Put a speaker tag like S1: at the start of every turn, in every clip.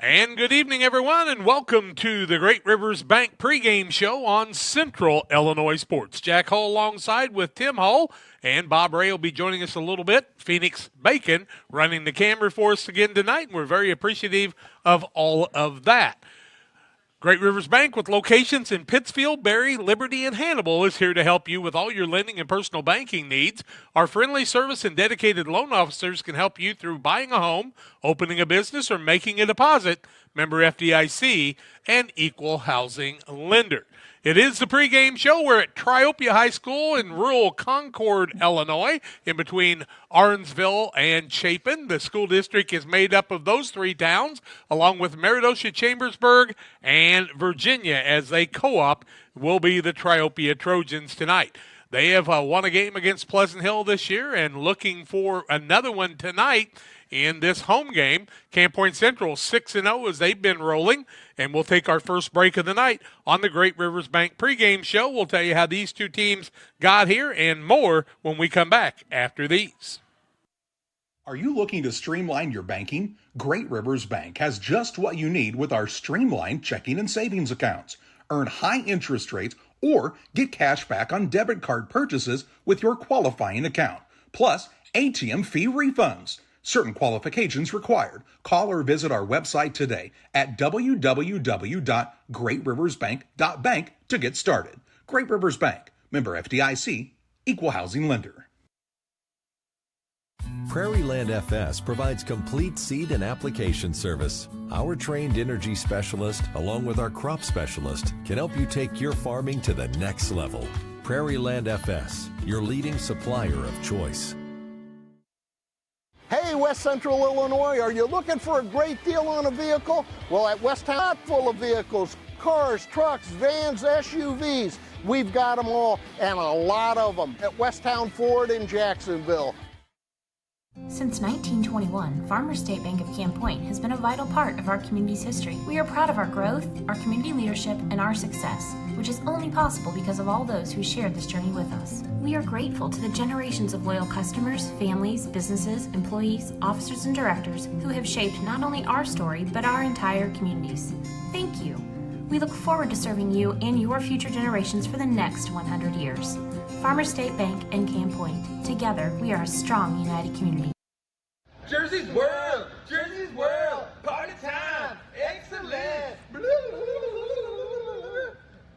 S1: And good evening, everyone, and welcome to the Great Rivers Bank pregame show on Central Illinois Sports. Jack Hull alongside with Tim Hull, and Bob Ray will be joining us a little bit. Phoenix Bacon running the camera for us again tonight, and we're very appreciative of all of that. Great Rivers Bank, with locations in Pittsfield, Barry, Liberty, and Hannibal, is here to help you with all your lending and personal banking needs. Our friendly service and dedicated loan officers can help you through buying a home, opening a business, or making a deposit. Member FDIC, and equal housing lender. It is the pregame show. We're at Triopia High School in rural Concord, Illinois, in between Arnsville and Chapin. The school district is made up of those three towns, along with Meredosia, Chambersburg, and Virginia, as they co-op will be the Triopia Trojans tonight. They have won a game against Pleasant Hill this year and looking for another one tonight in this home game. Camp Point Central 6-0 as they've been rolling. And we'll take our first break of the night on the Great Rivers Bank pregame show. We'll tell you how these two teams got here and more when we come back after these.
S2: Are you looking to streamline your banking? Great Rivers Bank has just what you need with our streamlined checking and savings accounts. Earn high interest rates or get cash back on debit card purchases with your qualifying account. Plus, ATM fee refunds. Certain qualifications required. Call or visit our website today at www.greatriversbank.bank to get started. Great Rivers Bank, member FDIC, equal housing lender.
S3: Prairie Land FS provides complete seed and application service. Our trained energy specialist, along with our crop specialist, can help you take your farming to the next level. Prairie Land FS, your leading supplier of choice.
S4: Hey, West Central Illinois, are you looking for a great deal on a vehicle? Well, at Westtown, not full of vehicles, cars, trucks, vans, SUVs. We've got them all, and a lot of them, at Westtown Ford in Jacksonville.
S5: Since 1921, Farmers State Bank of Camp Point has been a vital part of our community's history. We are proud of our growth, our community leadership, and our success, which is only possible because of all those who shared this journey with us. We are grateful to the generations of loyal customers, families, businesses, employees, officers, and directors who have shaped not only our story, but our entire communities. Thank you. We look forward to serving you and your future generations for the next 100 years. Farmers State Bank and Camp Point. Together, we are a strong, united community.
S6: Jersey's World! Jersey's World! Party time! Excellent!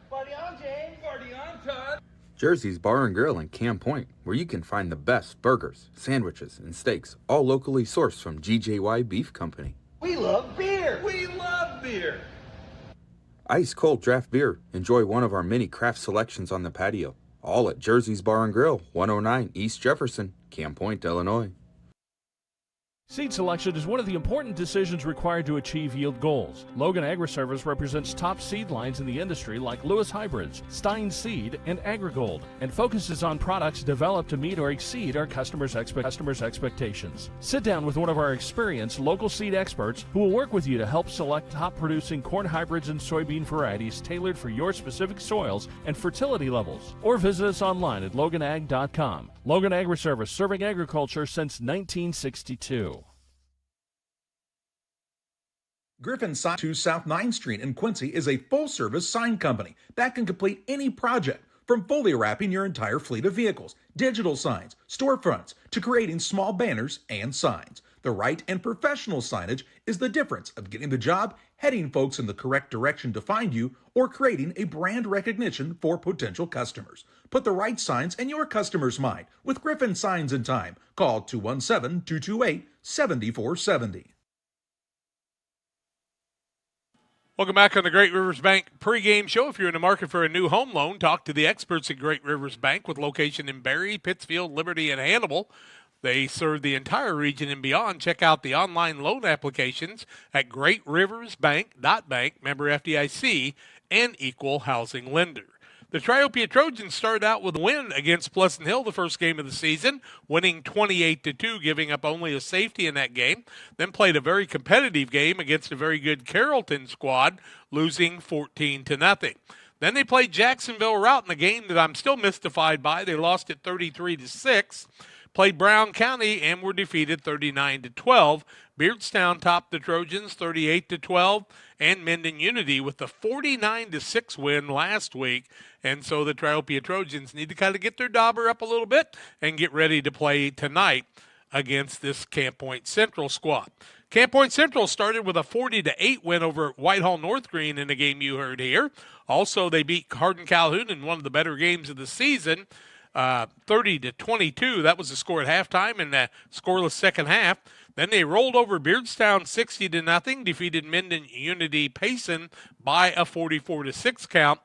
S6: Party on, James! Party on, Todd!
S7: Jersey's Bar and Grill in Camp Point, where you can find the best burgers, sandwiches, and steaks, all locally sourced from GJY Beef Company.
S6: We love beer! We love beer!
S7: Ice cold draft beer. Enjoy one of our many craft selections on the patio. All at Jersey's Bar and Grill, 109 East Jefferson, Camp Point, Illinois.
S8: Seed selection is one of the important decisions required to achieve yield goals. Logan Agri-Service represents top seed lines in the industry like Lewis Hybrids, Stein Seed, and AgriGold, and focuses on products developed to meet or exceed our customers' expectations. Sit down with one of our experienced local seed experts who will work with you to help select top-producing corn hybrids and soybean varieties tailored for your specific soils and fertility levels. Or visit us online at loganag.com. Logan Agri-Service, serving agriculture since 1962.
S2: Griffin Sign 2 South 9th Street in Quincy is a full-service sign company that can complete any project, from fully wrapping your entire fleet of vehicles, digital signs, storefronts, to creating small banners and signs. The right and professional signage is the difference of getting the job, heading folks in the correct direction to find you, or creating a brand recognition for potential customers. Put the right signs in your customer's mind with Griffin Signs in Time. Call 217-228-7470.
S1: Welcome back on the Great Rivers Bank pregame show. If you're in the market for a new home loan, talk to the experts at Great Rivers Bank with location in Barry, Pittsfield, Liberty, and Hannibal. They serve the entire region and beyond. Check out the online loan applications at greatriversbank.bank, member FDIC, and equal housing lender. The Triopia Trojans started out with a win against Pleasant Hill the first game of the season, winning 28-2, giving up only a safety in that game. Then played a very competitive game against a very good Carrollton squad, losing 14-0. Then they played Jacksonville route in a game that I'm still mystified by. They lost it 33-6. played Brown County and were defeated 39-12. Beardstown topped the Trojans 38-12, and Minden Unity with the 49-6 win last week. And so the Triopia Trojans need to kind of get their dauber up a little bit and get ready to play tonight against this Camp Point Central squad. Camp Point Central started with a 40-8 win over Whitehall North Green in the game you heard here. Also, they beat Hardin Calhoun in one of the better games of the season, 30-22. That was the score at halftime in the scoreless second half. Then they rolled over Beardstown 60-0, defeated Minden Unity Payson by a 44-6 count.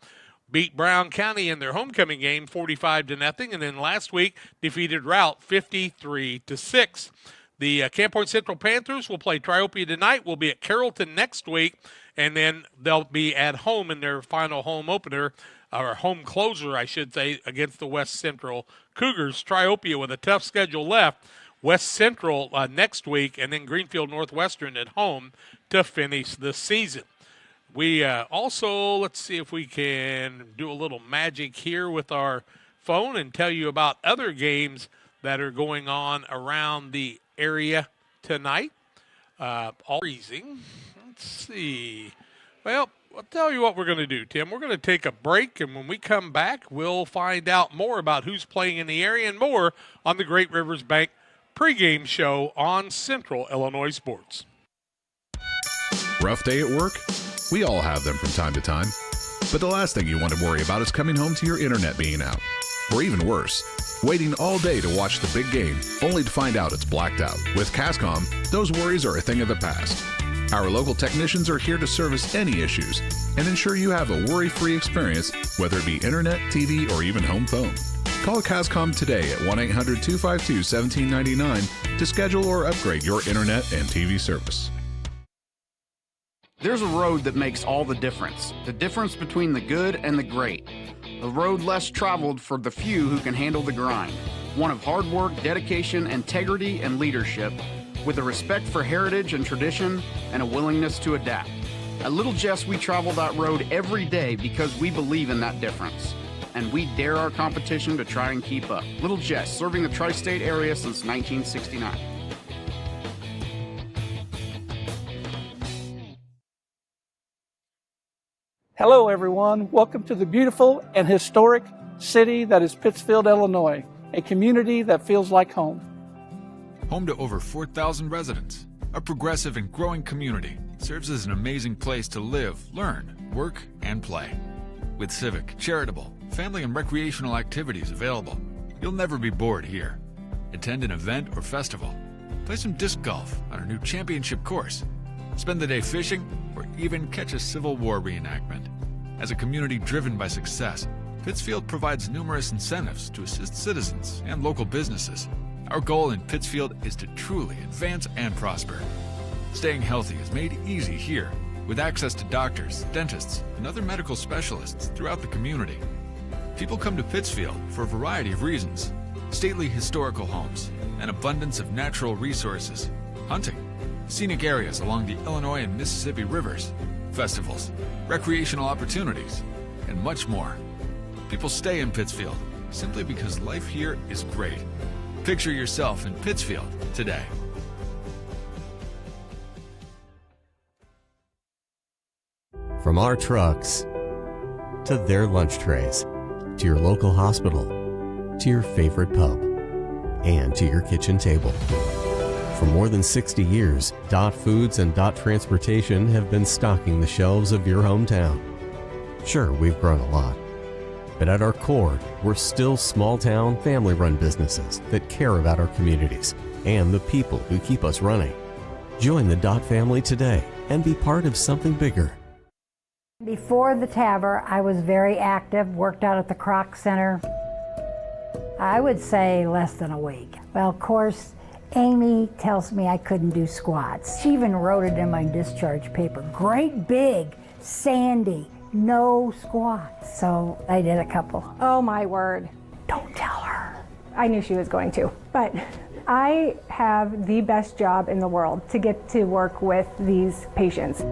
S1: Beat Brown County in their homecoming game 45-0, and then last week defeated Route 53-6. The Camp Point Central Panthers will play Triopia tonight. We'll be at Carrollton next week, and then they'll be at home in their final home opener, or home closer, I should say, against the West Central Cougars. Triopia with a tough schedule left. West Central next week, and then Greenfield Northwestern at home to finish the season. We also, let's see if we can do a little magic here with our phone and tell you about other games that are going on around the area tonight. All freezing. Let's see. Well, I'll tell you what we're going to do, Tim. We're going to take a break, and when we come back, we'll find out more about who's playing in the area and more on the Great Rivers Bank pregame show on Central Illinois Sports.
S9: Rough day at work? We all have them from time to time. But the last thing you want to worry about is coming home to your internet being out. Or even worse, waiting all day to watch the big game only to find out it's blacked out. With Cascom, those worries are a thing of the past. Our local technicians are here to service any issues and ensure you have a worry-free experience, whether it be internet, TV, or even home phone. Call Cascom today at 1-800-252-1799 to schedule or upgrade your internet and TV service.
S10: There's a road that makes all the difference between the good and the great. A road less traveled for the few who can handle the grind. One of hard work, dedication, integrity, and leadership, with a respect for heritage and tradition and a willingness to adapt. At Little Jess, we travel that road every day because we believe in that difference. And we dare our competition to try and keep up. Little Jess, serving the tri-state area since 1969.
S11: Hello, everyone. Welcome to the beautiful and historic city that is Pittsfield, Illinois, a community that feels like home.
S12: Home to over 4,000 residents, a progressive and growing community, serves as an amazing place to live, learn, work, and play. With civic, charitable, family, and recreational activities available, you'll never be bored here. Attend an event or festival, play some disc golf on our new championship course, spend the day fishing, or even catch a Civil War reenactment. As a community driven by success, Pittsfield provides numerous incentives to assist citizens and local businesses. Our goal in Pittsfield is to truly advance and prosper. Staying healthy is made easy here, with access to doctors, dentists, and other medical specialists throughout the community. People come to Pittsfield for a variety of reasons: stately historical homes, an abundance of natural resources, hunting, scenic areas along the Illinois and Mississippi rivers, festivals, recreational opportunities, and much more. People stay in Pittsfield simply because life here is great. Picture yourself in Pittsfield today.
S13: From our trucks to their lunch trays, to your local hospital, to your favorite pub, and to your kitchen table. For more than 60 years, Dot Foods and Dot Transportation have been stocking the shelves of your hometown. Sure, we've grown a lot, but at our core, we're still small-town, family-run businesses that care about our communities and the people who keep us running. Join the Dot family today and be part of something bigger.
S14: Before the TAVR, I was very active, worked out at the Croc Center. I would say less than a week. Well, of course, Amy tells me I couldn't do squats. She even wrote it in my discharge paper. Great big, Sandy, no squats. So I did a couple.
S15: Oh my word.
S14: Don't tell her.
S15: I knew she was going to, but I have the best job in the world to get to work with these patients.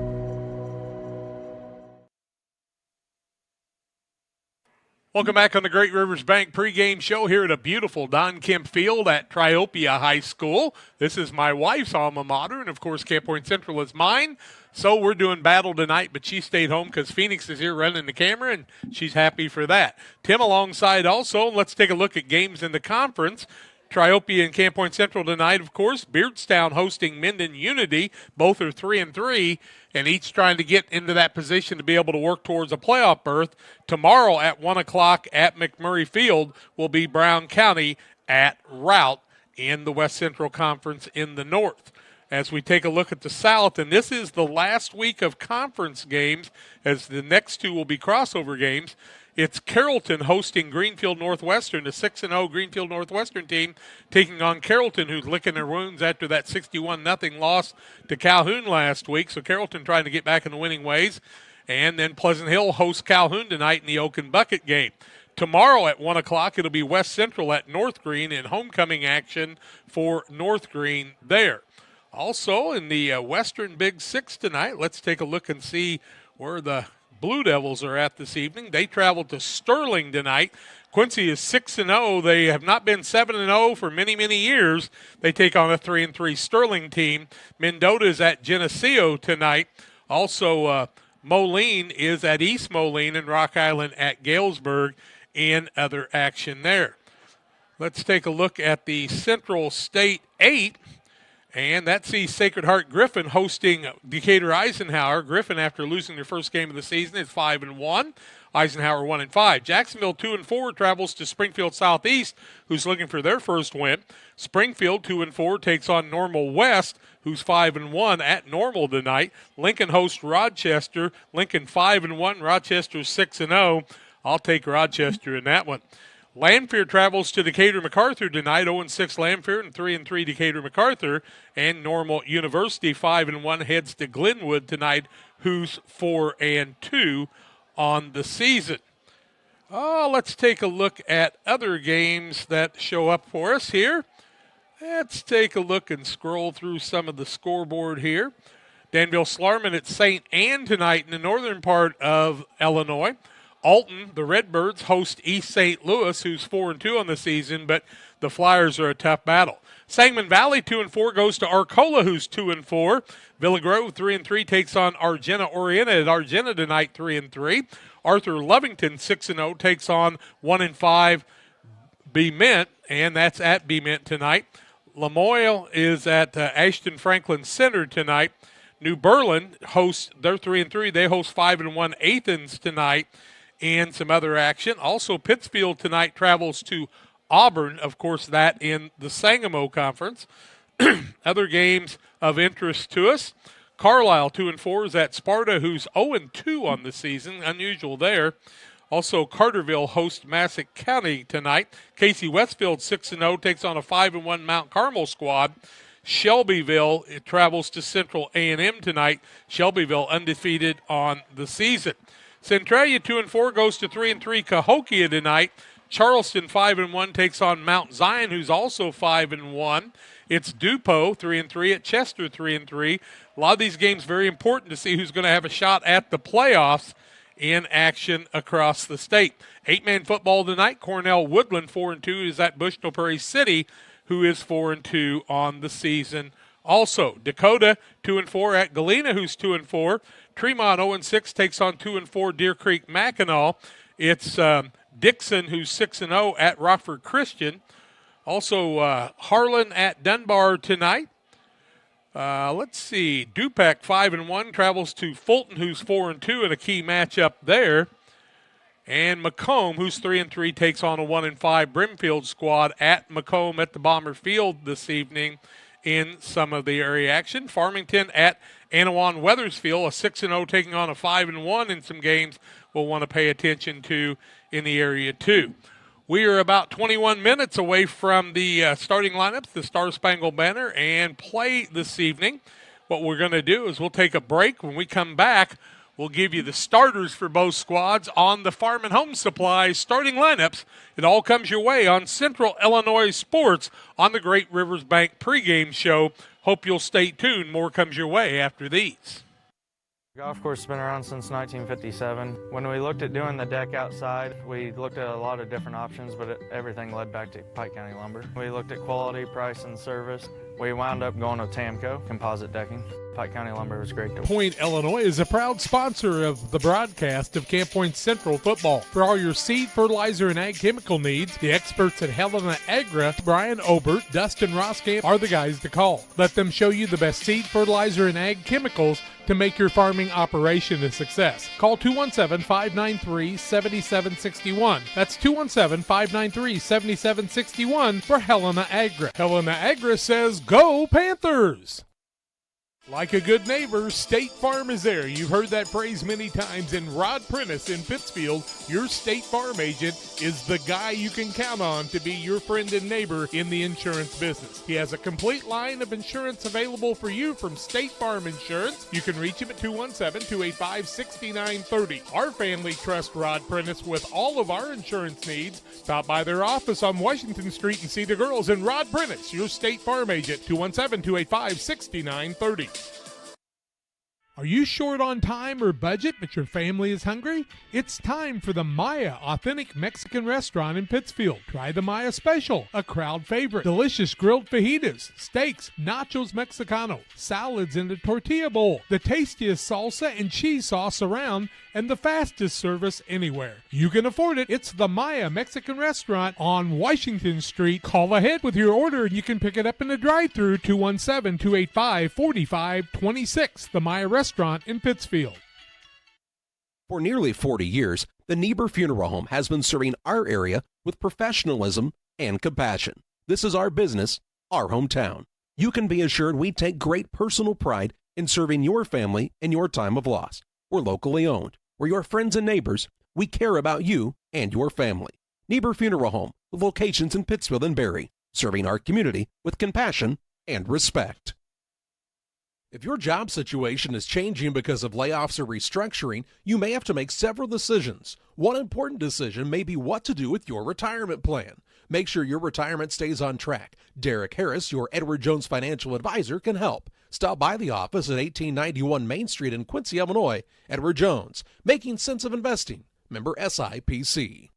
S1: Welcome back on the Great Rivers Bank pregame show here at a beautiful Don Kemp Field at Triopia High School. This is my wife's alma mater, and of course Camp Point Central is mine. So we're doing battle tonight, but she stayed home because Phoenix is here running the camera, and she's happy for that. Tim alongside also. Let's take a look at games in the conference. Triopia and Camp Point Central tonight, of course. Beardstown hosting Minden Unity. Both are 3-3, and each trying to get into that position to be able to work towards a playoff berth. Tomorrow at 1 o'clock at McMurray Field will be Brown County at Route in the West Central Conference in the North. As we take a look at the South, and this is the last week of conference games, as the next two will be crossover games. It's Carrollton hosting Greenfield Northwestern, the 6-0 Greenfield Northwestern team, taking on Carrollton, who's licking their wounds after that 61-0 loss to Calhoun last week. So Carrollton trying to get back in the winning ways. And then Pleasant Hill hosts Calhoun tonight in the Oak and Bucket game. Tomorrow at 1 o'clock, it'll be West Central at North Green in homecoming action for North Green there. Also in the Western Big Six tonight, let's take a look and see where the Blue Devils are at this evening. They travel to Sterling tonight. Quincy is 6-0. They have not been 7-0 for many, many years. They take on a 3-3 Sterling team. Mendota is at Geneseo tonight. Also, Moline is at East Moline and Rock Island at Galesburg in other action there. Let's take a look at the Central State 8. And that sees Sacred Heart Griffin hosting Decatur Eisenhower. Griffin, after losing their first game of the season, is 5-1. Eisenhower 1-5. Jacksonville 2-4 travels to Springfield Southeast, who's looking for their first win. Springfield 2-4 takes on Normal West, who's 5-1 at Normal tonight. Lincoln hosts Rochester. Lincoln 5-1. Rochester 6-0. I'll take Rochester in that one. Lanphier travels to Decatur MacArthur tonight, 0-6 Lanphier and 3-3 Decatur MacArthur. And Normal University 5-1 heads to Glenwood tonight, who's 4-2 on the season. Let's take a look at other games that show up for us here. Let's take a look and scroll through some of the scoreboard here. Danville Slarman at St. Anne tonight in the northern part of Illinois. Alton, the Redbirds, host East St. Louis, who's 4-2 on the season, but the Flyers are a tough battle. Sangamon Valley, 2-4, goes to Arcola, who's 2-4. Villa Grove, 3-3, takes on Argenta Orienta at Argenta tonight, 3-3. Arthur Lovington, 6-0, takes on 1-5 Bement, and that's at Bement tonight. Lamoille is at Ashton Franklin Center tonight. New Berlin hosts, they're 3-3, they host 5-1 Athens tonight. And some other action. Also, Pittsfield tonight travels to Auburn, of course, that in the Sangamo Conference. Other games of interest to us. Carlisle, 2-4, is at Sparta, who's 0-2 on the season. Unusual there. Also, Carterville hosts Massac County tonight. Casey Westfield, 6-0, takes on a 5-1 Mount Carmel squad. Shelbyville, it travels to Central A&M tonight. Shelbyville undefeated on the season. Centralia 2-4 goes to 3-3 Cahokia tonight. Charleston 5-1 takes on Mount Zion, who's also 5-1. It's DuPont 3-3 at Chester 3-3. A lot of these games very important to see who's going to have a shot at the playoffs in action across the state. 8-man football tonight. Cornell Woodland 4-2 is at Bushnell Prairie City, who is 4-2 on the season. Also, Dakota 2-4 at Galena, who's 2-4. Tremont 0-6 takes on 2-4 Deer Creek Mackinac. It's Dixon, who's 6-0 at Rockford Christian. Also, Harlan at Dunbar tonight. Let's see. Dupac 5-1 travels to Fulton, who's 4-2 in a key matchup there. And Macomb, who's 3-3, takes on a 1-5 Brimfield squad at Macomb at the Bomber Field this evening in some of the area action. Farmington at Anawan Weathersfield, a 6-0 taking on a 5-1 in some games we'll want to pay attention to in the area too. We are about 21 minutes away from the starting lineups, the Star Spangled Banner, and play this evening. What we're going to do is we'll take a break. When we come back, we'll give you the starters for both squads on the Farm and Home Supply starting lineups. It all comes your way on Central Illinois Sports on the Great Rivers Bank pregame show. Hope you'll stay tuned. More comes your way after these.
S16: Golf course has been around since 1957. When we looked at doing the deck outside, we looked at a lot of different options, but everything led back to Pike County Lumber. We looked at quality, price, and service. We wound up going with Tamco, composite decking. Pike County Lumber was great.
S1: Point, Illinois is a proud sponsor of the broadcast of Camp Point Central football. For all your seed, fertilizer, and ag chemical needs, the experts at Helena Agra, Brian Obert, Dustin Roskamp are the guys to call. Let them show you the best seed, fertilizer, and ag chemicals to make your farming operation a success. Call 217-593-7761. That's 217-593-7761 for Helena Agra. Helena Agra says, go Panthers! Like a good neighbor, State Farm is there. You've heard that phrase many times, and Rod Prentice in Pittsfield, your State Farm agent, is the guy you can count on to be your friend and neighbor in the insurance business. He has a complete line of insurance available for you from State Farm Insurance. You can reach him at 217-285-6930. Our family trusts Rod Prentice with all of our insurance needs. Stop by their office on Washington Street and see the girls. And Rod Prentice, your State Farm agent, 217-285-6930. Are you short on time or budget, but your family is hungry? It's time for the Maya Authentic Mexican Restaurant in Pittsfield. Try the Maya Special, a crowd favorite. Delicious grilled fajitas, steaks, nachos Mexicano, salads in a tortilla bowl, the tastiest salsa and cheese sauce around, and the fastest service anywhere. You can afford it. It's the Maya Mexican Restaurant on Washington Street. Call ahead with your order and you can pick it up in the drive-thru, 217-285-4526. The Maya Restaurant in Pittsfield.
S17: For nearly 40 years, the Niebuhr Funeral Home has been serving our area with professionalism and compassion. This is our business, our hometown. You can be assured we take great personal pride in serving your family in your time of loss. We're locally owned. We're your friends and neighbors. We care about you and your family. Niebuhr Funeral Home, with locations in Pittsfield and Barry, serving our community with compassion and respect. If your job situation is changing because of layoffs or restructuring, you may have to make several decisions. One important decision may be what to do with your retirement plan. Make sure your retirement stays on track. Derek Harris, your Edward Jones financial advisor, can help. Stop by the office at 1891 Main Street in Quincy, Illinois. Edward Jones, making sense of investing. Member SIPC.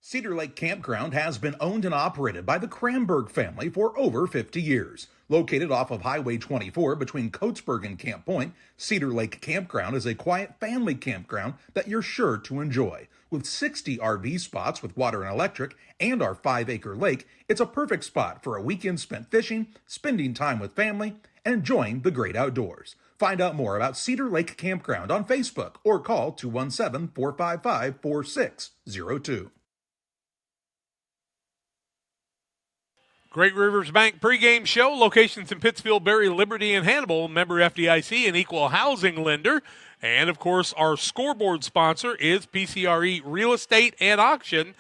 S2: Cedar Lake Campground has been owned and operated by the Kramberg family for over 50 years. Located off of Highway 24 between Coatesburg and Camp Point, Cedar Lake Campground is a quiet family campground that you're sure to enjoy. With 60 RV spots with water and electric and our 5-acre lake, it's a perfect spot for a weekend spent fishing, spending time with family, and enjoying the great outdoors. Find out more about Cedar Lake Campground on Facebook or call 217-455-4602.
S1: Great Rivers Bank pregame show. Locations in Pittsfield, Barry, Liberty, and Hannibal. Member FDIC, an equal housing lender. And, of course, our scoreboard sponsor is PCRE Real Estate and Auction.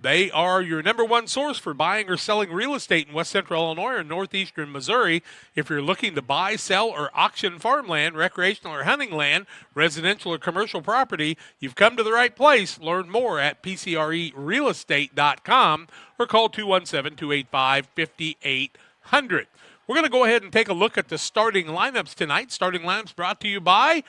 S1: They are your number one source for buying or selling real estate in West Central Illinois or northeastern Missouri. If you're looking to buy, sell, or auction farmland, recreational or hunting land, residential or commercial property, you've come to the right place. Learn more at PCRErealestate.com or call 217-285-5800. We're going to go ahead and take a look at the starting lineups tonight. Starting lineups brought to you by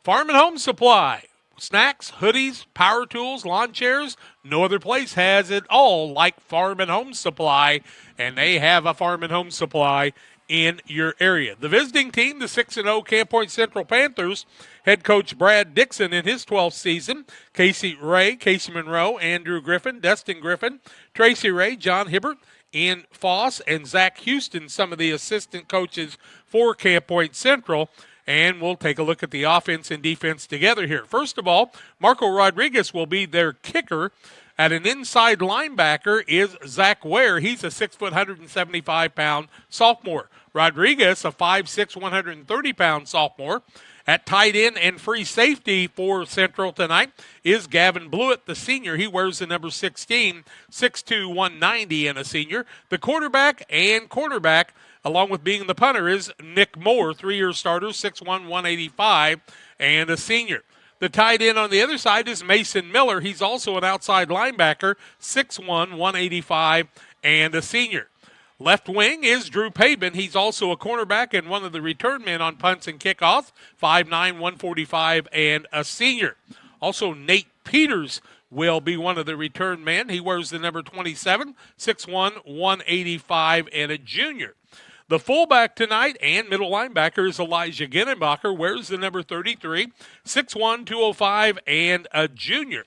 S1: Farm and Home Supply. Snacks, hoodies, power tools, lawn chairs. No other place has it all like Farm and Home Supply, and they have a Farm and Home Supply in your area. The visiting team, the 6-0 Camp Point Central Panthers, head coach Brad Dixon in his 12th season, Casey Ray, Casey Monroe, Andrew Griffin, Dustin Griffin, Tracy Ray, John Hibbert, Ian Foss, and Zach Houston, some of the assistant coaches for Camp Point Central. And we'll take a look at the offense and defense together here. First of all, Marco Rodriguez will be their kicker. At an inside linebacker is Zach Ware. He's a 6-foot, 175-pound sophomore. Rodriguez, a 5'6", 130-pound sophomore. At tight end and free safety for Central tonight is Gavin Blewett, the senior. He wears the number 16, 6'2", 190, and a senior. The quarterback and cornerback, along with being the punter, is Nick Moore, 3-year starter, 6'1", 185, and a senior. The tight end on the other side is Mason Miller. He's also an outside linebacker, 6'1", 185, and a senior. Left wing is Drew Pabin. He's also a cornerback and one of the return men on punts and kickoffs, 5'9", 145, and a senior. Also, Nate Peters will be one of the return men. He wears the number 27, 6'1", 185, and a junior. The fullback tonight and middle linebacker is Elijah Ginnenbacher, wears the number 33, 6'1", 205, and a junior.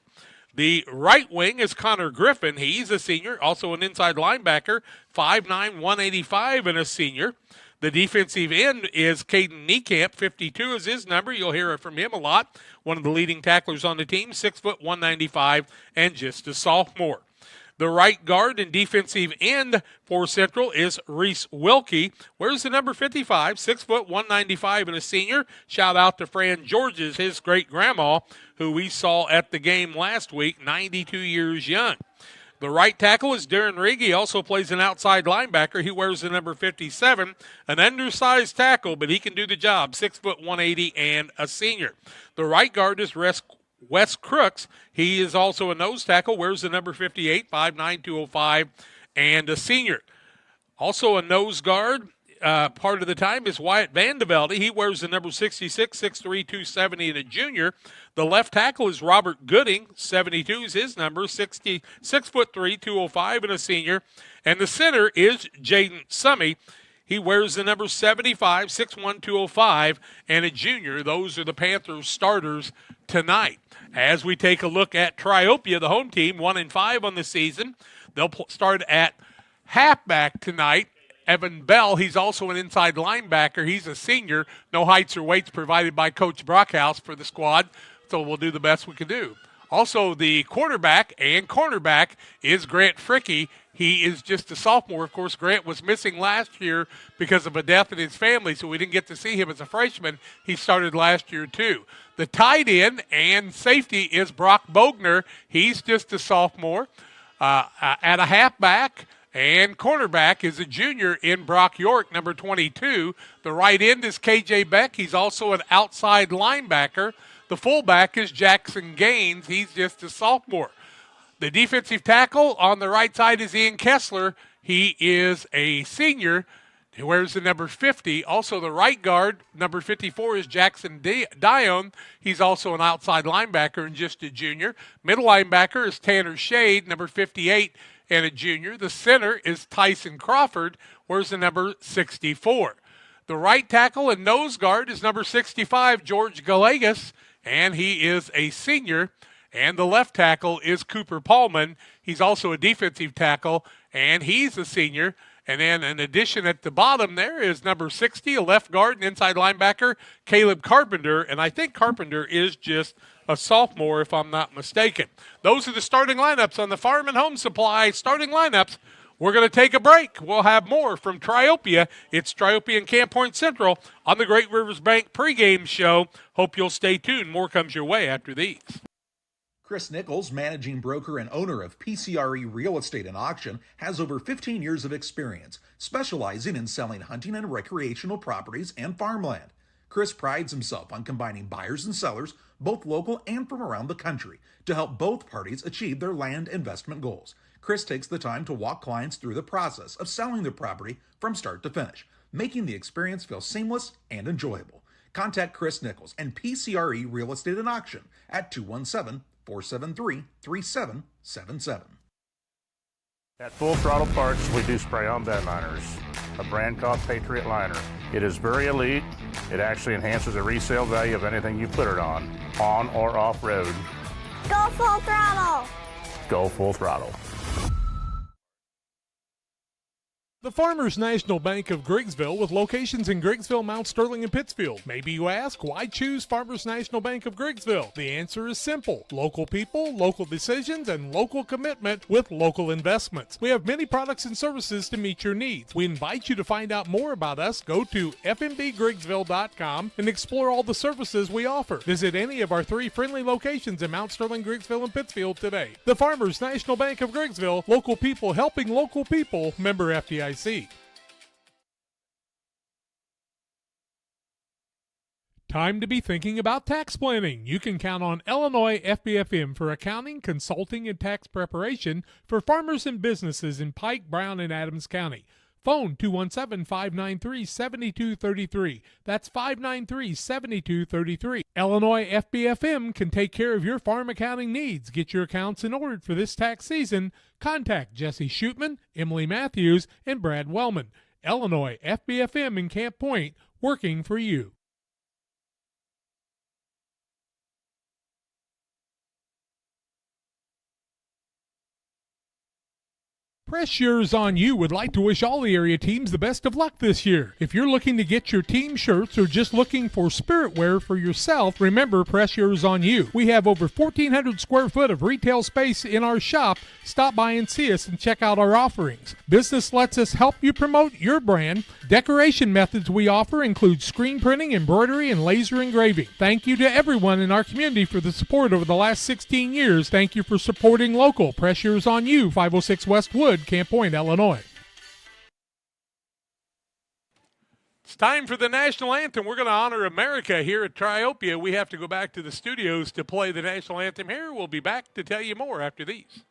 S1: The right wing is Connor Griffin. He's a senior, also an inside linebacker, 5'9", 185, and a senior. The defensive end is Caden Niekamp, 52 is his number. You'll hear it from him a lot. One of the leading tacklers on the team, 6', 195, and just a sophomore. The right guard and defensive end for Central is Reese Wilkie. Where's the number 55, 6', 195, and a senior. Shout out to Fran Georges, his great-grandma, who we saw at the game last week, 92 years young. The right tackle is Darren Rigg. He also plays an outside linebacker. He wears the number 57, an undersized tackle, but he can do the job, 6', 180, and a senior. The right guard is Wes Crooks. He is also a nose tackle, wears the number 58, 5'9", 205, and a senior. Also a nose guard, part of the time, is Wyatt Vandevelde. He wears the number 66, 6'3", 270, and a junior. The left tackle is Robert Gooding, 72 is his number, 6'3", 205, and a senior. And the center is Jaden Summey. He wears the number 75, 6'1", 205, and a junior. Those are the Panthers starters tonight. As we take a look at Triopia, the home team, 1-5 on the season. They'll start at halfback tonight. Evan Bell, he's also an inside linebacker. He's a senior. No heights or weights provided by Coach Brockhouse for the squad, so we'll do the best we can do. Also, the quarterback and cornerback is Grant Fricky. He is just a sophomore. Of course, Grant was missing last year because of a death in his family, so we didn't get to see him as a freshman. He started last year, too. The tight end and safety is Brock Bogner. He's just a sophomore. At a halfback and cornerback is a junior in Brock York, number 22. The right end is K.J. Beck. He's also an outside linebacker. The fullback is Jackson Gaines. He's just a sophomore. The defensive tackle on the right side is Ian Kessler. He is a senior. He wears the number 50. Also, the right guard, number 54, is Jackson Dion. He's also an outside linebacker and just a junior. Middle linebacker is Tanner Shade, number 58, and a junior. The center is Tyson Crawford, wears the number 64. The right tackle and nose guard is number 65, George Galegas, and he is a senior. And the left tackle is Cooper Paulman. He's also a defensive tackle, and he's a senior. And then in addition at the bottom there is number 60, a left guard and inside linebacker, Caleb Carpenter. And I think Carpenter is just a sophomore, if I'm not mistaken. Those are the starting lineups on the Farm and Home Supply starting lineups. We're going to take a break. We'll have more from Triopia. It's Triopia and Camp Point Central on the Great Rivers Bank pregame show. Hope you'll stay tuned. More comes your way after these.
S2: Chris Nichols, managing broker and owner of PCRE Real Estate and Auction, has over 15 years of experience, specializing in selling hunting and recreational properties and farmland. Chris prides himself on combining buyers and sellers, both local and from around the country, to help both parties achieve their land investment goals. Chris takes the time to walk clients through the process of selling their property from start to finish, making the experience feel seamless and enjoyable. Contact Chris Nichols and PCRE Real Estate and Auction at 217-473-3777.
S18: At Full Throttle Parts, we do spray-on bed liners, a brand called Patriot Liner. It is very elite. It actually enhances the resale value of anything you put it on or off-road.
S19: Go Full Throttle!
S18: Go Full Throttle.
S1: The Farmers National Bank of Griggsville, with locations in Griggsville, Mount Sterling, and Pittsfield. Maybe you ask, why choose Farmers National Bank of Griggsville? The answer is simple. Local people, local decisions, and local commitment with local investments. We have many products and services to meet your needs. We invite you to find out more about us. Go to fmbgriggsville.com and explore all the services we offer. Visit any of our 3 friendly locations in Mount Sterling, Griggsville, and Pittsfield today. The Farmers National Bank of Griggsville, local people helping local people, member FDIC. Time to be thinking about tax planning. You can count on Illinois FBFM for accounting, consulting, and tax preparation for farmers and businesses in Pike, Brown, and Adams County. Phone 217-593-7233. That's 593-7233. Illinois FBFM can take care of your farm accounting needs. Get your accounts in order for this tax season. Contact Jesse Shootman, Emily Matthews, and Brad Wellman. Illinois FBFM in Camp Point, working for you. Press Yours On You would like to wish all the area teams the best of luck this year. If you're looking to get your team shirts or just looking for spirit wear for yourself, remember Press Yours On You. We have over 1,400 square foot of retail space in our shop. Stop by and see us and check out our offerings. Business lets us help you promote your brand. Decoration methods we offer include screen printing, embroidery, and laser engraving. Thank you to everyone in our community for the support over the last 16 years. Thank you for supporting local. Press Yours On You, 506 West Wood, Camp Point, Illinois. It's time for the national anthem. We're going to honor America here at Triopia. We have to go back to the studios to play the national anthem here. We'll be back to tell you more after these.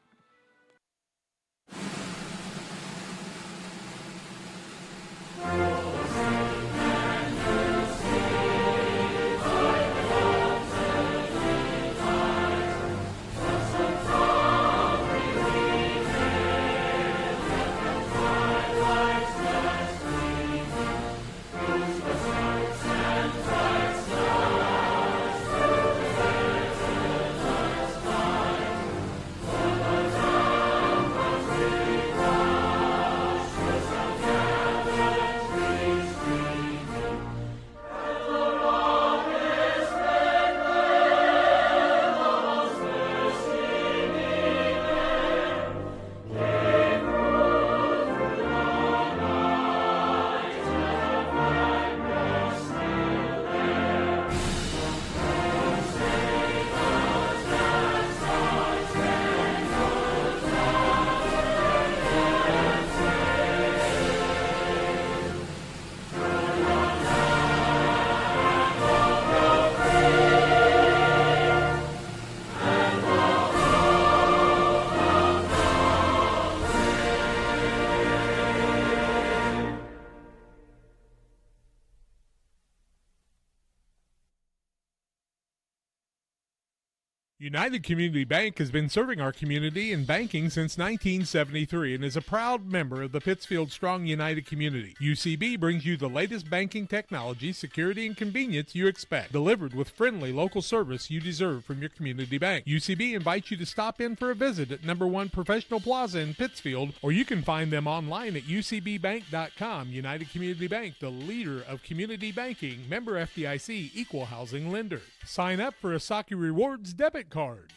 S1: United Community Bank has been serving our community in banking since 1973 and is a proud member of the Pittsfield Strong United community. UCB brings you the latest banking technology, security, and convenience you expect, delivered with friendly local service you deserve from your community bank. UCB invites you to stop in for a visit at number 1 Professional Plaza in Pittsfield, or you can find them online at ucbbank.com. United Community Bank, the leader of community banking, member FDIC, equal housing lender. Sign up for a Saki Rewards debit card.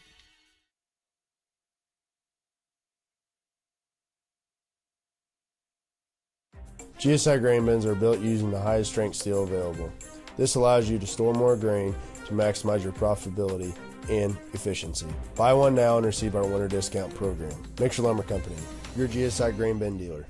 S20: GSI grain bins are built using the highest strength steel available. This allows you to store more grain to maximize your profitability and efficiency. Buy one now and receive our winter discount program. Mixer Lumber Company, your GSI grain bin dealer.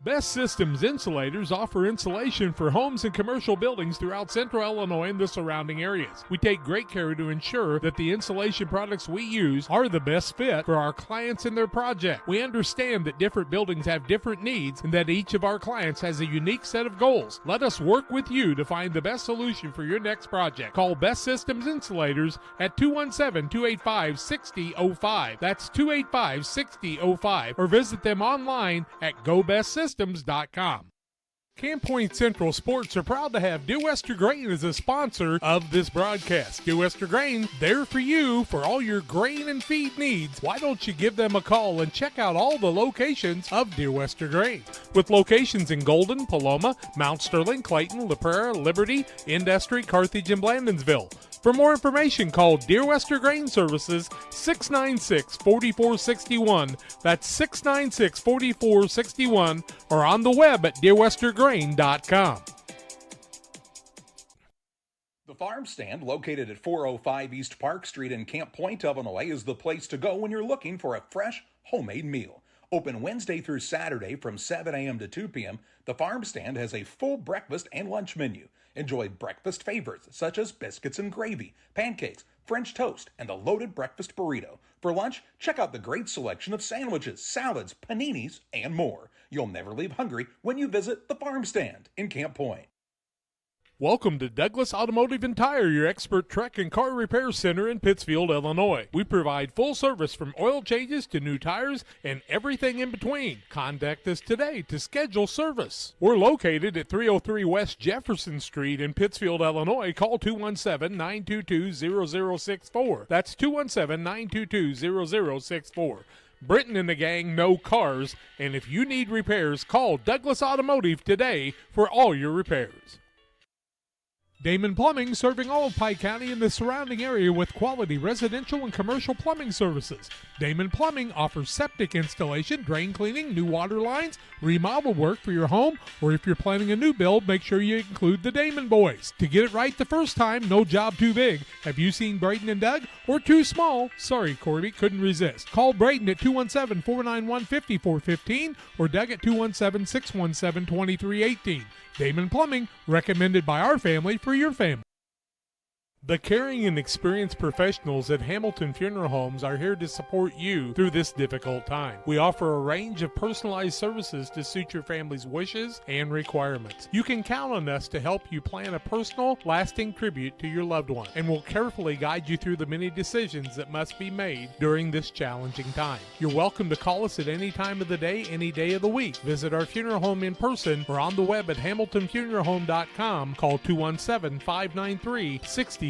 S1: Best Systems Insulators offer insulation for homes and commercial buildings throughout central Illinois and the surrounding areas. We take great care to ensure that the insulation products we use are the best fit for our clients and their project. We understand that different buildings have different needs and that each of our clients has a unique set of goals. Let us work with you to find the best solution for your next project. Call Best Systems Insulators at 217-285-6005. That's 285-6005. Or visit them online at GoBestSystems.com. Camp Point Central Sports are proud to have Dear Wester Grain as a sponsor of this broadcast. Dear Wester Grain, there for you for all your grain and feed needs. Why don't you give them a call and check out all the locations of Dear Wester Grain? With locations in Golden, Paloma, Mount Sterling, Clayton, La Prairie, Liberty, Industry, Carthage, and Blandonsville. For more information, call Dear Wester Grain Services 696-4461. That's 696-4461, or on the web at dearwestergrain.com.
S2: The Farm Stand, located at 405 East Park Street in Camp Point, Illinois, is the place to go when you're looking for a fresh, homemade meal. Open Wednesday through Saturday from 7 a.m. to 2 p.m., the Farm Stand has a full breakfast and lunch menu. Enjoy breakfast favorites such as biscuits and gravy, pancakes, French toast, and a loaded breakfast burrito. For lunch, check out the great selection of sandwiches, salads, paninis, and more. You'll never leave hungry when you visit the Farm Stand in Camp Point.
S1: Welcome to Douglas Automotive and Tire, your expert truck and car repair center in Pittsfield, Illinois. We provide full service from oil changes to new tires and everything in between. Contact us today to schedule service. We're located at 303 West Jefferson Street in Pittsfield, Illinois. Call 217-922-0064. That's 217-922-0064. Britton and the gang know cars, and if you need repairs, call Douglas Automotive today for all your repairs. Damon Plumbing, serving all of Pike County and the surrounding area with quality residential and commercial plumbing services. Damon Plumbing offers septic installation, drain cleaning, new water lines, remodel work for your home, or if you're planning a new build, make sure you include the Damon boys. To get it right the first time, no job too big. Have you seen Braden and Doug? Or too small? Sorry, Corby, couldn't resist. Call Braden at 217-491-5415 or Doug at 217-617-2318. Damon Plumbing, recommended by our family for your family. The caring and experienced professionals at Hamilton Funeral Homes are here to support you through this difficult time. We offer a range of personalized services to suit your family's wishes and requirements. You can count on us to help you plan a personal, lasting tribute to your loved one, and we'll carefully guide you through the many decisions that must be made during this challenging time. You're welcome to call us at any time of the day, any day of the week. Visit our funeral home in person or on the web at hamiltonfuneralhome.com. Call 217-593-6517.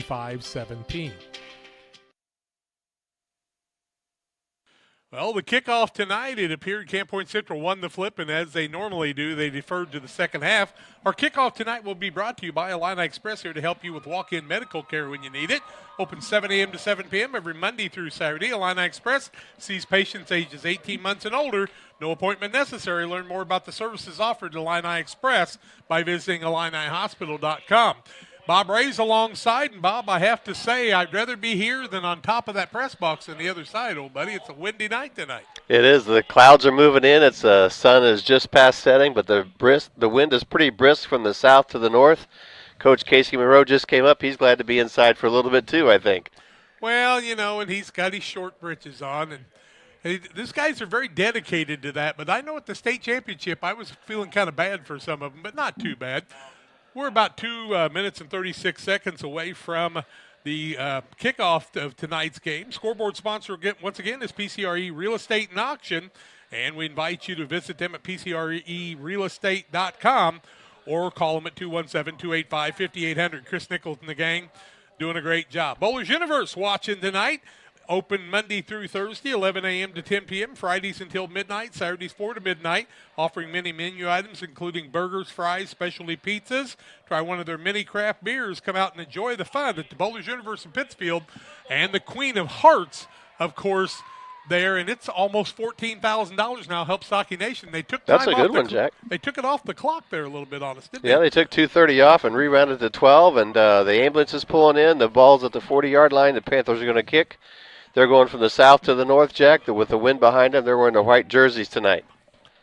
S1: Well, the kickoff tonight, it appeared Camp Point Central won the flip, and as they normally do, they deferred to the second half. Our kickoff tonight will be brought to you by Illini Express, here to help you with walk-in medical care when you need it. Open 7 a.m. to 7 p.m. every Monday through Saturday. Illini Express sees patients ages 18 months and older. No appointment necessary. Learn more about the services offered at Illini Express by visiting IlliniHospital.com. Bob Ray's alongside, and Bob, I have to say, I'd rather be here than on top of that press box than the other side, old buddy. It's a windy night tonight.
S21: It is. The clouds are moving in. It's sun is just past setting, but the wind is pretty brisk from the south to the north. Coach Casey Monroe just came up. He's glad to be inside for a little bit too, I think.
S1: Well, you know, and he's got his short breeches on, and these guys are very dedicated to that. But I know at the state championship, I was feeling kind of bad for some of them, but not too bad. We're about 2 minutes and 36 seconds away from the kickoff of tonight's game. Scoreboard sponsor, once again, is PCRE Real Estate and Auction, and we invite you to visit them at PCRErealestate.com or call them at 217-285-5800. Chris Nichols and the gang doing a great job. Bowlers Universe watching tonight. Open Monday through Thursday, 11 a.m. to 10 p.m., Fridays until midnight, Saturdays 4 to midnight, offering many menu items, including burgers, fries, specialty pizzas. Try one of their mini craft beers. Come out and enjoy the fun at the Bowlers Universe in Pittsfield. And the Queen of Hearts, of course, there, and it's almost $14,000 now, Help Stocky Nation. They took
S21: That's a good one, Jack.
S1: They took it off the clock there a little bit on us, didn't they?
S21: Yeah, they took 2:30 off and rerounded to 12, and the ambulance is pulling in. The ball's at the 40-yard line. The Panthers are going to kick. They're going from the south to the north, Jack, with the wind behind them. They're wearing their white jerseys tonight.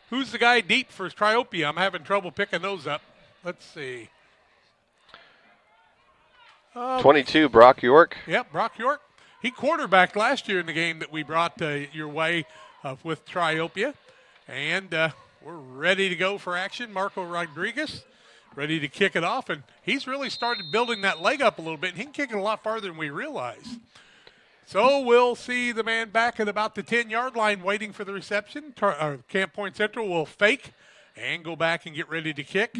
S1: Who's the guy deep for Triopia? I'm having trouble picking those up. Let's see.
S21: 22, Brock York.
S1: Yep, Brock York. He quarterbacked last year in the game that we brought your way with Triopia. And we're ready to go for action. Marco Rodriguez ready to kick it off. And he's really started building that leg up a little bit. And he can kick it a lot farther than we realize. So we'll see the man back at about the 10-yard line waiting for the reception. Camp Point Central will fake and go back and get ready to kick.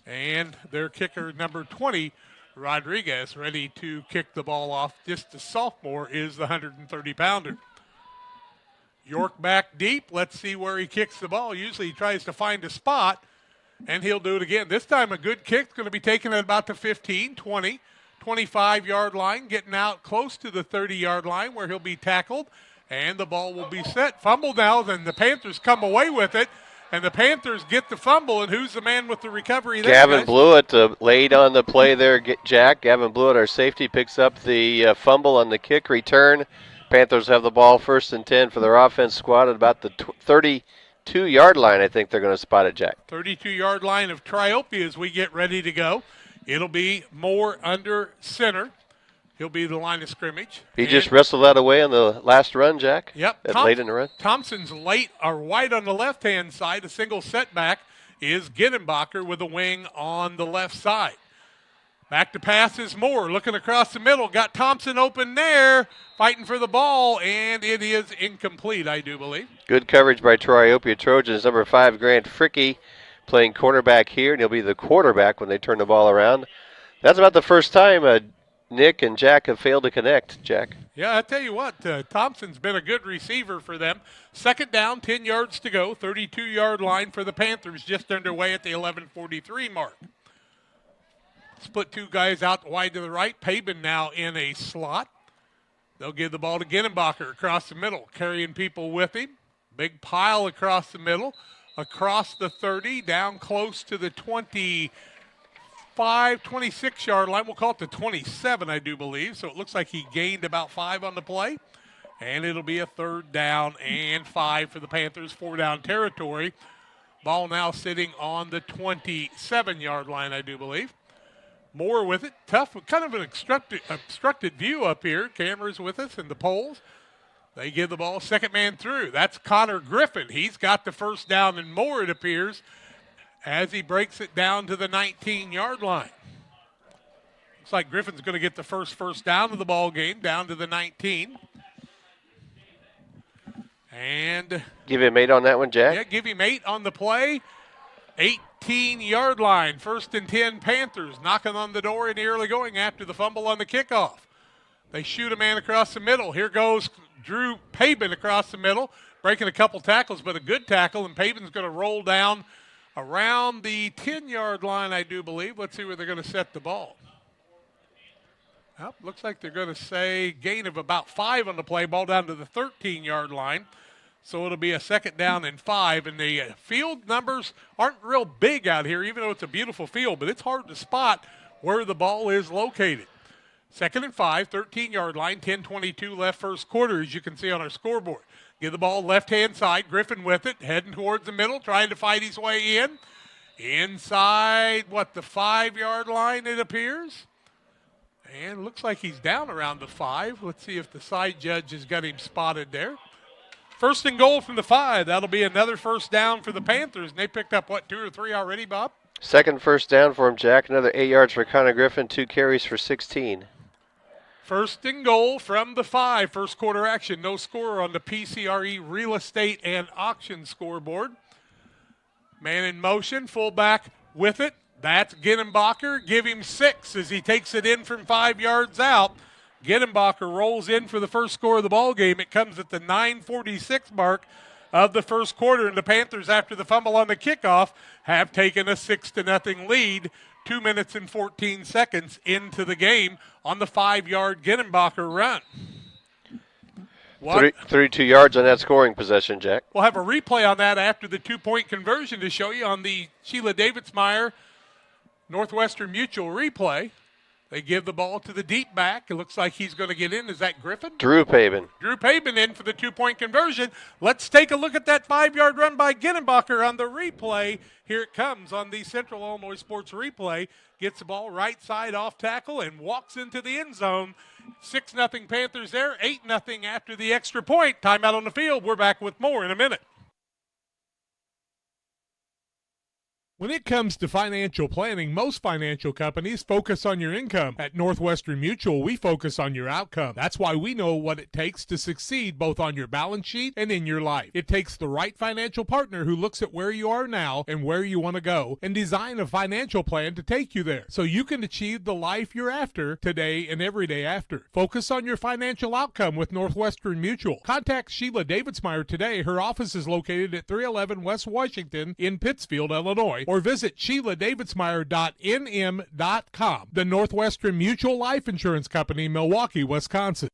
S1: And their kicker, number 20, Rodriguez, ready to kick the ball off. Just a sophomore, is the 130-pounder. York back deep. Let's see where he kicks the ball. Usually he tries to find a spot, and he'll do it again. This time a good kick. It's going to be taken at about the 15, 20. 25-yard line, getting out close to the 30-yard line where he'll be tackled, and the ball will be set. Fumble now, then the Panthers come away with it, and the Panthers get the fumble, and who's the man with the recovery there,
S21: Gavin
S1: guys?
S21: Blewett laid on the play there, Jack. Gavin Blewett, our safety, picks up the fumble on the kick return. Panthers have the ball 1st and 10 for their offense squad at about the 32-yard line. I think they're going to spot it, Jack.
S1: 32-yard line of Triopia as we get ready to go. It'll be Moore under center. He'll be the line of scrimmage.
S21: He just wrestled that away on the last run, Jack?
S1: Yep.
S21: Late in the run?
S1: Thompson's late or wide on the left-hand side. A single setback is Ginenbacher with a wing on the left side. Back to pass is Moore, looking across the middle. Got Thompson open there, fighting for the ball, and it is incomplete, I do believe.
S21: Good coverage by Triopia Trojans. Number 5, Grant Fricky, playing cornerback here, and he'll be the quarterback when they turn the ball around. That's about the first time Nick and Jack have failed to connect, Jack.
S1: Yeah, I tell you what, Thompson's been a good receiver for them. Second down, 10 yards to go, 32-yard line for the Panthers, just underway at the 11:43 mark. Split two guys out wide to the right. Pabin now in a slot. They'll give the ball to Ginenbacher across the middle, carrying people with him. Big pile across the middle, across the 30, down close to the 26-yard line. We'll call it the 27, I do believe. So it looks like he gained about 5 on the play. And it'll be a 3rd down and 5 for the Panthers, 4-down territory. Ball now sitting on the 27-yard line, I do believe. Moore with it. Tough, kind of an obstructed view up here. Cameras with us and the poles. They give the ball second man through. That's Connor Griffin. He's got the first down and more, it appears, as he breaks it down to the 19-yard line. Looks like Griffin's going to get the first down of the ball game, down to the 19. And
S21: give him 8 on that one, Jack?
S1: Yeah, give him 8 on the play. 18-yard line, 1st and 10 Panthers, knocking on the door in the early going after the fumble on the kickoff. They shoot a man across the middle. Here goes Drew Pabin across the middle, breaking a couple tackles, but a good tackle, and Pabin's going to roll down around the 10-yard line, I do believe. Let's see where they're going to set the ball. Well, looks like they're going to say gain of about 5 on the play, ball down to the 13-yard line. So it'll be a 2nd down and 5. And the field numbers aren't real big out here, even though it's a beautiful field, but it's hard to spot where the ball is located. 2nd and 5, 13-yard line, 10:22 left first quarter, as you can see on our scoreboard. Give the ball left-hand side, Griffin with it, heading towards the middle, trying to fight his way in. Inside, the 5-yard line, it appears. And looks like he's down around the 5. Let's see if the side judge has got him spotted there. 1st and goal from the 5. That'll be another 1st down for the Panthers. And they picked up, 2 or 3 already, Bob?
S21: Second 1st down for him, Jack. Another 8 yards for Connor Griffin, 2 carries for 16.
S1: 1st and goal from the 5. First quarter action. No score on the PCRE Real Estate and Auction scoreboard. Man in motion. Fullback with it. That's Ginenbacher. Give him 6 as he takes it in from 5 yards out. Ginenbacher rolls in for the first score of the ball game. It comes at the 9:46 mark of the first quarter, and the Panthers, after the fumble on the kickoff, have taken a 6-0 lead 2 minutes and 14 seconds into the game on the 5-yard Ginenbacher run.
S21: 32 yards on that scoring possession, Jack.
S1: We'll have a replay on that after the 2-point conversion to show you on the Sheila Davidsmeyer Northwestern Mutual replay. They give the ball to the deep back. It looks like he's going to get in. Is that Griffin?
S21: Drew Pabin.
S1: Drew Pabin in for the 2-point conversion. Let's take a look at that 5-yard run by Ginenbacher on the replay. Here it comes on the Central Illinois Sports replay. Gets the ball right side off tackle and walks into the end zone. 6-0 Panthers there. 8-0 after the extra point. Timeout on the field. We're back with more in a minute. When it comes to financial planning, most financial companies focus on your income. At Northwestern Mutual, we focus on your outcome. That's why we know what it takes to succeed both on your balance sheet and in your life. It takes the right financial partner who looks at where you are now and where you want to go and design a financial plan to take you there so you can achieve the life you're after today and every day after. Focus on your financial outcome with Northwestern Mutual. Contact Sheila Davidsmeyer today. Her office is located at 311 West Washington in Pittsfield, Illinois, or visit SheilaDavidsmeyer.nm.com. The Northwestern Mutual Life Insurance Company, Milwaukee, Wisconsin.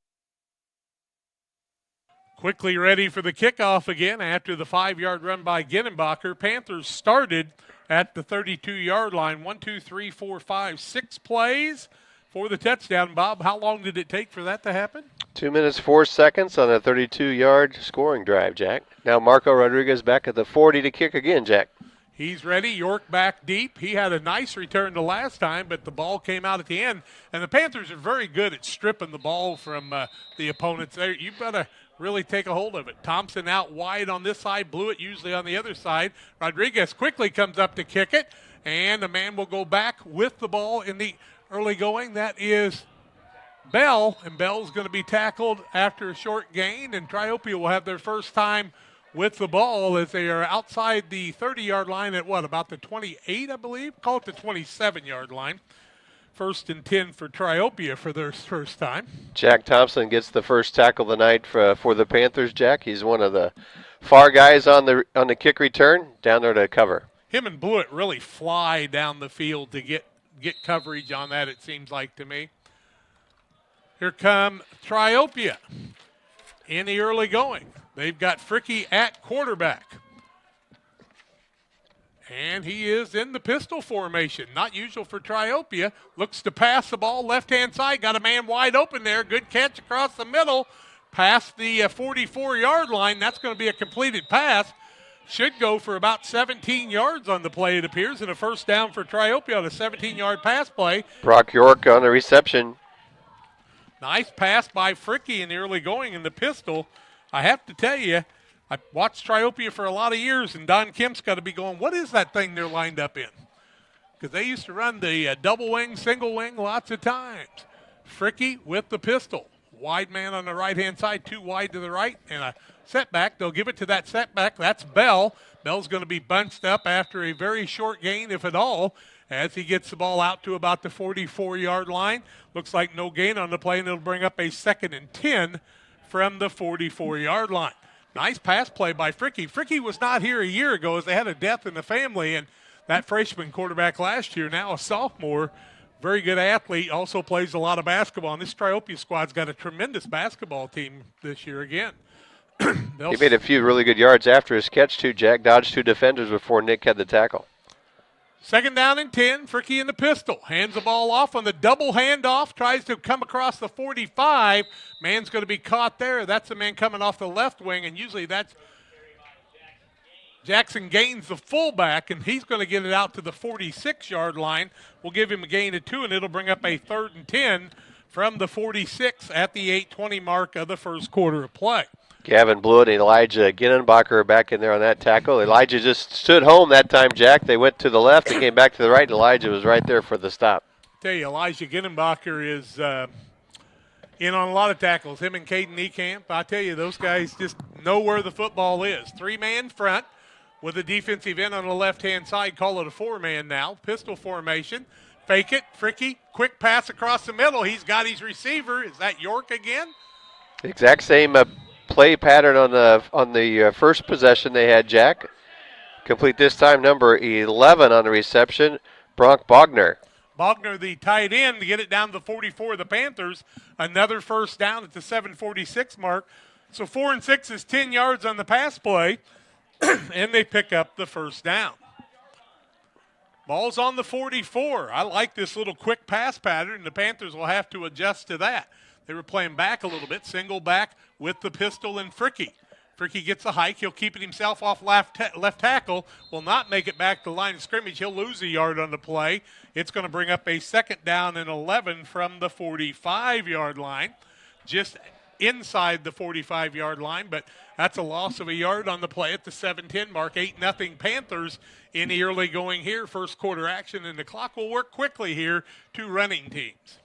S1: Quickly ready for the kickoff again after the 5-yard run by Ginenbacher. Panthers started at the 32-yard line. 1, 2, 3, 4, 5, 6 plays for the touchdown. Bob, how long did it take for that to happen?
S21: 2 minutes, 4 seconds on a 32-yard scoring drive, Jack. Now Marco Rodriguez back at the 40 to kick again, Jack.
S1: He's ready. York back deep. He had a nice return the last time, but the ball came out at the end. And the Panthers are very good at stripping the ball from the opponents there. You've got to really take a hold of it. Thompson out wide on this side. Blewett usually on the other side. Rodriguez quickly comes up to kick it. And the man will go back with the ball in the early going. That is Bell. And Bell's going to be tackled after a short gain. And Triopia will have their first time with the ball as they are outside the 30-yard line at about the 28, I believe? Call it the 27-yard line. 1st and 10 for Triopia for their first time.
S21: Jack Thompson gets the first tackle of the night for the Panthers, Jack. He's one of the far guys on the kick return, down there to cover.
S1: Him and Blewett really fly down the field to get coverage on that, it seems like to me. Here come Triopia in the early going. They've got Fricky at quarterback. And he is in the pistol formation. Not usual for Triopia. Looks to pass the ball left-hand side. Got a man wide open there. Good catch across the middle. Past the 44-yard line. That's going to be a completed pass. Should go for about 17 yards on the play, it appears, and a first down for Triopia on a 17-yard pass play.
S21: Brock York on the reception.
S1: Nice pass by Fricky in the early going in the pistol. I have to tell you, I watched Triopia for a lot of years, and Don Kemp's got to be going, what is that thing they're lined up in? Because they used to run the double wing, single wing lots of times. Fricky with the pistol. Wide man on the right-hand side, too wide to the right, and a setback. They'll give it to that setback. That's Bell. Bell's going to be bunched up after a very short gain, if at all, as he gets the ball out to about the 44-yard line. Looks like no gain on the play, and it'll bring up a 2nd and 10 from the 44-yard line. Nice pass play by Fricky. Fricky was not here a year ago as they had a death in the family, and that freshman quarterback last year, now a sophomore, very good athlete, also plays a lot of basketball. And this Triopia squad's got a tremendous basketball team this year again.
S21: He made a few really good yards after his catch, too, Jack. Dodged 2 defenders before Nick had the tackle.
S1: 2nd down and 10. Fricky in the pistol. Hands the ball off on the double handoff. Tries to come across the 45. Man's going to be caught there. That's the man coming off the left wing, and usually that's Jackson Gaines, the fullback, and he's going to get it out to the 46-yard line. We'll give him a gain of 2, and it'll bring up a 3rd and 10 from the 46 at the 8:20 mark of the first quarter of play.
S21: Gavin Blewett and Elijah Ginnenbacher are back in there on that tackle. Elijah just stood home that time, Jack. They went to the left and came back to the right, and Elijah was right there for the stop.
S1: Tell you, Elijah Ginnenbacher is in on a lot of tackles. Him and Caden Niekamp, I tell you, those guys just know where the football is. 3-man front with a defensive end on the left-hand side. Call it a 4-man now. Pistol formation. Fake it. Fricky. Quick pass across the middle. He's got his receiver. Is that York again?
S21: Exact same play pattern on the first possession they had, Jack. Complete this time, number 11 on the reception, Bronk Bogner.
S1: Bogner, the tight end, to get it down to the 44 of the Panthers. Another first down at the 7:46 mark. So 4 and 6 is 10 yards on the pass play, and they pick up the first down. Ball's on the 44. I like this little quick pass pattern. The Panthers will have to adjust to that. They were playing back a little bit, single back with the pistol and Fricky. Fricky gets a hike. He'll keep it himself off left tackle. Will not make it back to the line of scrimmage. He'll lose a yard on the play. It's going to bring up a 2nd down and 11 from the 45-yard line. Just inside the 45-yard line, but that's a loss of a yard on the play at the 7:10 mark. 8-0 Panthers in the early going here. First quarter action, and the clock will work quickly here. 2 running teams.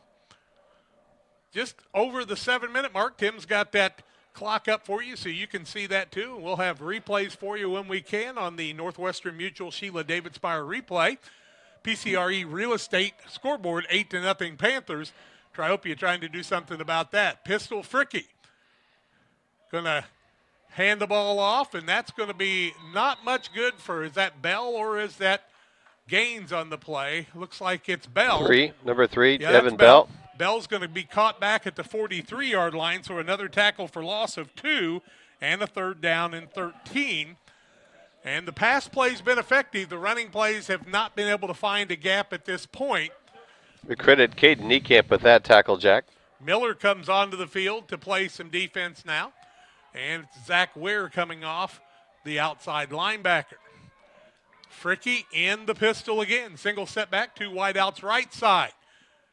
S1: Just over the 7-minute mark. Tim's got that clock up for you so you can see that too. We'll have replays for you when we can on the Northwestern Mutual Sheila David Spire replay. PCRE Real Estate scoreboard, 8-0 Panthers. Triopia trying to do something about that. Pistol Fricky. Going to hand the ball off, and that's going to be not much good for, is that Bell or is that Gaines on the play? Looks like it's Bell.
S21: Number 3,
S1: yeah,
S21: Evan Bell.
S1: Bell's going to be caught back at the 43-yard line, so another tackle for loss of 2 and a 3rd down and 13. And the pass play's been effective. The running plays have not been able to find a gap at this point.
S21: We credit Caden Niekamp with that tackle, Jack.
S1: Miller comes onto the field to play some defense now. And it's Zach Ware coming off, the outside linebacker. Fricky in the pistol again. Single setback, 2 wideouts right side.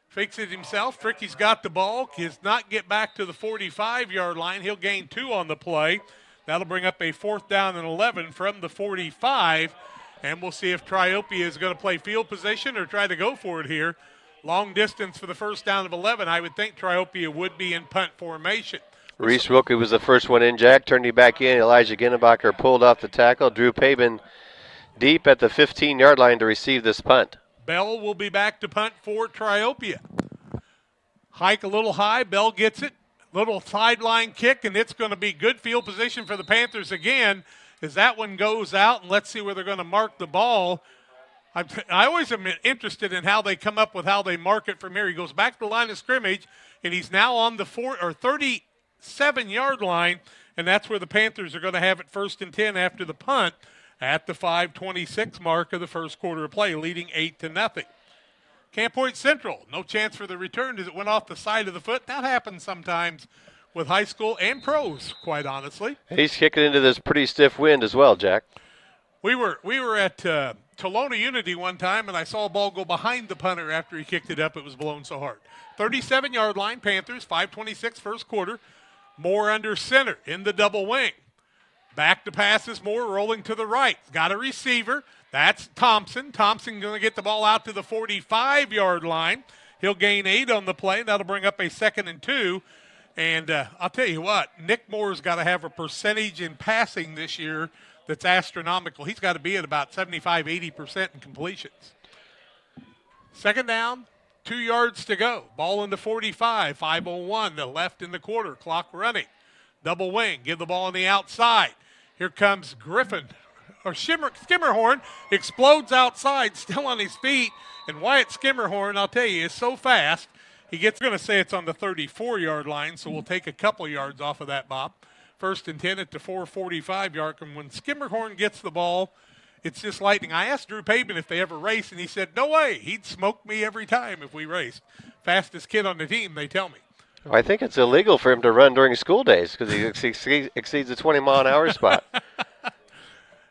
S1: Fakes it himself. Fricky's got the ball. Does not get back to the 45-yard line. He'll gain 2 on the play. That'll bring up a 4th down and 11 from the 45. And we'll see if Triopia is going to play field position or try to go for it here. Long distance for the first down of 11. I would think Triopia would be in punt formation.
S21: Reese Wilkie was the first one in, Jack. Turned him back in. Elijah Ginnebacher pulled off the tackle. Drew Pabin deep at the 15-yard line to receive this punt.
S1: Bell will be back to punt for Triopia. Hike a little high. Bell gets it. Little sideline kick, and it's going to be good field position for the Panthers again as that one goes out. And let's see where they're going to mark the ball. I always am interested in how they come up with how they mark it from here. He goes back to the line of scrimmage, and he's now on the 37-yard line, and that's where the Panthers are going to have it 1st and 10 after the punt at the 5:26 mark of the first quarter of play, leading 8-0. Camp Point Central, no chance for the return as it went off the side of the foot. That happens sometimes with high school and pros, quite honestly.
S21: He's kicking into this pretty stiff wind as well, Jack.
S1: We were at Tolona Unity one time, and I saw a ball go behind the punter after he kicked it up. It was blown so hard. 37-yard line, Panthers, 5:26 first quarter. Moore under center in the double wing. Back to passes, Moore rolling to the right. Got a receiver. That's Thompson. Thompson going to get the ball out to the 45-yard line. He'll gain 8 on the play. That'll bring up a 2nd and 2. And I'll tell you what, Nick Moore's got to have a percentage in passing this year that's astronomical. He's got to be at about 75-80% in completions. 2nd down, 2 yards to go. Ball in the 45, 5:01, the left in the quarter, clock running. Double wing, give the ball on the outside. Here comes Griffin. Or Skimmerhorn explodes outside, still on his feet. And Wyatt Skimmerhorn, I'll tell you, is so fast. Going to say it's on the 34-yard line, so we'll take a couple yards off of that, Bob. 1st and 10 at the 4:45-yard. And when Skimmerhorn gets the ball, it's just lightning. I asked Drew Pabin if they ever race, and he said, no way. He'd smoke me every time if we raced. Fastest kid on the team, they tell me.
S21: Well, I think it's illegal for him to run during school days because he exceeds the 20-mile-an-hour spot.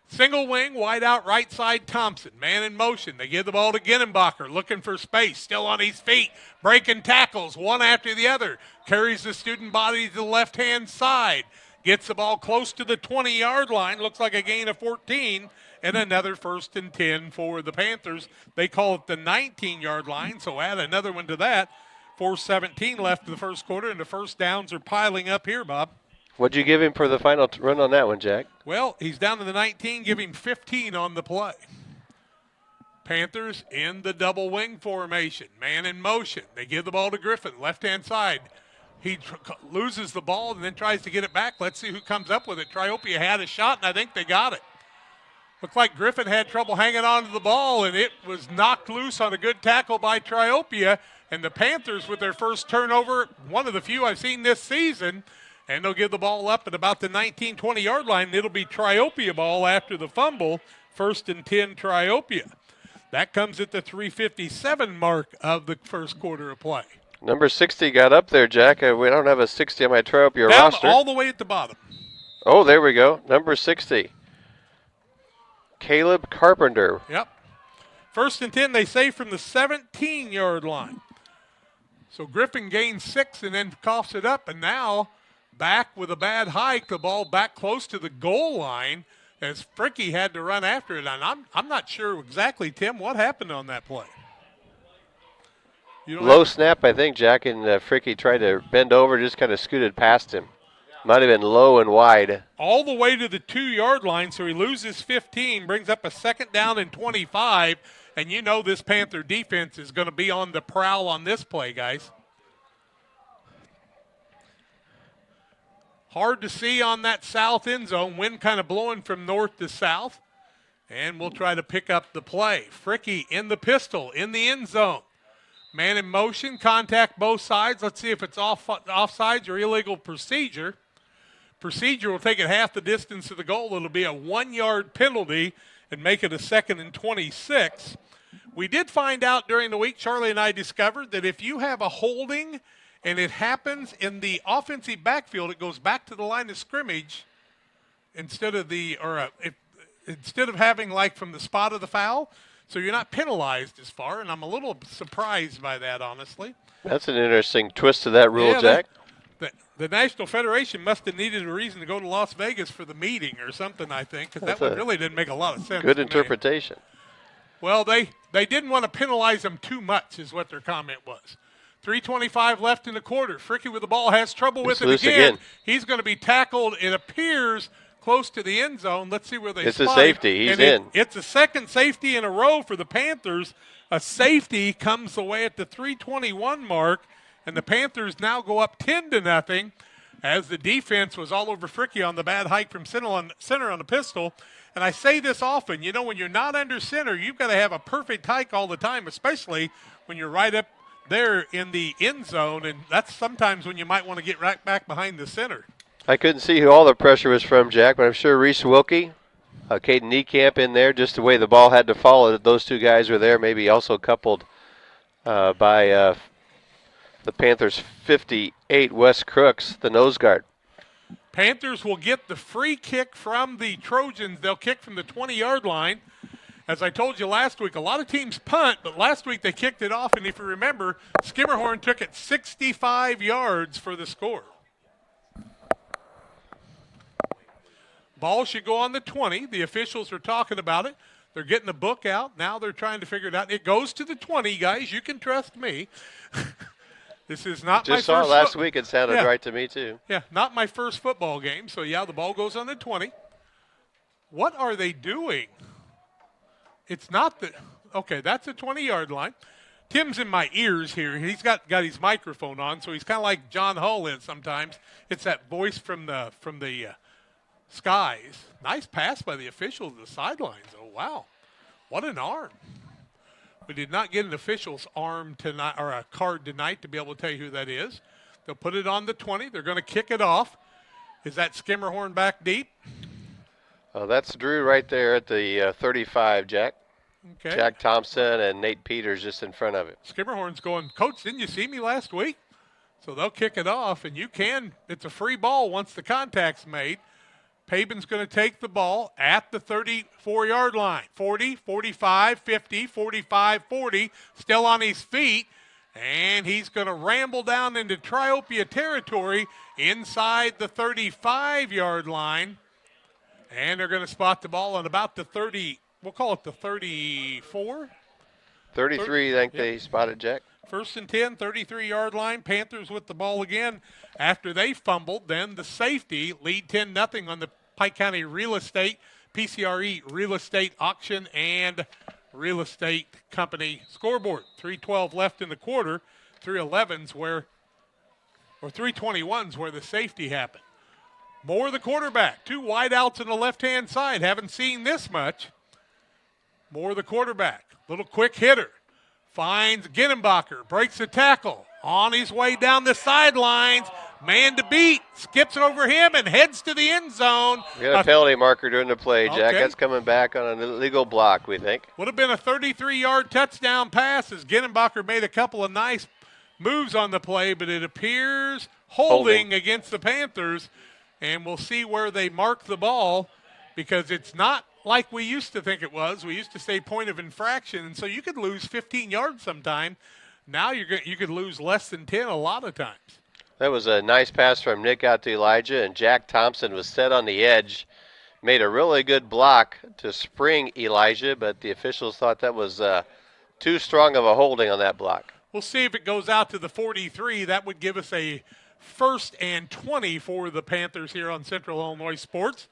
S1: Single wing, wide out, right side, Thompson. Man in motion. They give the ball to Ginnebacher, looking for space, still on his feet, breaking tackles, one after the other. Carries the student body to the left-hand side. Gets the ball close to the 20-yard line. Looks like a gain of 14, and another 1st and 10 for the Panthers. They call it the 19-yard line, so add another one to that. 4:17 left in the first quarter, and the first downs are piling up here, Bob.
S21: What'd you give him for the final run on that one, Jack?
S1: Well, he's down to the 19, give him 15 on the play. Panthers in the double wing formation. Man in motion. They give the ball to Griffin, left-hand side. He loses the ball and then tries to get it back. Let's see who comes up with it. Triopia had a shot, and I think they got it. Looked like Griffin had trouble hanging on to the ball, and it was knocked loose on a good tackle by Triopia. And the Panthers, with their first turnover, one of the few I've seen this season, and they'll give the ball up at about the 19, 20-yard line. It'll be Triopia ball after the fumble. 1st and 10, Triopia. That comes at the 3:57 mark of the first quarter of play.
S21: Number 60 got up there, Jack. We don't have a 60 on my Triopia
S1: Down
S21: roster.
S1: all the way at the bottom.
S21: Oh, there we go. Number 60. Caleb Carpenter.
S1: Yep. 1st and 10, they say, from the 17-yard line. So Griffin gains 6 and then coughs it up, and now back with a bad hike, the ball back close to the goal line as Fricky had to run after it. And I'm not sure exactly, Tim, what happened on that play.
S21: Low snap, I think, Jack, and Fricky tried to bend over, just kind of scooted past him. Might have been low and wide.
S1: All the way to the 2-yard line, so he loses 15, brings up a 2nd down and 25. And you know this Panther defense is going to be on the prowl on this play, guys. Hard to see on that south end zone. Wind kind of blowing from north to south. And we'll try to pick up the play. Fricky in the pistol, in the end zone. Man in motion, contact both sides. Let's see if it's offsides or illegal procedure. Procedure will take it half the distance to the goal. It'll be a 1-yard penalty and make it a 2nd and 26. We did find out during the week, Charlie and I discovered that if you have a holding and it happens in the offensive backfield, it goes back to the line of scrimmage instead of instead of having like from the spot of the foul, so you're not penalized as far, and I'm a little surprised by that, honestly.
S21: That's an interesting twist to that rule, Jack.
S1: The National Federation must have needed a reason to go to Las Vegas for the meeting or something, I think, because that one really didn't make a lot of sense.
S21: Good interpretation.
S1: Well, they didn't want to penalize them too much is what their comment was. 3:25 left in the quarter. Fricky with the ball has trouble with it again. He's going to be tackled, it appears, close to the end zone. Let's see where they
S21: spot him. It's a safety. He's in.
S1: It's a second safety in a row for the Panthers. A safety comes away at the 3:21 mark, and the Panthers now go up 10-0 as the defense was all over Fricky on the bad hike from center on the pistol. And I say this often, when you're not under center, you've got to have a perfect hike all the time, especially when you're right up there in the end zone, and that's sometimes when you might want to get right back behind the center.
S21: I couldn't see who all the pressure was from, Jack, but I'm sure Reese Wilkie, Caden Niekamp in there, just the way the ball had to fall. Those two guys were there, maybe also coupled by the Panthers' 58, Wes Crooks, the nose guard.
S1: Panthers will get the free kick from the Trojans. They'll kick from the 20-yard line. As I told you last week, a lot of teams punt, but last week they kicked it off, and if you remember, Skimmerhorn took it 65 yards for the score. Ball should go on the 20. The officials are talking about it. They're getting the book out. Now they're trying to figure it out. It goes to the 20, guys. You can trust me. This is not my first.
S21: Just saw it last week. It sounded right to me, too.
S1: Yeah, not my first football game. So, the ball goes on the 20. What are they doing? It's not the – okay, that's a 20-yard line. Tim's in my ears here. He's got his microphone on, so he's kind of like John Hull is sometimes. It's that voice from the skies. Nice pass by the official to the sidelines. Oh, wow. What an arm. We did not get an official's arm tonight or a card tonight to be able to tell you who that is. They'll put it on the 20. They're going to kick it off. Is that Skimmerhorn back deep?
S21: Oh, that's Drew right there at the 35, Jack.
S1: Okay.
S21: Jack Thompson and Nate Peters just in front of him.
S1: Skimmerhorn's going, Coach, didn't you see me last week? So they'll kick it off, and it's a free ball once the contact's made. Paben's going to take the ball at the 34-yard line. 40, 45, 50, 45, 40, still on his feet. And he's going to ramble down into Triopia territory inside the 35-yard line. And they're going to spot the ball on about the 30, we'll call it the 34.
S21: 33, I think they spotted, Jack.
S1: 1st and 10, 33-yard line. Panthers with the ball again. After they fumbled, then the safety lead 10-0 on the Pike County Real Estate, PCRE Real Estate Auction and Real Estate Company scoreboard. 3:12 left in the quarter. 3:11's where the safety happened. Moore the quarterback. 2 wideouts on the left-hand side. Haven't seen this much. Moore the quarterback. Little quick hitter. Finds Ginnenbacher. Breaks the tackle. On his way down the sidelines. Man to beat. Skips it over him and heads to the end zone.
S21: We got a penalty marker during the play, Jack.
S1: Okay.
S21: That's coming back on an illegal block, we think.
S1: Would have been a 33-yard touchdown pass as Ginnenbacher made a couple of nice moves on the play, but it appears holding against the Panthers. And we'll see where they mark the ball because it's not like we used to think it was. We used to say point of infraction, and so you could lose 15 yards sometime. Now you could lose less than 10 a lot of times.
S21: That was a nice pass from Nick out to Elijah, and Jack Thompson was set on the edge. Made a really good block to spring Elijah, but the officials thought that was too strong of a holding on that block.
S1: We'll see if it goes out to the 43. That would give us a 1st and 20 for the Panthers here on Central Illinois Sports.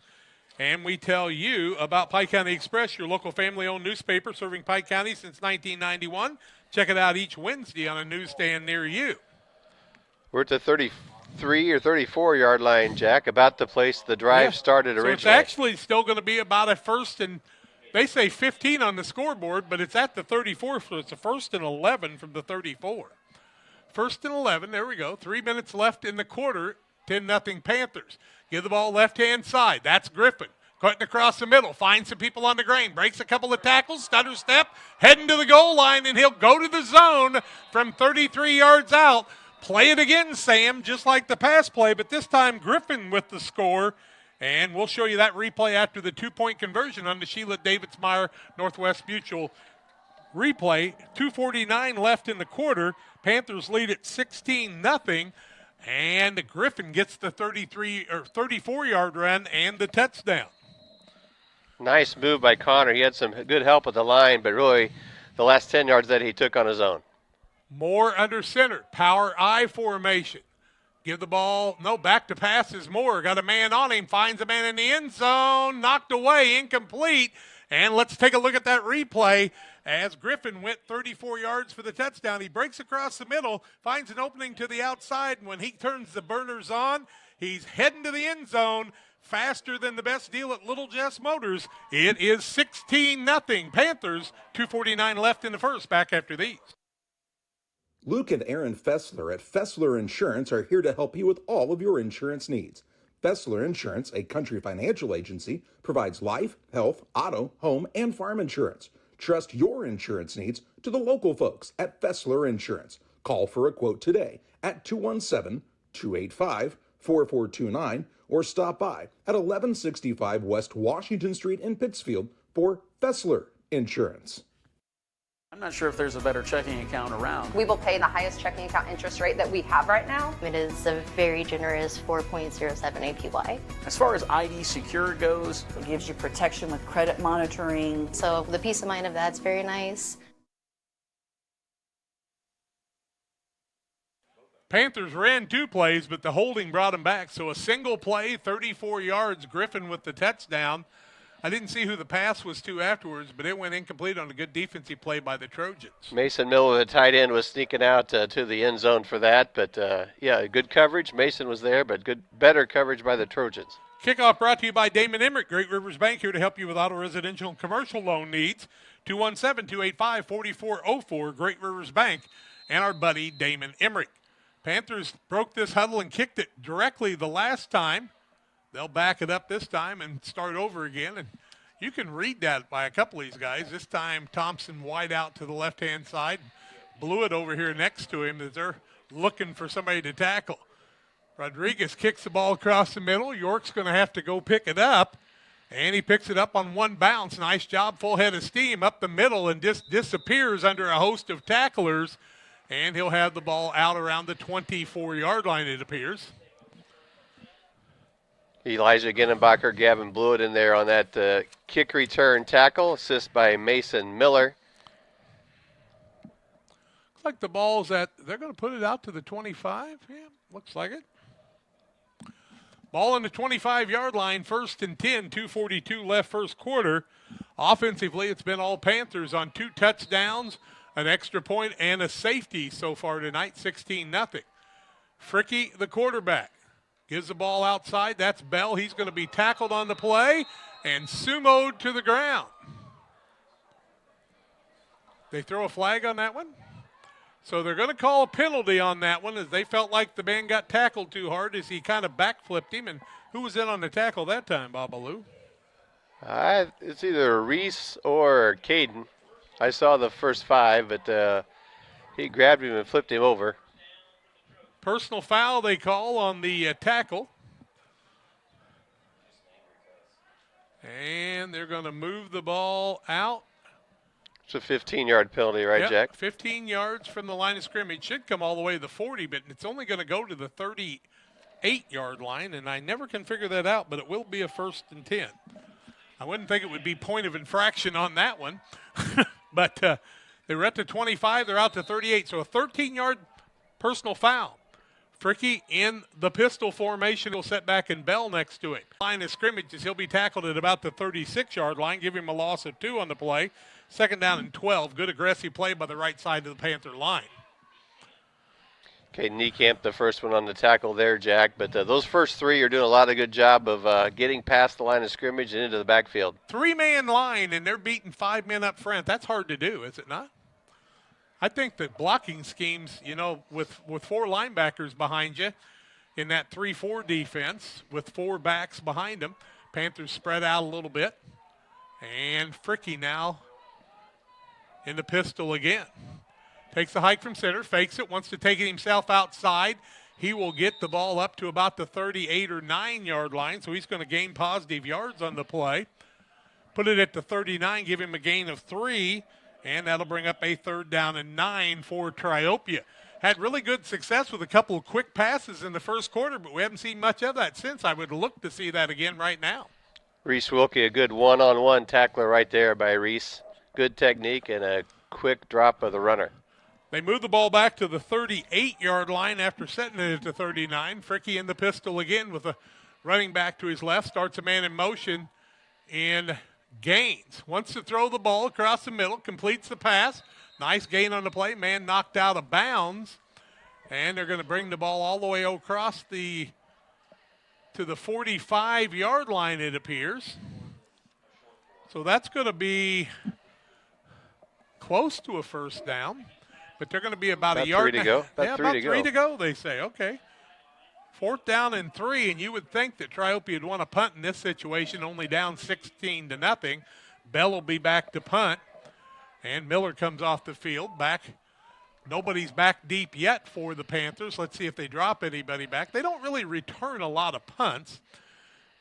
S1: And we tell you about Pike County Express, your local family-owned newspaper serving Pike County since 1991. Check it out each Wednesday on a newsstand near you.
S21: We're at the 33 or 34-yard line, Jack, about the place the drive started originally.
S1: So it's actually still going to be about a 1st and, they say 15 on the scoreboard, but it's at the 34, so it's a 1st and 11 from the 34. 1st and 11, there we go. 3 minutes left in the quarter, 10-0 Panthers. Give the ball left-hand side. That's Griffin. Cutting across the middle. Finds some people on the grain. Breaks a couple of tackles. Stutter step. Heading to the goal line, and he'll go to the zone from 33 yards out. Play it again, Sam, just like the pass play, but this time Griffin with the score. And we'll show you that replay after the 2-point conversion on the Sheila Davidsmeyer Northwest Mutual replay. 2:49 left in the quarter. Panthers lead at 16-0. And Griffin gets the 34-yard run and the touchdown.
S21: Nice move by Connor. He had some good help at the line, but really the last 10 yards that he took on his own.
S1: Moore under center. Power I formation. Give the ball. No, back to pass is Moore. Got a man on him. Finds a man in the end zone. Knocked away. Incomplete. And let's take a look at that replay as Griffin went 34 yards for the touchdown. He breaks across the middle, finds an opening to the outside, and when he turns the burners on, he's heading to the end zone faster than the best deal at Little Jess Motors. It is 16-0. Panthers, 2:49 left in the first, back after these.
S2: Luke and Aaron Fessler at Fessler Insurance are here to help you with all of your insurance needs. Fessler Insurance, a Country Financial agency, provides life, health, auto, home, and farm insurance. Trust your insurance needs to the local folks at Fessler Insurance. Call for a quote today at 217-285-4429 or stop by at 1165 West Washington Street in Pittsfield for Fessler Insurance.
S3: I'm not sure if there's a better checking account around.
S22: We will pay the highest checking account interest rate that we have right now.
S23: It is a very generous 4.07 APY.
S3: As far as ID Secure goes,
S24: it gives you protection with credit monitoring.
S23: So the peace of mind of that's very nice.
S1: Panthers ran 2 plays, but the holding brought them back. So a single play, 34 yards, Griffin with the touchdown. I didn't see who the pass was to afterwards, but it went incomplete on a good defensive play by the Trojans.
S21: Mason Miller, the tight end, was sneaking out to the end zone for that. But, yeah, good coverage. Mason was there, but better coverage by the Trojans.
S1: Kickoff brought to you by Damon Emmerich, Great Rivers Bank, here to help you with auto, residential, and commercial loan needs. 217-285-4404, Great Rivers Bank, and our buddy Damon Emmerich. Panthers broke this huddle and kicked it directly the last time. They'll back it up this time and start over again. And you can read that by a couple of these guys. This time, Thompson wide out to the left-hand side. Blew it over here next to him as they're looking for somebody to tackle. Rodriguez kicks the ball across the middle. York's going to have to go pick it up. And he picks it up on one bounce. Nice job, full head of steam up the middle and just disappears under a host of tacklers. And he'll have the ball out around the 24-yard line, it appears.
S21: Elijah Ginnenbacher, Gavin Blewett in there on that kick return tackle, assist by Mason Miller.
S1: Looks like the ball's they're going to put it out to the 25. Yeah, looks like it. Ball on the 25-yard line, 1st and 10, 2:42 left first quarter. Offensively, it's been all Panthers on 2 touchdowns, an extra point, and a safety so far tonight, 16-0. Fricky, the quarterback, gives the ball outside. That's Bell. He's going to be tackled on the play and sumoed to the ground. They throw a flag on that one. So they're going to call a penalty on that one as they felt like the man got tackled too hard as he kind of backflipped him. And who was in on the tackle that time, Babalu?
S21: It's either Reese or Caden. I saw the first 5, but he grabbed him and flipped him over.
S1: Personal foul they call on the tackle. And they're going to move the ball out.
S21: It's a 15-yard penalty, right,
S1: yep,
S21: Jack?
S1: 15 yards from the line of scrimmage. Should come all the way to the 40, but it's only going to go to the 38-yard line, and I never can figure that out, but it will be a 1st and 10. I wouldn't think it would be point of infraction on that one, but they were at the 25. They're out to 38, so a 13-yard personal foul. Fricky in the pistol formation. He'll set back and Bell next to him. Line of scrimmage is he'll be tackled at about the 36-yard line. Give him a loss of 2 on the play. 2nd down and 12. Good aggressive play by the right side of the Panther line.
S21: Okay, Niekamp, the first one on the tackle there, Jack. But those first 3 are doing a lot of good job of getting past the line of scrimmage and into the backfield.
S1: 3-man line, and they're beating 5 men up front. That's hard to do, is it not? I think the blocking schemes, with 4 linebackers behind you in that 3-4 defense with 4 backs behind them, Panthers spread out a little bit. And Fricky now in the pistol again. Takes the hike from center, fakes it, wants to take it himself outside. he will get the ball up to about the 38 or 9-yard line, so he's going to gain positive yards on the play. Put it at the 39, give him a gain of 3, and that'll bring up a 3rd down and 9 for Triopia. Had really good success with a couple of quick passes in the first quarter, but we haven't seen much of that since. I would look to see that again right now.
S21: Reese Wilkie, a good one-on-one tackler right there by Reese. Good technique and a quick drop of the runner.
S1: They move the ball back to the 38-yard line after setting it at the 39. Fricky in the pistol again with a running back to his left. Starts a man in motion and gains. Wants to throw the ball across the middle. Completes the pass. Nice gain on the play. Man knocked out of bounds. And they're going to bring the ball all the way across to the 45-yard line, it appears. So that's going to be close to a 1st down. But they're going to be about a yard.
S21: 3 to go.
S1: About 3 to go, they say. Okay. 4th down and 3, and you would think that Triopia would want to punt in this situation, only down 16-0. Bell will be back to punt, and Miller comes off the field. Nobody's back deep yet for the Panthers. Let's see if they drop anybody back. They don't really return a lot of punts.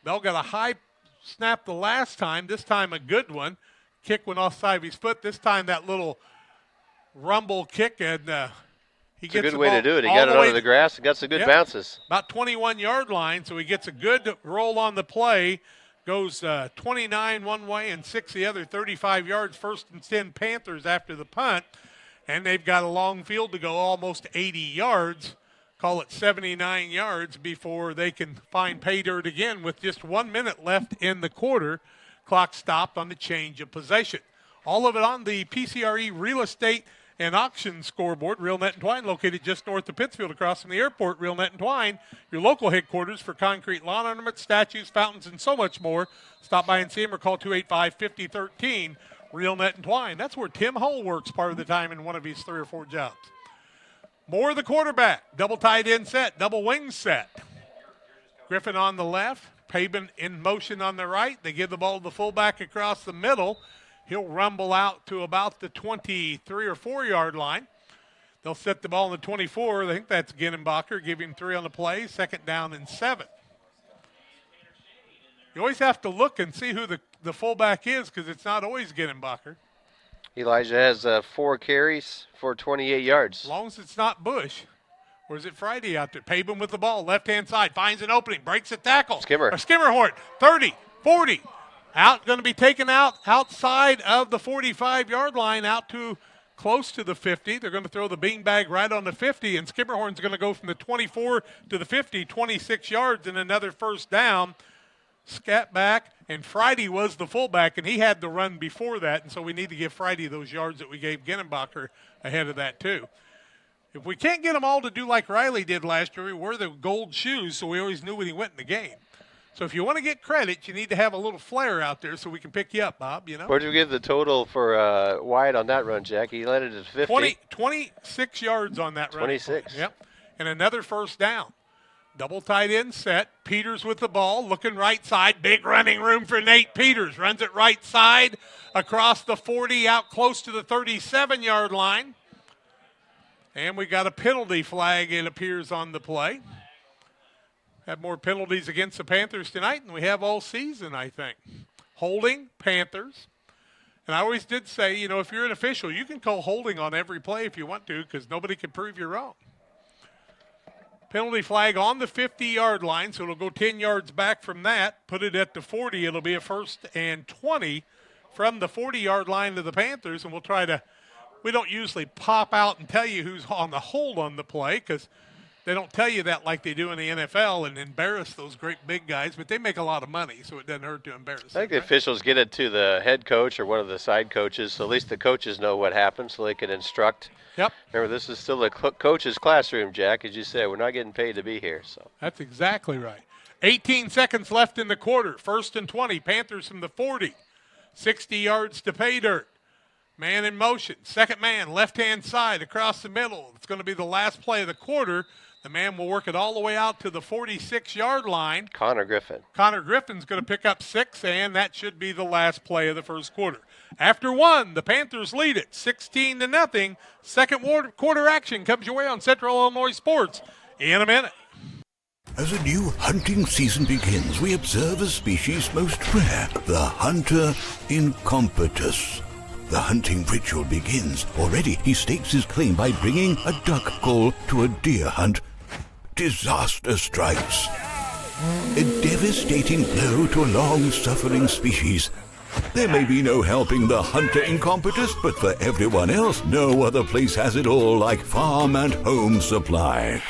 S1: Bell got a high snap the last time. This time a good one. Kick went off the side of his foot. This time that little rumble kick, and he
S21: it's
S1: gets
S21: a good way to do it. He got it onto the grass and got some good bounces.
S1: About 21-yard line, so he gets a good roll on the play. Goes 29 one way and 6 the other, 35 yards, 1st and 10 Panthers after the punt. And they've got a long field to go, almost 80 yards. Call it 79 yards before they can find pay dirt again with just 1 minute left in the quarter. Clock stopped on the change of possession. All of it on the PCRE Real Estate and Auction scoreboard. Real Net and Twine, located just north of Pittsfield across from the airport. Real Net and Twine, your local headquarters for concrete lawn ornaments, statues, fountains, and so much more. Stop by and see them or call 285-5013. Real Net and Twine. That's where Tim Hull works part of the time in one of his 3 or 4 jobs. Moore the quarterback. Double tight end set. Double wing set. Griffin on the left. Paben in motion on the right. They give the ball to the fullback across the middle. He'll rumble out to about the 23 or 4-yard line. They'll set the ball in the 24. I think that's Ginnenbacher. Give him 3 on the play. 2nd down and 7. You always have to look and see who the fullback is because it's not always Ginnenbacher.
S21: Elijah has 4 carries for 28 yards.
S1: As long as it's not Bush. Or is it Friday out there? Paben with the ball, left-hand side, finds an opening, breaks a tackle. Skimmerhort, 30, 40. Going to be taken out outside of the 45-yard line, out to close to the 50. They're going to throw the beanbag right on the 50, and Skimmerhorn's going to go from the 24 to the 50, 26 yards, and another 1st down. Scat back, and Friday was the fullback, and he had the run before that, and so we need to give Friday those yards that we gave Ginnenbacher ahead of that too. If we can't get them all to do like Riley did last year, we wore the gold shoes, so we always knew when he went in the game. So if you want to get credit, you need to have a little flair out there so we can pick you up, Bob. You know.
S21: Where'd you give the total for Wyatt on that run, Jack? He led it at 50.
S1: 26 yards on that run.
S21: 26.
S1: Yep. And another 1st down. Double tight end set. Peters with the ball, looking right side. Big running room for Nate Peters. Runs it right side across the 40, out close to the 37-yard line. And we got a penalty flag, it appears, on the play. Have more penalties against the Panthers tonight than we have all season, I think. Holding, Panthers. And I always did say, you know, if you're an official, you can call holding on every play if you want to because nobody can prove you're wrong. Penalty flag on the 50-yard line, so it'll go 10 yards back from that. Put it at the 40. It'll be a 1st and 20 from the 40-yard line to the Panthers, and we'll try to – we don't usually pop out and tell you who's on the hold on the play because they don't tell you that like they do in the NFL and embarrass those great big guys, but they make a lot of money, so it doesn't hurt to embarrass them.
S21: I think the officials get it to the head coach or one of the side coaches, so at least the coaches know what happened so they can instruct.
S1: Yep.
S21: Remember, this is still a coach's classroom, Jack. As you said, we're not getting paid to be here. So
S1: that's exactly right. 18 seconds left in the quarter. 1st and 20. Panthers from the 40. 60 yards to pay dirt. Man in motion. 2nd man, left-hand side across the middle. It's going to be the last play of the quarter. The man will work it all the way out to the 46-yard line.
S21: Connor Griffin.
S1: Connor Griffin's going to pick up 6, and that should be the last play of the first quarter. After 1, the Panthers lead it 16-0. Second quarter action comes your way on Central Illinois Sports. in a minute.
S4: As a new hunting season begins, we observe a species most rare, the hunter incompetus. The hunting ritual begins. Already he stakes his claim by bringing a duck call to a deer hunt. Disaster strikes. A devastating blow to a long-suffering species. There may be no helping the hunter incompetus, but for everyone else, no other place has it all like Farm and Home Supply.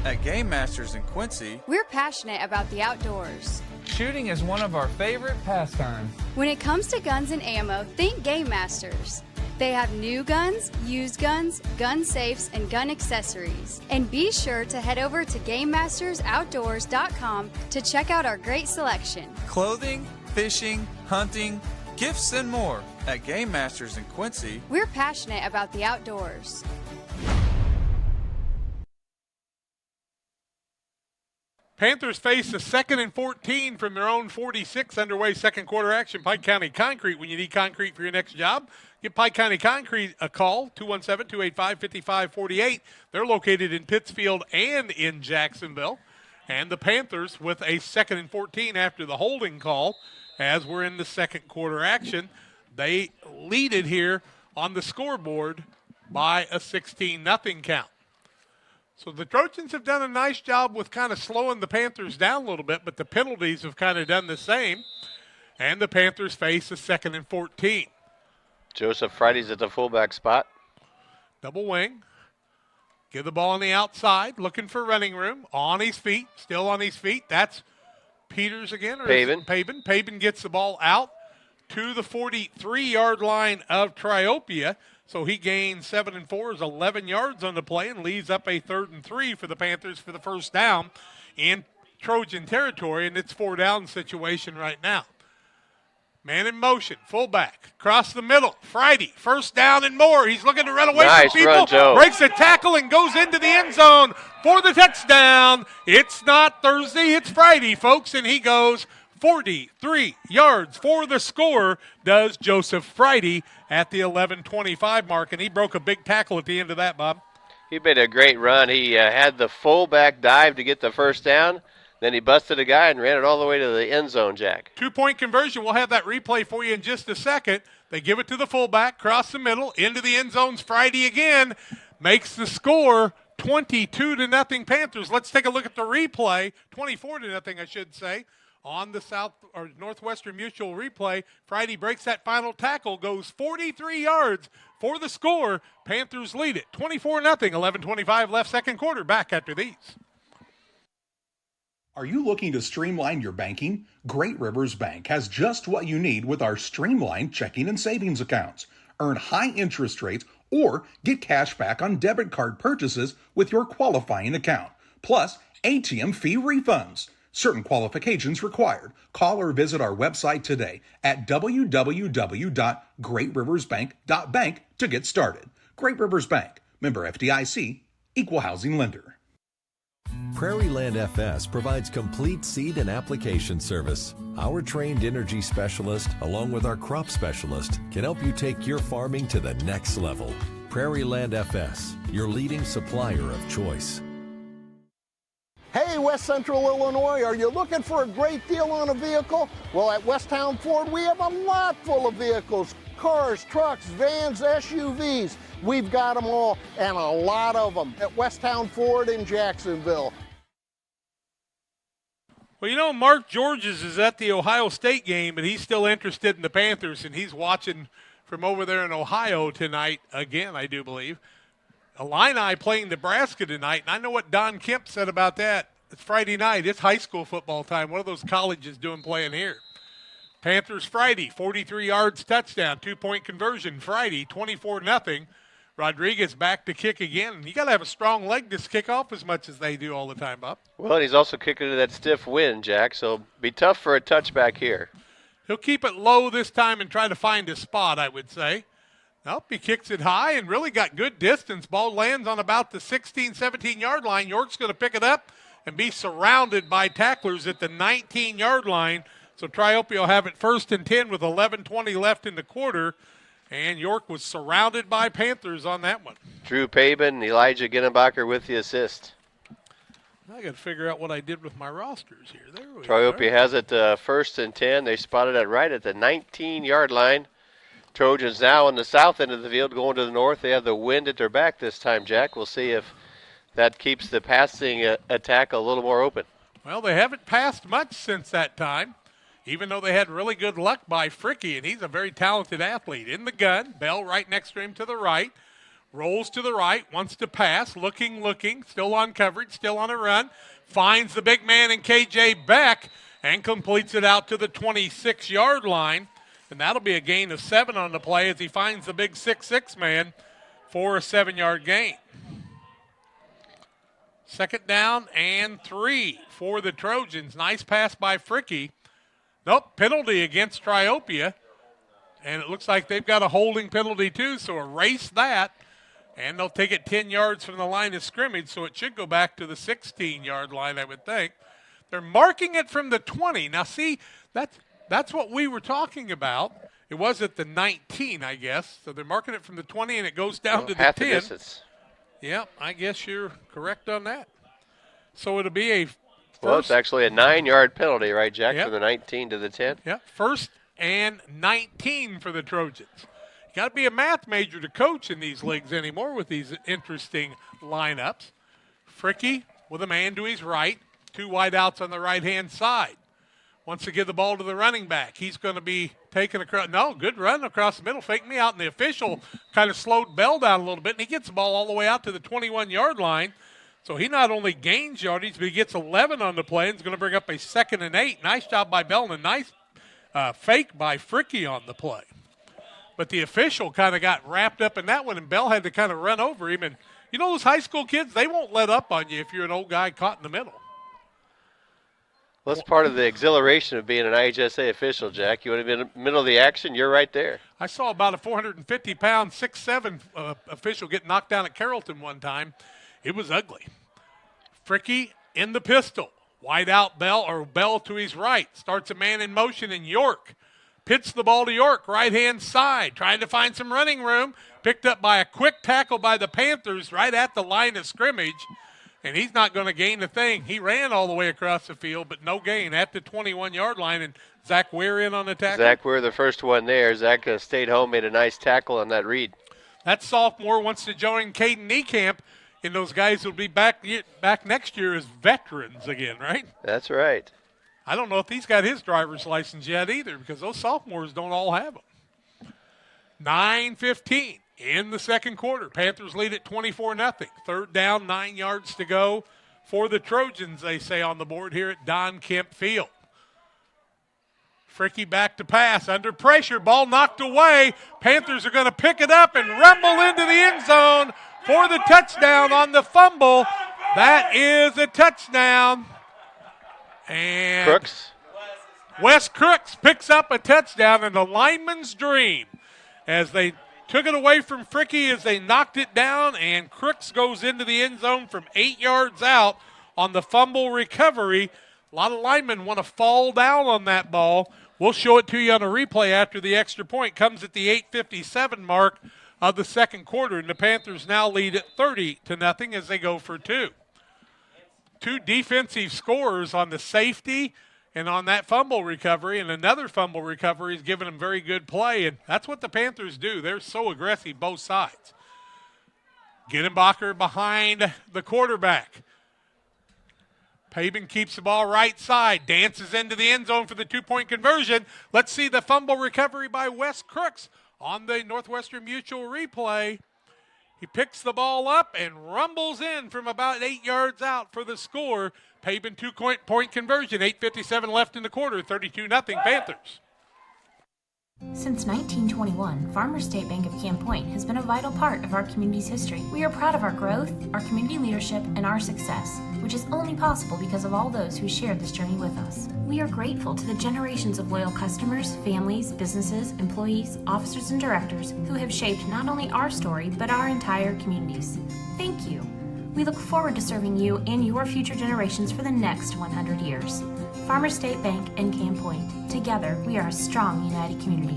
S5: At Game Masters in Quincy,
S6: we're passionate about the outdoors.
S5: Shooting is one of our favorite pastimes.
S6: When it comes to guns and ammo, think Game Masters. They have new guns, used guns, gun safes, and gun accessories. And be sure to head over to GameMastersOutdoors.com to check out our great selection.
S5: Clothing, fishing, hunting, gifts, and more. At Game Masters in Quincy,
S6: we're passionate about the outdoors.
S1: Panthers face a 2nd and 14 from their own 46 underway second quarter action. Pike County Concrete. When you need concrete for your next job, give Pike County Concrete a call, 217-285-5548. They're located in Pittsfield and in Jacksonville. And the Panthers with a 2nd and 14 after the holding call as we're in the second quarter action. They lead it here on the scoreboard by a 16-0 count. So the Trojans have done a nice job with kind of slowing the Panthers down a little bit, but the penalties have kind of done the same. And the Panthers face a 2nd and 14.
S21: Joseph Friday's at the fullback spot.
S1: Double wing. Give the ball on the outside, looking for running room. On his feet, still on his feet. That's Peters again. Or
S21: Pavin.
S1: Pavin gets the ball out to the 43-yard line of Triopia. So he gains 7 and 4, is 11 yards on the play, and leaves up a 3rd and 3 for the Panthers for the first down in Trojan territory, and it's 4-down situation right now. Man in motion, fullback, across the middle. Friday, first down and more. He's looking to run away from people.
S21: Run, Joe.
S1: Breaks a tackle and goes into the end zone for the touchdown. It's not Thursday, it's Friday, folks, and he goes 43 yards for the score, does Joseph Friday at the 11:25 mark, and he broke a big tackle at the end of that, Bob.
S21: He made a great run. He had the fullback dive to get the first down. Then he busted a guy and ran it all the way to the end zone, Jack.
S1: 2-point conversion. We'll have that replay for you in just a second. They give it to the fullback, cross the middle, into the end zones. Friday again makes the score 22-0 Panthers. Let's take a look at the replay. 24-0, I should say. On the South or Northwestern Mutual replay, Friday breaks that final tackle, goes 43 yards for the score. Panthers lead it 24-0, 11:25 left second quarter. Back after these.
S2: Are you looking to streamline your banking? Great Rivers Bank has just what you need with our streamlined checking and savings accounts. Earn high interest rates or get cash back on debit card purchases with your qualifying account, plus ATM fee refunds. Certain qualifications required. Call or visit our website today at www.greatriversbank.bank to get started. Great Rivers Bank, member FDIC, equal housing lender.
S7: Prairie Land FS provides complete seed and application service. Our trained energy specialist, along with our crop specialist, can help you take your farming to the next level. Prairie Land FS, your leading supplier of choice.
S25: Hey, West Central Illinois, are you looking for a great deal on a vehicle? Well, at Westtown Ford, we have a lot full of vehicles. Cars, trucks, vans, SUVs. We've got them all, and a lot of them at Westtown Ford in Jacksonville.
S1: Well, you know, Mark Georges is at the Ohio State game, and he's still interested in the Panthers, and he's watching from over there in Ohio tonight again, I do believe. Illini playing Nebraska tonight, and I know what Don Kemp said about that. It's Friday night. It's high school football time. What are those colleges doing playing here? Panthers Friday, 43 yards touchdown, 2-point conversion. Friday, 24-0. Rodriguez back to kick again. You got to have a strong leg to kick off as much as they do all the time, Bob.
S21: Well, he's also kicking to that stiff wind, Jack, so be tough for a touchback here.
S1: He'll keep it low this time and try to find a spot, I would say. Nope, he kicks it high and really got good distance. Ball lands on about the 16, 17-yard line. York's going to pick it up and be surrounded by tacklers at the 19-yard line. So Triopia will have it 1st and 10 with 11:20 left in the quarter. And York was surrounded by Panthers on that one.
S21: Drew Pabin, Elijah Ginnebacher with the assist.
S1: I got to figure out what I did with my rosters here. There we
S21: Triopia
S1: are.
S21: has it 1st and 10. They spotted it right at the 19-yard line. Trojans now on the south end of the field going to the north. They have the wind at their back this time, Jack. We'll see if that keeps the passing attack a little more open.
S1: Well, they haven't passed much since that time, even though they had really good luck by Fricky, and he's a very talented athlete. In the gun, Bell right next to him to the right. Rolls to the right, wants to pass, looking, still on coverage, still on a run. Finds the big man in K.J. Beck and completes it out to the 26-yard line. And that'll be a gain of 7 on the play as he finds the big 6'6" man for a 7-yard gain. 2nd down and 3 for the Trojans. Nice pass by Fricky. Nope, penalty against Triopia. And it looks like they've got a holding penalty too, so erase that. And they'll take it 10 yards from the line of scrimmage, so it should go back to the 16-yard line, I would think. They're marking it from the 20. Now, see, that's what we were talking about. It was at the 19, I guess. So they're marking it from the 20, and it goes down to the 10.
S21: Half the distance.
S1: Yep, I guess you're correct on that. So it'll be a first.
S21: Well, it's actually a 9-yard penalty, right, Jack,
S1: Yep.
S21: from the 19 to the 10?
S1: Yep, 1st and 19 for the Trojans. You got to be a math major to coach in these leagues anymore with these interesting lineups. Fricky with a man to his right, 2 wideouts on the right-hand side. Wants to give the ball to the running back. He's going to be taken across. No, good run across the middle. Fake me out, and the official kind of slowed Bell down a little bit, and he gets the ball all the way out to the 21-yard line. So he not only gains yardage, but he gets 11 on the play and is going to bring up a 2nd and 8. Nice job by Bell and a nice fake by Fricky on the play. But the official kind of got wrapped up in that one, and Bell had to kind of run over him. And you know those high school kids, they won't let up on you if you're an old guy caught in the middle.
S21: Well, that's part of the exhilaration of being an IHSA official, Jack. You want to be in the middle of the action, you're right there.
S1: I saw about a 450-pound, 6'7" official get knocked down at Carrollton one time. It was ugly. Fricky in the pistol. Wide out Bell to his right. Starts a man in motion, and York pits the ball to York, right-hand side, trying to find some running room. Picked up by a quick tackle by the Panthers right at the line of scrimmage. And he's not going to gain a thing. He ran all the way across the field, but no gain at the 21-yard line. And Zach Weir in on the tackle.
S21: Zach Weir, the first one there. Zach stayed home, made a nice tackle on that read.
S1: That sophomore wants to join Caden Niekamp, and those guys will be back next year as veterans again, right?
S21: That's right.
S1: I don't know if he's got his driver's license yet either, because those sophomores don't all have them. 9:15 in the second quarter. Panthers lead at 24-0. 3rd down, 9 yards to go for the Trojans, they say on the board here at Don Kemp Field. Fricky back to pass, under pressure, ball knocked away. Panthers are going to pick it up and rumble into the end zone for the touchdown on the fumble. That is a touchdown. And
S21: Crooks.
S1: Wes Crooks picks up a touchdown, and the lineman's dream as they took it away from Fricky as they knocked it down, and Crooks goes into the end zone from 8 yards out on the fumble recovery. A lot of linemen want to fall down on that ball. We'll show it to you on a replay after the extra point comes at the 8:57 mark of the second quarter, and the Panthers now lead at 30-0 as they go for 2. 2 defensive scores on the safety and on that fumble recovery, and another fumble recovery is giving them very good play, and that's what the Panthers do. They're so aggressive both sides. Ginnebacher behind the quarterback. Pabin keeps the ball right side, dances into the end zone for the 2-point conversion. Let's see the fumble recovery by Wes Crooks on the Northwestern Mutual replay. He picks the ball up and rumbles in from about 8 yards out for the score. Pabin 2-point conversion, 8:57 left in the quarter, 32-0 Panthers.
S8: Since 1921, Farmers State Bank of Camp Point has been a vital part of our community's history. We are proud of our growth, our community leadership, and our success, which is only possible because of all those who shared this journey with us. We are grateful to the generations of loyal customers, families, businesses, employees, officers, and directors who have shaped not only our story, but our entire communities. Thank you. We look forward to serving you and your future generations for the next 100 years. Farmers State Bank and Camp Point. Together, we are a strong, united community.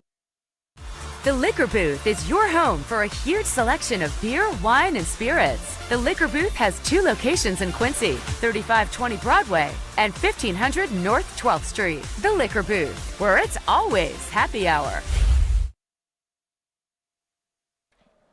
S9: The Liquor Booth is your home for a huge selection of beer, wine, and spirits. The Liquor Booth has 2 locations in Quincy, 3520 Broadway and 1500 North 12th Street. The Liquor Booth, where it's always happy hour.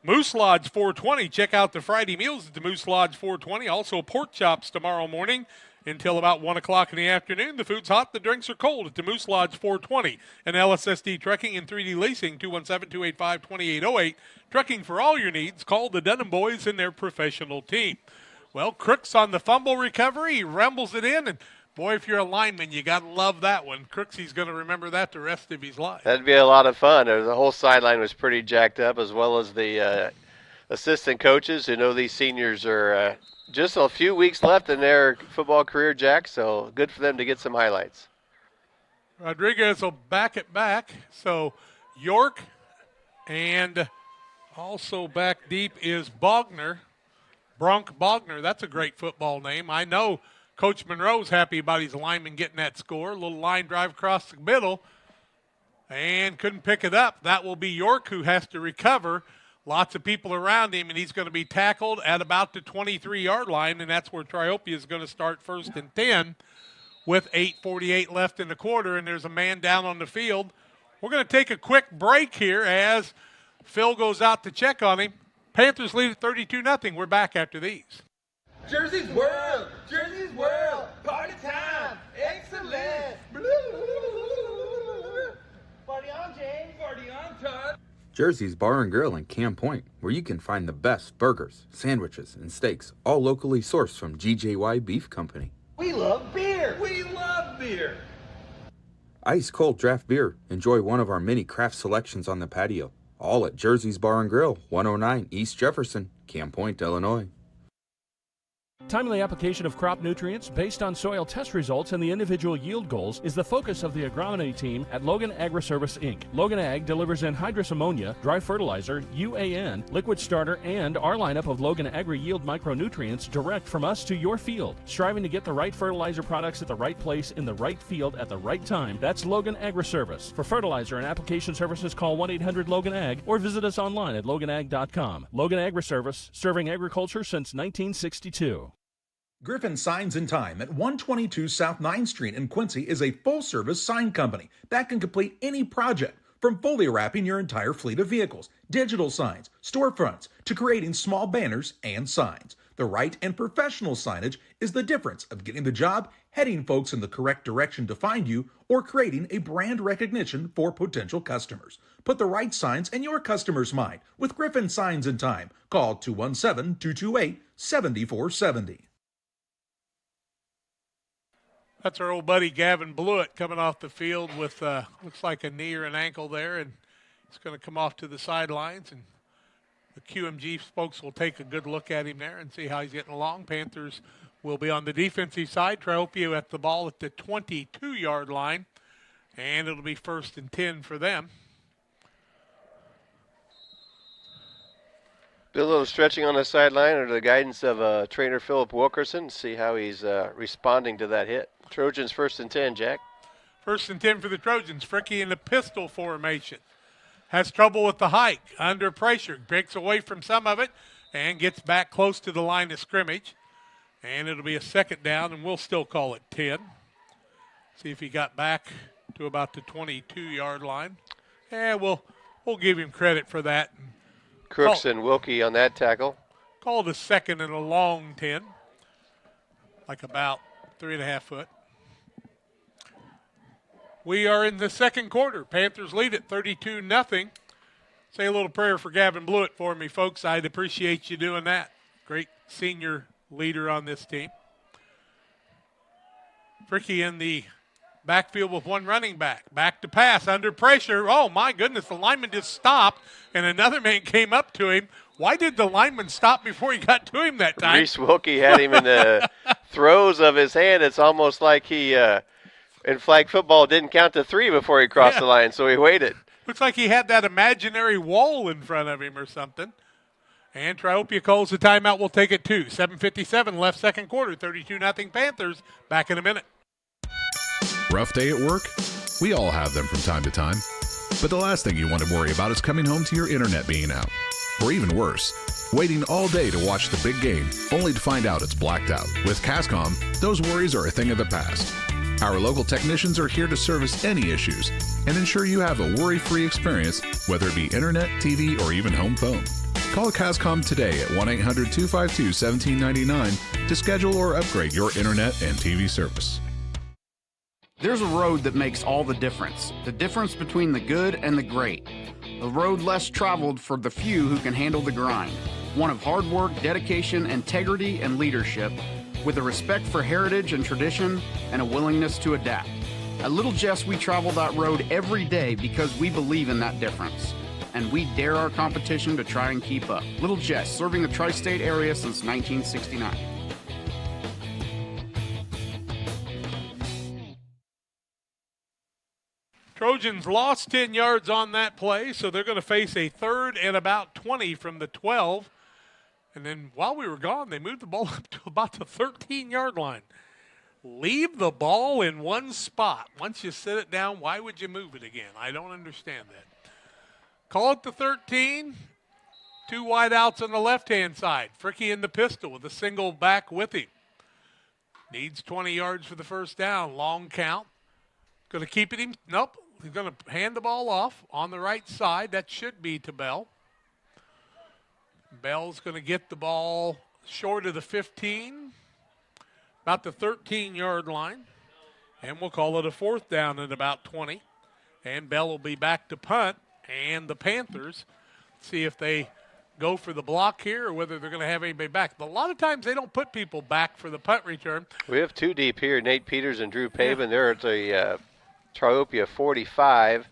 S1: Moose Lodge 420. Check out the Friday meals at the Moose Lodge 420. Also pork chops tomorrow morning until about 1 o'clock in the afternoon. The food's hot, the drinks are cold at the Moose Lodge 420. And LSSD Trucking and 3D Leasing, 217-285-2808. Trucking for all your needs. Call the Dunham Boys and their professional team. Well, Crooks on the fumble recovery. He rumbles it in, and boy, if you're a lineman, you got to love that one. Crooksy's going to remember that the rest of his life.
S21: That'd be a lot of fun. The whole sideline was pretty jacked up, as well as the assistant coaches who know these seniors are just a few weeks left in their football career, Jack, so good for them to get some highlights.
S1: Rodriguez will back it back. So York, and also back deep is Bogner. Bronk Bogner. That's a great football name. I know Coach Monroe's happy about his lineman getting that score. A little line drive across the middle and couldn't pick it up. That will be York who has to recover. Lots of people around him, and he's going to be tackled at about the 23-yard line, and that's where Triopia is going to start 1st and 10 with 8:48 left in the quarter, and there's a man down on the field. We're going to take a quick break here as Phil goes out to check on him. Panthers lead at 32-0. We're back after these.
S10: Jersey's World! Jersey's World! Party time! Excellent! Party on, James! Party on, Todd!
S11: Jersey's Bar and Grill in Camp Point, where you can find the best burgers, sandwiches, and steaks, all locally sourced from GJY Beef Company.
S10: We love beer! We love beer!
S11: Ice cold draft beer. Enjoy one of our many craft selections on the patio. All at Jersey's Bar and Grill, 109 East Jefferson, Camp Point, Illinois.
S12: Timely application of crop nutrients based on soil test results and the individual yield goals is the focus of the agronomy team at Logan Agri-Service, Inc. Logan Ag delivers anhydrous ammonia, dry fertilizer, UAN, liquid starter, and our lineup of Logan Agri-Yield micronutrients direct from us to your field. Striving to get the right fertilizer products at the right place in the right field at the right time, that's Logan Agri-Service. For fertilizer and application services, call 1-800-LOGAN-AG or visit us online at loganag.com. Logan Agri-Service, serving agriculture since 1962.
S2: Griffin Signs and Time at 122 South 9th Street in Quincy is a full-service sign company that can complete any project, from fully wrapping your entire fleet of vehicles, digital signs, storefronts, to creating small banners and signs. The right and professional signage is the difference of getting the job, heading folks in the correct direction to find you, or creating a brand recognition for potential customers. Put the right signs in your customer's mind with Griffin Signs and Time. Call 217-228-7470.
S1: That's our old buddy Gavin Blewett coming off the field with looks like a knee or an ankle there, and he's going to come off to the sidelines, and the QMG folks will take a good look at him there and see how he's getting along. Panthers will be on the defensive side. Triopia at the ball at the 22-yard line, and it'll be 1st and 10 for them.
S21: Do a little stretching on the sideline under the guidance of trainer Philip Wilkerson. See how he's responding to that hit. Trojans 1st and 10, Jack.
S1: 1st and 10 for the Trojans. Fricky in the pistol formation. Has trouble with the hike. Under pressure. Breaks away from some of it and gets back close to the line of scrimmage. And it'll be a 2nd down, and we'll still call it 10. See if he got back to about the 22-yard line. Yeah, we'll give him credit for that.
S21: Crooks and Wilkie on that tackle.
S1: Called a 2nd and a long 10. Like about 3.5 foot. We are in the 2nd quarter. Panthers lead at 32-0. Say a little prayer for Gavin Blewett for me, folks. I'd appreciate you doing that. Great senior leader on this team. Fricky in the backfield with one running back. Back to pass, under pressure. Oh, my goodness, the lineman just stopped, and another man came up to him. Why did the lineman stop before he got to him that time?
S21: Reese Wilkie had him in the throes of his hand. It's almost like he, in flag football, didn't count to 3 before he crossed the line, so he waited.
S1: Looks like he had that imaginary wall in front of him or something. And Triopia calls the timeout. We'll take it 2. 7:57 left 2nd quarter. 32-0 Panthers. Back in a minute.
S13: Rough day at work? We all have them from time to time. But the last thing you want to worry about is coming home to your internet being out. Or even worse, waiting all day to watch the big game, only to find out it's blacked out. With Cascom, those worries are a thing of the past. Our local technicians are here to service any issues and ensure you have a worry-free experience, whether it be internet, TV, or even home phone. Call Cascom today at 1-800-252-1799 to schedule or upgrade your internet and TV service.
S14: There's a road that makes all the difference between the good and the great. A road less traveled for the few who can handle the grind. One of hard work, dedication, integrity, and leadership, with a respect for heritage and tradition and a willingness to adapt. At Little Jess, we travel that road every day because we believe in that difference. And we dare our competition to try and keep up. Little Jess, serving the tri-state area since 1969.
S1: Trojans lost 10 yards on that play, so they're going to face a 3rd and about 20 from the 12. And then while we were gone, they moved the ball up to about the 13-yard line. Leave the ball in one spot. Once you set it down, why would you move it again? I don't understand that. Call it the 13. 2 wide outs on the left-hand side. Fricky in the pistol with a single back with him. Needs 20 yards for the first down. Long count. Going to keep it him. Nope. He's going to hand the ball off on the right side. That should be to Bell. Bell's going to get the ball short of the 15, about the 13-yard line, and we'll call it a 4th down at about 20. And Bell will be back to punt, and the Panthers see if they go for the block here or whether they're going to have anybody back. But a lot of times they don't put people back for the punt return.
S21: We have 2 deep here, Nate Peters and Drew Pavin. They're at the Triopia 45.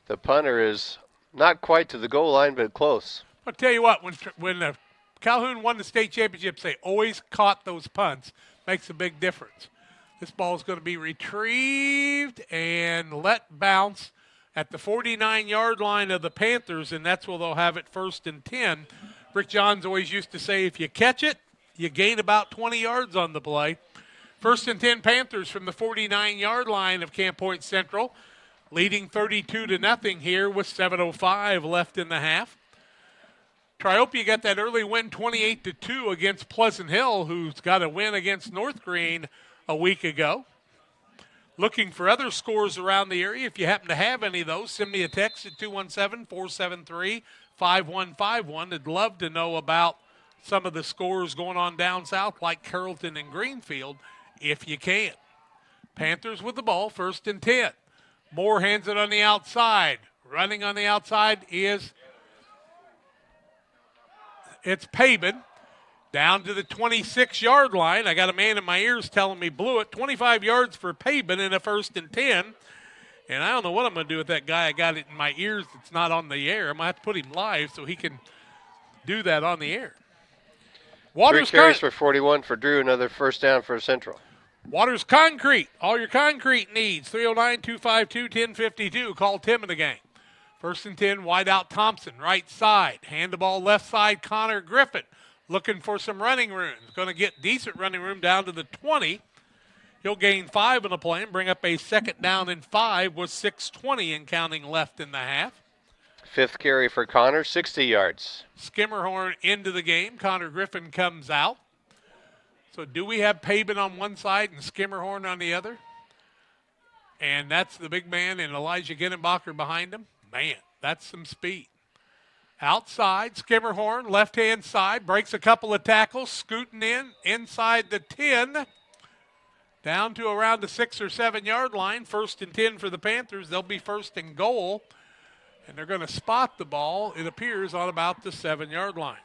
S21: The punter is not quite to the goal line, but close.
S1: I'll tell you what, when Calhoun won the state championships, they always caught those punts. Makes a big difference. This ball is going to be retrieved and let bounce at the 49-yard line of the Panthers, and that's where they'll have it 1st and 10. Rick Johns always used to say, if you catch it, you gain about 20 yards on the play. 1st and 10 Panthers from the 49-yard line of Camp Point Central, leading 32-0 here with 7:05 left in the half. Triopia got that early win 28-2 against Pleasant Hill, who's got a win against North Green a week ago. Looking for other scores around the area. If you happen to have any of those, send me a text at 217-473-5151. I'd love to know about some of the scores going on down south like Carrollton and Greenfield, if you can. Panthers with the ball, 1st and 10. Moore hands it on the outside. Running on the outside is it's Pabin down to the 26-yard line. I got a man in my ears telling me blew it. 25 yards for Pabin in a 1st and 10. And I don't know what I'm going to do with that guy. I got it in my ears that's not on the air. I'm going to have to put him live so he can do that on the air.
S21: 3 carries for 41 for Drew, another 1st down for Central.
S1: Waters Concrete, all your concrete needs. 309-252-1052. Call Tim and the gang. 1st and 10, wide out Thompson, right side. Hand the ball left side, Connor Griffin. Looking for some running room. Going to get decent running room down to the 20. He'll gain 5 on the play and bring up a 2nd down and 5 with 6:20 and counting left in the half.
S21: 5th carry for Connor, 60 yards.
S1: Skimmerhorn into the game. Connor Griffin comes out. So do we have Pabin on one side and Skimmerhorn on the other? And that's the big man and Elijah Ginenbacher behind him. Man, that's some speed. Outside, Skimmerhorn, left-hand side, breaks a couple of tackles, scooting inside the 10, down to around the 6 or 7 yard line. 1st and 10 for the Panthers. They'll be 1st and goal, and they're going to spot the ball, it appears, on about the 7 yard line.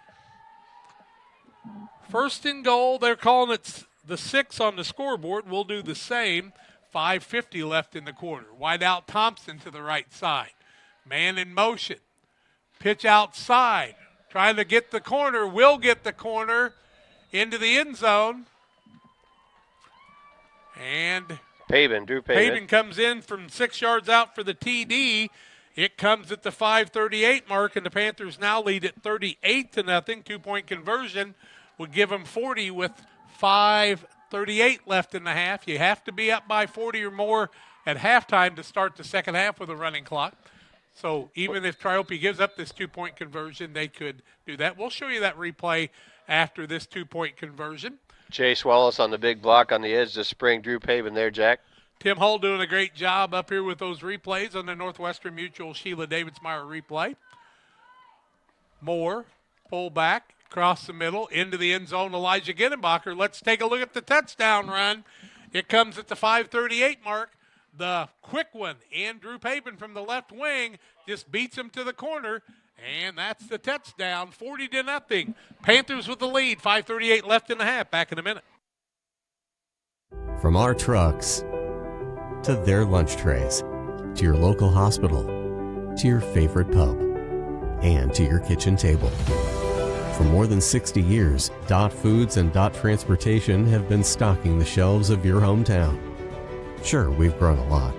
S1: 1st and goal, they're calling it the 6 on the scoreboard. We'll do the same. 5:50 left in the quarter. Wide out Thompson to the right side. Man in motion. Pitch outside. Trying to get the corner. Will get the corner into the end zone. And
S21: Drew Pabin
S1: comes in from 6 yards out for the TD. It comes at the 5:38 mark, and the Panthers now lead at 38-0. 2-point conversion would give them 40 with 5:38 left in the half. You have to be up by 40 or more at halftime to start the second half with a running clock. So even if Triopia gives up this 2-point conversion, they could do that. We'll show you that replay after this 2-point conversion.
S21: Chase Wallace on the big block on the edge to spring Drew Pavin there, Jack.
S1: Tim Hull doing a great job up here with those replays on the Northwestern Mutual Sheila Davidsmeyer replay. Moore, pull back, across the middle, into the end zone, Elijah Ginnebacher. Let's take a look at the touchdown run. It comes at the 5:38 mark. The quick one, and Drew Pavin from the left wing just beats him to the corner, and that's the touchdown, 40-0. Panthers with the lead, 5:38 left in the half. Back in a minute.
S15: From our trucks to their lunch trays, to your local hospital, to your favorite pub, and to your kitchen table. For more than 60 years, Dot Foods and Dot Transportation have been stocking the shelves of your hometown. Sure, we've grown a lot,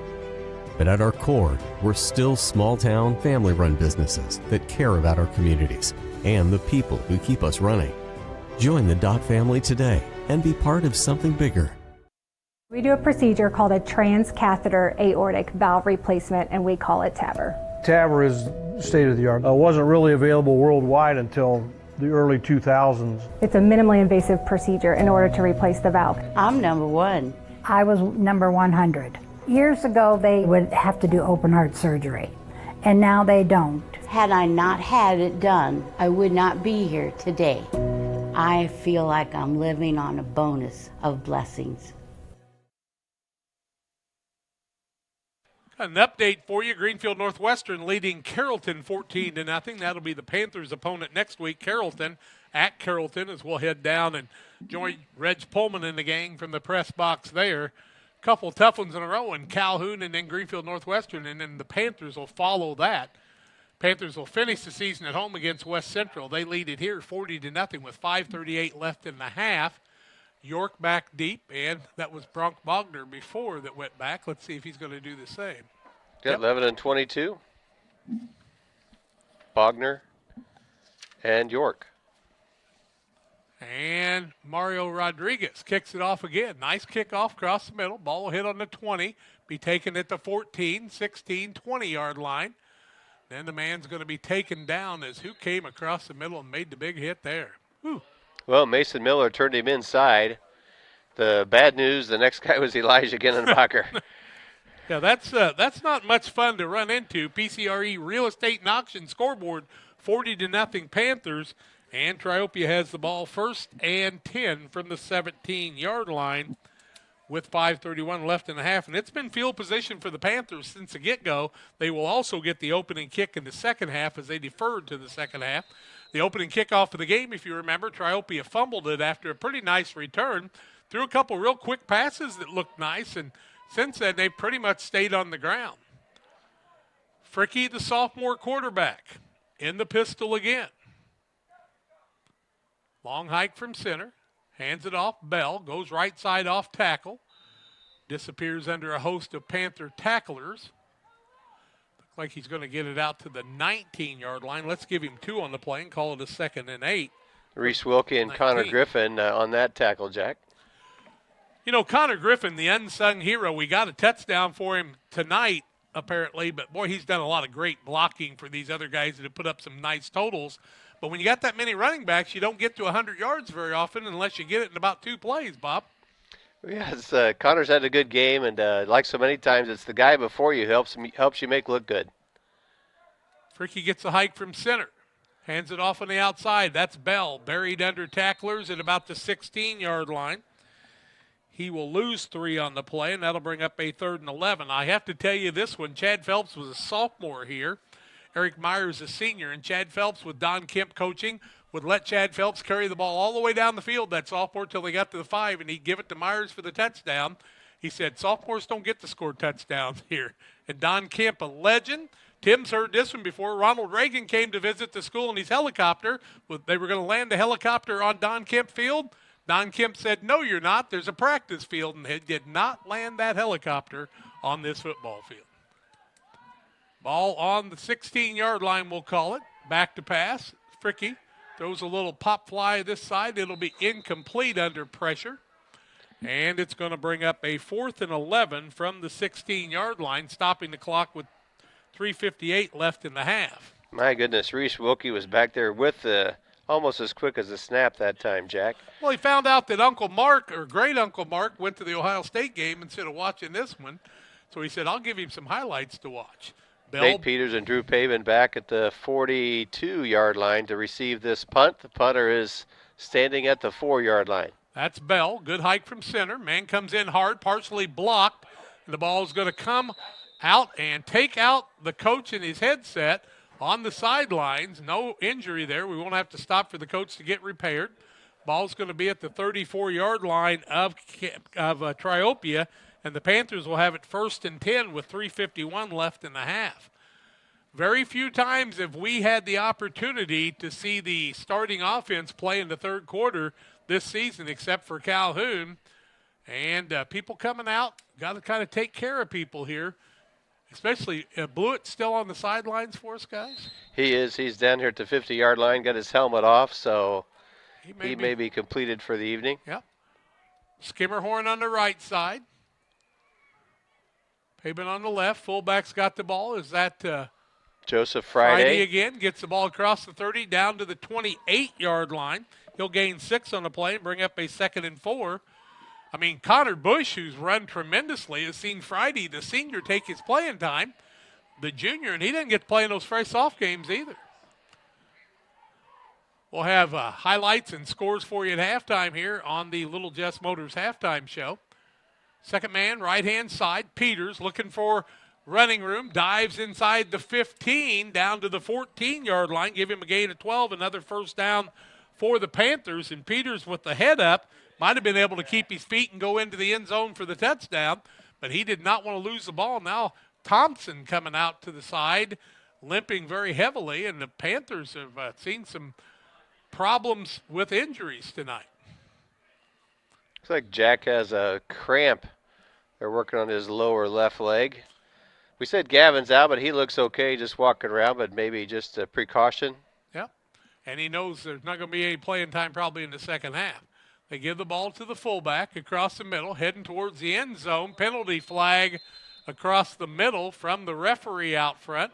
S15: but at our core, we're still small-town, family-run businesses that care about our communities and the people who keep us running. Join the Dot family today and be part of something bigger.
S16: We do a procedure called a transcatheter aortic valve replacement, and we call it TAVR.
S17: TAVR is state-of-the-art. It wasn't really available worldwide until the early 2000s.
S16: It's a minimally invasive procedure in order to replace the valve.
S18: I'm number 1.
S19: I was number 100. Years ago, they would have to do open heart surgery, and now they don't.
S18: Had I not had it done, I would not be here today. I feel like I'm living on a bonus of blessings.
S1: An update for you. Greenfield Northwestern leading Carrollton 14-0. That'll be the Panthers' opponent next week, Carrollton, at Carrollton, as we'll head down and join Reg Pullman and the gang from the press box there. Couple tough ones in a row in Calhoun and then Greenfield Northwestern, and then the Panthers will follow that. Panthers will finish the season at home against West Central. They lead it here 40-0 with 5:38 left in the half. York back deep, and that was Bronk Bogner before that went back. Let's see if he's going to do the same.
S21: Got 11 and 22. Bogner and York.
S1: And Mario Rodriguez kicks it off again. Nice kickoff across the middle. Ball will hit on the 20, be taken at the 14, 16, 20-yard line. Then the man's going to be taken down as who came across the middle and made the big hit there. Whew.
S21: Well, Mason Miller turned him inside. The bad news, the next guy was Elijah Ginnebacher.
S1: Yeah, that's not much fun to run into. PCRE Real Estate and Auction scoreboard, 40-0 Panthers, and Triopia has the ball 1st and 10 from the 17-yard line with 5:31 left in the half. And it's been field position for the Panthers since the get-go. They will also get the opening kick in the second half as they deferred to the second half. The opening kickoff of the game, if you remember, Triopia fumbled it after a pretty nice return. Threw a couple real quick passes that looked nice, and since then they've pretty much stayed on the ground. Fricky, the sophomore quarterback, in the pistol again. Long hike from center, hands it off. Bell goes right side off tackle. Disappears under a host of Panther tacklers. Looks like he's going to get it out to the 19-yard line. Let's give him 2 on the play and call it a 2nd and 8.
S21: Reese Wilkie and 19. Connor Griffin on that tackle, Jack.
S1: You know, Connor Griffin, the unsung hero, we got a touchdown for him tonight, apparently, but boy, he's done a lot of great blocking for these other guys that have put up some nice totals. But when you got that many running backs, you don't get to 100 yards very often unless you get it in about 2 plays, Bob.
S21: Yes, Connor's had a good game, and like so many times, it's the guy before you helps you make look good.
S1: Fricky gets a hike from center. Hands it off on the outside. That's Bell, buried under tacklers at about the 16-yard line. He will lose 3 on the play, and that'll bring up a 3rd and 11. I have to tell you this one, Chad Phelps was a sophomore here. Eric Myers a senior, and Chad Phelps with Don Kemp coaching would let Chad Phelps carry the ball all the way down the field, that sophomore, till they got to the 5, and he'd give it to Myers for the touchdown. He said, sophomores don't get to score touchdowns here. And Don Kemp, a legend. Tim's heard this one before. Ronald Reagan came to visit the school in his helicopter. They were going to land the helicopter on Don Kemp Field. Don Kemp said, no, you're not. There's a practice field, and he did not land that helicopter on this football field. Ball on the 16-yard line, we'll call it. Back to pass. Fricky throws a little pop fly this side. It'll be incomplete under pressure. And it's going to bring up a 4th and 11 from the 16-yard line, stopping the clock with 3:58 left in the half.
S21: My goodness, Reese Wilkie was back there with almost as quick as a snap that time, Jack.
S1: Well, he found out that Uncle Mark, or great Uncle Mark, went to the Ohio State game instead of watching this one. So he said, I'll give him some highlights to watch.
S21: Nate Peters and Drew Pavin back at the 42-yard line to receive this punt. The punter is standing at the 4-yard line.
S1: That's Bell. Good hike from center. Man comes in hard, partially blocked. And the ball is going to come out and take out the coach in his headset on the sidelines. No injury there. We won't have to stop for the coach to get repaired. Ball's going to be at the 34-yard line of Triopia, and the Panthers will have it 1st and 10 with 3:51 left in the half. Very few times have we had the opportunity to see the starting offense play in the third quarter this season, except for Calhoun. And people coming out, got to kind of take care of people here. Especially, Blewett still on the sidelines for us, guys?
S21: He is. He's down here at the 50-yard line, got his helmet off, so he may be completed for the evening.
S1: Yep. Skimmerhorn on the right side. Pavin on the left. Fullback's got the ball. Is that
S21: Joseph Friday
S1: again? Gets the ball across the 30 down to the 28-yard line. He'll gain 6 on the play and bring up a 2nd and 4. I mean, Connor Bush, who's run tremendously, has seen Friday, the senior, take his playing time. The junior, and he didn't get to play in those face-off games either. We'll have highlights and scores for you at halftime here on the Little Jess Motors halftime show. Second man, right-hand side, Peters looking for running room, dives inside the 15 down to the 14-yard line, give him a gain of 12, another first down for the Panthers, and Peters with the head up might have been able to keep his feet and go into the end zone for the touchdown, but he did not want to lose the ball. Now Thompson coming out to the side, limping very heavily, and the Panthers have seen some problems with injuries tonight.
S21: Looks like Jack has a cramp. They're working on his lower left leg. We said Gavin's out, but he looks okay just walking around, but maybe just a precaution.
S1: Yep, and he knows there's not going to be any playing time probably in the second half. They give the ball to the fullback across the middle, heading towards the end zone. Penalty flag across the middle from the referee out front.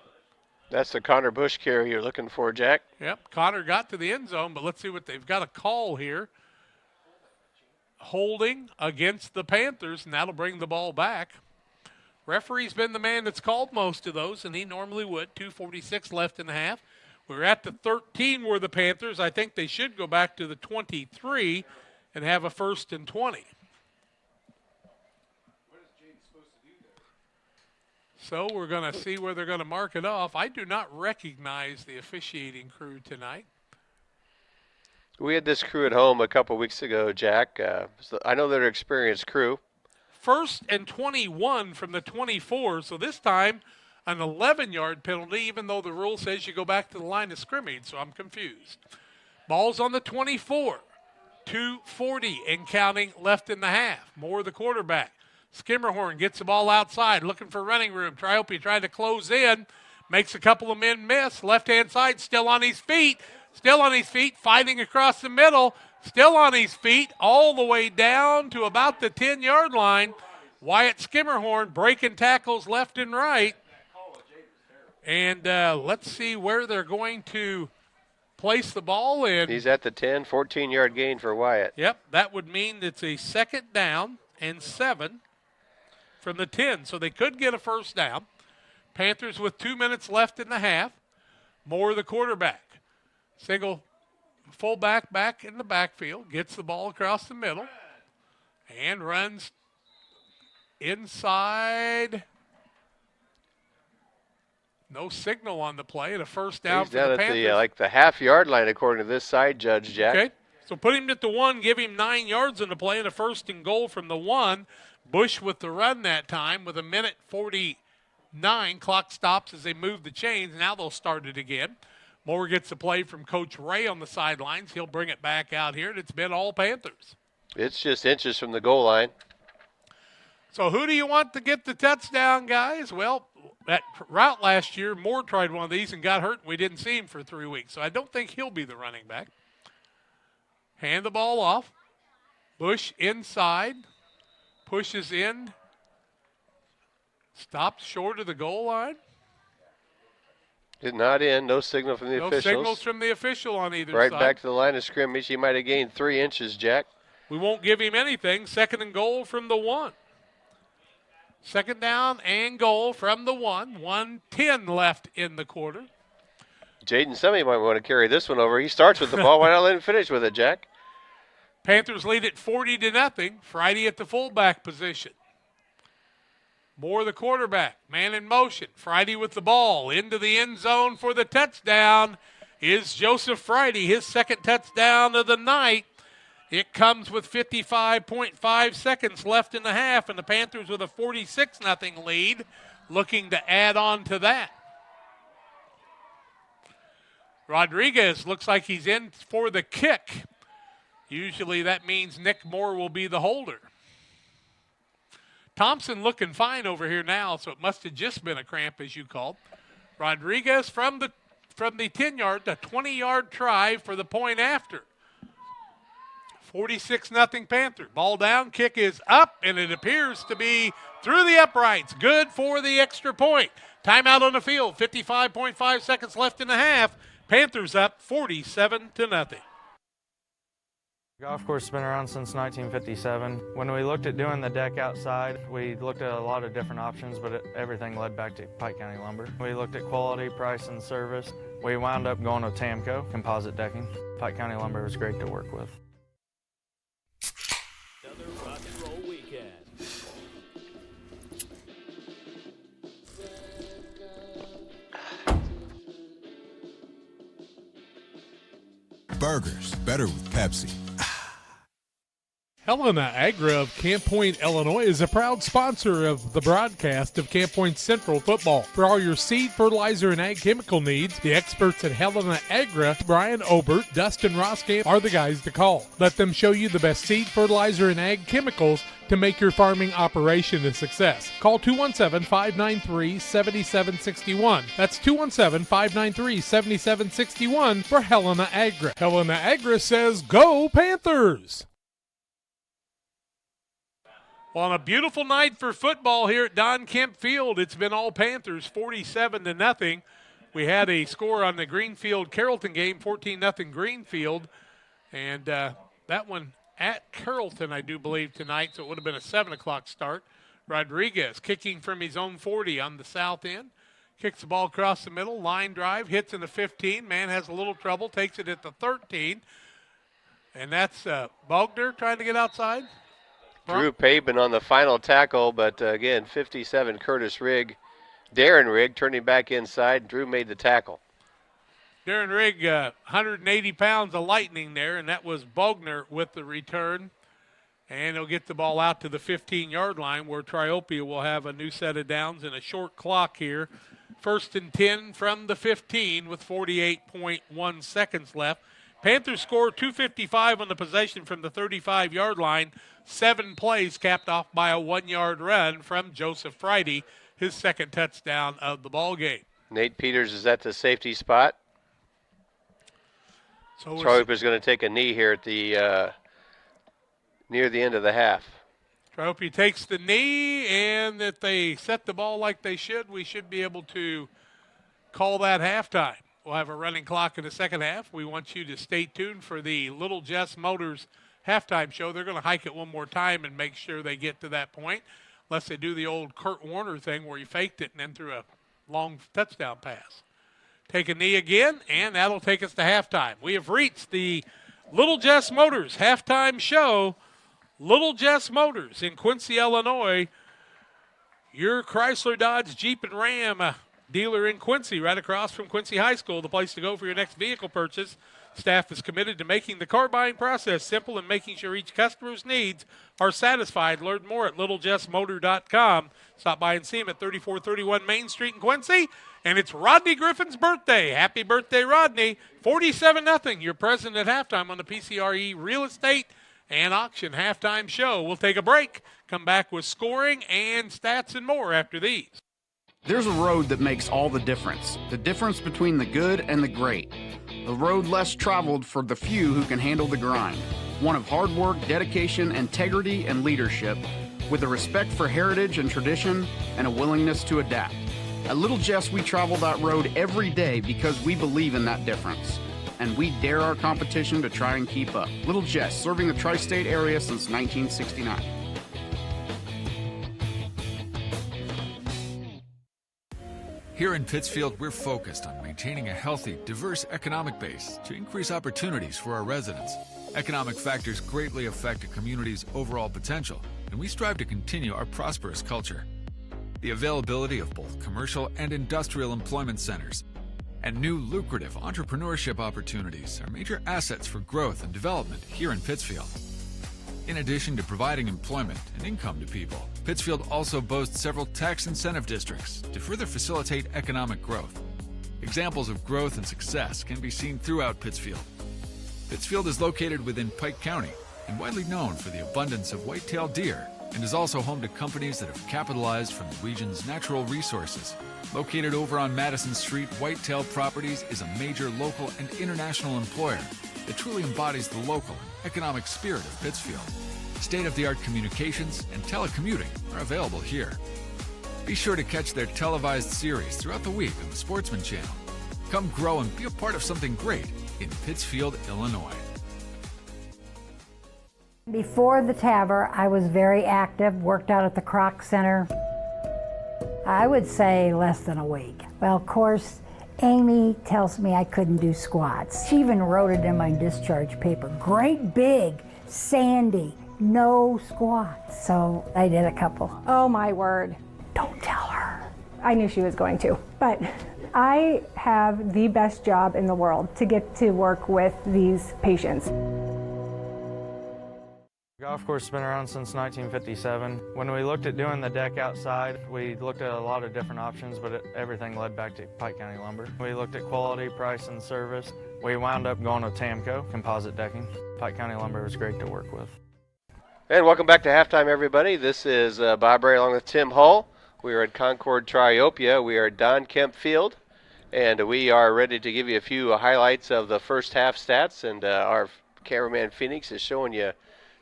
S21: That's the Connor Bush carry you're looking for, Jack.
S1: Yep, Connor got to the end zone, but let's see what they've got a call here. Holding against the Panthers, and that'll bring the ball back. Referee's been the man that's called most of those, and he normally would. 2:46 left in the half. We're at the 13 where the Panthers, I think they should go back to the 23 and have a 1st and 20. So we're going to see where they're going to mark it off. I do not recognize the officiating crew tonight.
S21: We had this crew at home a couple weeks ago, Jack. So I know they're an experienced crew.
S1: 1st and 21 from the 24, so this time an 11-yard penalty, even though the rule says you go back to the line of scrimmage, so I'm confused. Ball's on the 24. 2:40 and counting left in the half. Moore the quarterback. Skimmerhorn gets the ball outside, looking for running room. Triopia trying to close in, makes a couple of men miss. Left-hand side, still on his feet, fighting across the middle, still on his feet, all the way down to about the 10-yard line. Wyatt Skimmerhorn breaking tackles left and right. And let's see where they're going to place the ball in.
S21: He's at the 10, 14-yard gain for Wyatt.
S1: Yep, that would mean it's a 2nd down and 7 from the 10. So they could get a first down. Panthers with 2 minutes left in the half. Moore the quarterback. Single fullback back in the backfield. Gets the ball across the middle. And runs inside. No signal on the play, and a first down for the Panthers.
S21: He's down at the half-yard line, according to this side judge, Jack.
S1: Okay, so put him at the 1, give him 9 yards on the play, and a 1st and goal from the 1. Bush with the run that time with 1:49. Clock stops as they move the chains. Now they'll start it again. Moore gets the play from Coach Ray on the sidelines. He'll bring it back out here, and it's been all Panthers.
S21: It's just inches from the goal line.
S1: So who do you want to get the touchdown, guys? Well, that route last year, Moore tried one of these and got hurt, and we didn't see him for 3 weeks. So I don't think he'll be the running back. Hand the ball off. Bush inside. Pushes in. Stops short of the goal line.
S21: Did not in. No signal from the officials.
S1: No signals from the official on either
S21: right
S1: side.
S21: Back to the line of scrimmage. He might have gained 3 inches, Jack.
S1: We won't give him anything. 2nd and goal from the 1. 2nd down and goal from the 1. 1:10 left in the quarter.
S21: Jaden Semi might want to carry this one over. He starts with the ball. Why not let him finish with it, Jack?
S1: Panthers lead it 40-0. Friday at the fullback position. Moore, the quarterback, man in motion. Friday with the ball into the end zone for the touchdown is Joseph Friday, his 2nd touchdown of the night. It comes with 55.5 seconds left in the half, and the Panthers with a 46-0 lead, looking to add on to that. Rodriguez looks like he's in for the kick. Usually that means Nick Moore will be the holder. Thompson looking fine over here now, so it must have just been a cramp, as you called. Rodriguez from the 10-yard to 20-yard try for the point after. 46-0 Panther. Ball down, kick is up, and it appears to be through the uprights. Good for the extra point. Timeout on the field, 55.5 seconds left in the half. Panthers up 47-0.
S3: Golf course has been around since 1957. When we looked at doing the deck outside, we looked at a lot of different options, but everything led back to Pike County Lumber. We looked at quality, price, and service. We wound up going with Tamco, composite decking. Pike County Lumber was great to work with.
S12: Another rock and roll weekend.
S20: Burgers, better with Pepsi.
S1: Helena Agra of Camp Point, Illinois is a proud sponsor of the broadcast of Camp Point Central football. For all your seed, fertilizer, and ag chemical needs, the experts at Helena Agra, Brian Obert, Dustin Roskamp, are the guys to call. Let them show you the best seed, fertilizer, and ag chemicals to make your farming operation a success. Call 217-593-7761. That's 217-593-7761 for Helena Agra. Helena Agra says, go Panthers! Well, on a beautiful night for football here at Don Kemp Field, it's been all Panthers, 47-0. We had a score on the Greenfield-Carrollton game, 14-0 Greenfield, and that one at Carrollton, I do believe, tonight, so it would have been a 7 o'clock start. Rodriguez kicking from his own 40 on the south end. Kicks the ball across the middle, line drive, hits in the 15. Man has a little trouble, takes it at the 13. And that's Bogner trying to get outside.
S21: Drew Pabin on the final tackle, but again, 57 Darren Rigg turning back inside. Drew made the tackle.
S1: Darren Rigg, 180 pounds of lightning there, and that was Bogner with the return. And he'll get the ball out to the 15-yard line where Triopia will have a new set of downs and a short clock here. 1st and 10 from the 15 with 48.1 seconds left. Panthers score 2:55 on the possession from the 35-yard line. 7 plays capped off by a 1-yard run from Joseph Friday, his 2nd touchdown of the ball game.
S21: Nate Peters is at the safety spot.
S1: So
S21: Triopia's going to take a knee here at the near the end of the half.
S1: Triopia takes the knee, and if they set the ball like they should, we should be able to call that halftime. We'll have a running clock in the second half. We want you to stay tuned for the Little Jess Motors halftime show. They're going to hike it one more time and make sure they get to that point, unless they do the old Kurt Warner thing where he faked it and then threw a long touchdown pass. Take a knee again, and that'll take us to halftime. We have reached the Little Jess Motors halftime show. Little Jess Motors in Quincy, Illinois. Your Chrysler, Dodge, Jeep, and Ram dealer in Quincy, right across from Quincy High School, the place to go for your next vehicle purchase. Staff is committed to making the car buying process simple and making sure each customer's needs are satisfied. Learn more at littlejessmotor.com. Stop by and see him at 3431 Main Street in Quincy. And it's Rodney Griffin's birthday. Happy birthday, Rodney. 47-0. Your present at halftime on the PCRE Real Estate and Auction halftime show. We'll take a break, come back with scoring and stats and more after these.
S14: There's a road that makes all the difference between the good and the great. A road less traveled for the few who can handle the grind. One of hard work, dedication, integrity, and leadership, with a respect for heritage and tradition and a willingness to adapt. At Little Jess, we travel that road every day because we believe in that difference. And we dare our competition to try and keep up. Little Jess, serving the tri-state area since 1969.
S4: Here in Pittsfield, we're focused on maintaining a healthy, diverse economic base to increase opportunities for our residents. Economic factors greatly affect a community's overall potential, and we strive to continue our prosperous culture. The availability of both commercial and industrial employment centers and new lucrative entrepreneurship opportunities are major assets for growth and development here in Pittsfield. In addition to providing employment and income to people, Pittsfield also boasts several tax incentive districts to further facilitate economic growth. Examples of growth and success can be seen throughout Pittsfield. Pittsfield is located within Pike County and widely known for the abundance of white-tailed deer, and is also home to companies that have capitalized from the region's natural resources. Located over on Madison Street, Whitetail Properties is a major local and international employer that truly embodies the local and economic spirit of Pittsfield. State-of-the-art communications and telecommuting are available here. Be sure to catch their televised series throughout the week on the Sportsman Channel. Come grow and be a part of something great in Pittsfield, Illinois.
S19: Before the TAVR, I was very active, worked out at the Croc Center. I would say less than a week. Well, of course, Amy tells me I couldn't do squats. She even wrote it in my discharge paper. Great big, Sandy, no squats. So I did a couple.
S16: Oh my word.
S19: Don't tell her.
S16: I knew she was going to, but I have the best job in the world to get to work with these patients.
S3: Golf course has been around since 1957. When we looked at doing the deck outside, we looked at a lot of different options, but everything led back to Pike County Lumber. We looked at quality, price, and service. We wound up going with Tamco, composite decking. Pike County Lumber was great to work with.
S21: And welcome back to halftime, everybody. This is Bob Ray along with Tim Hull. We are at Concord Triopia. We are at Don Kemp Field, and we are ready to give you a few highlights of the first half stats. And our cameraman Phoenix is showing you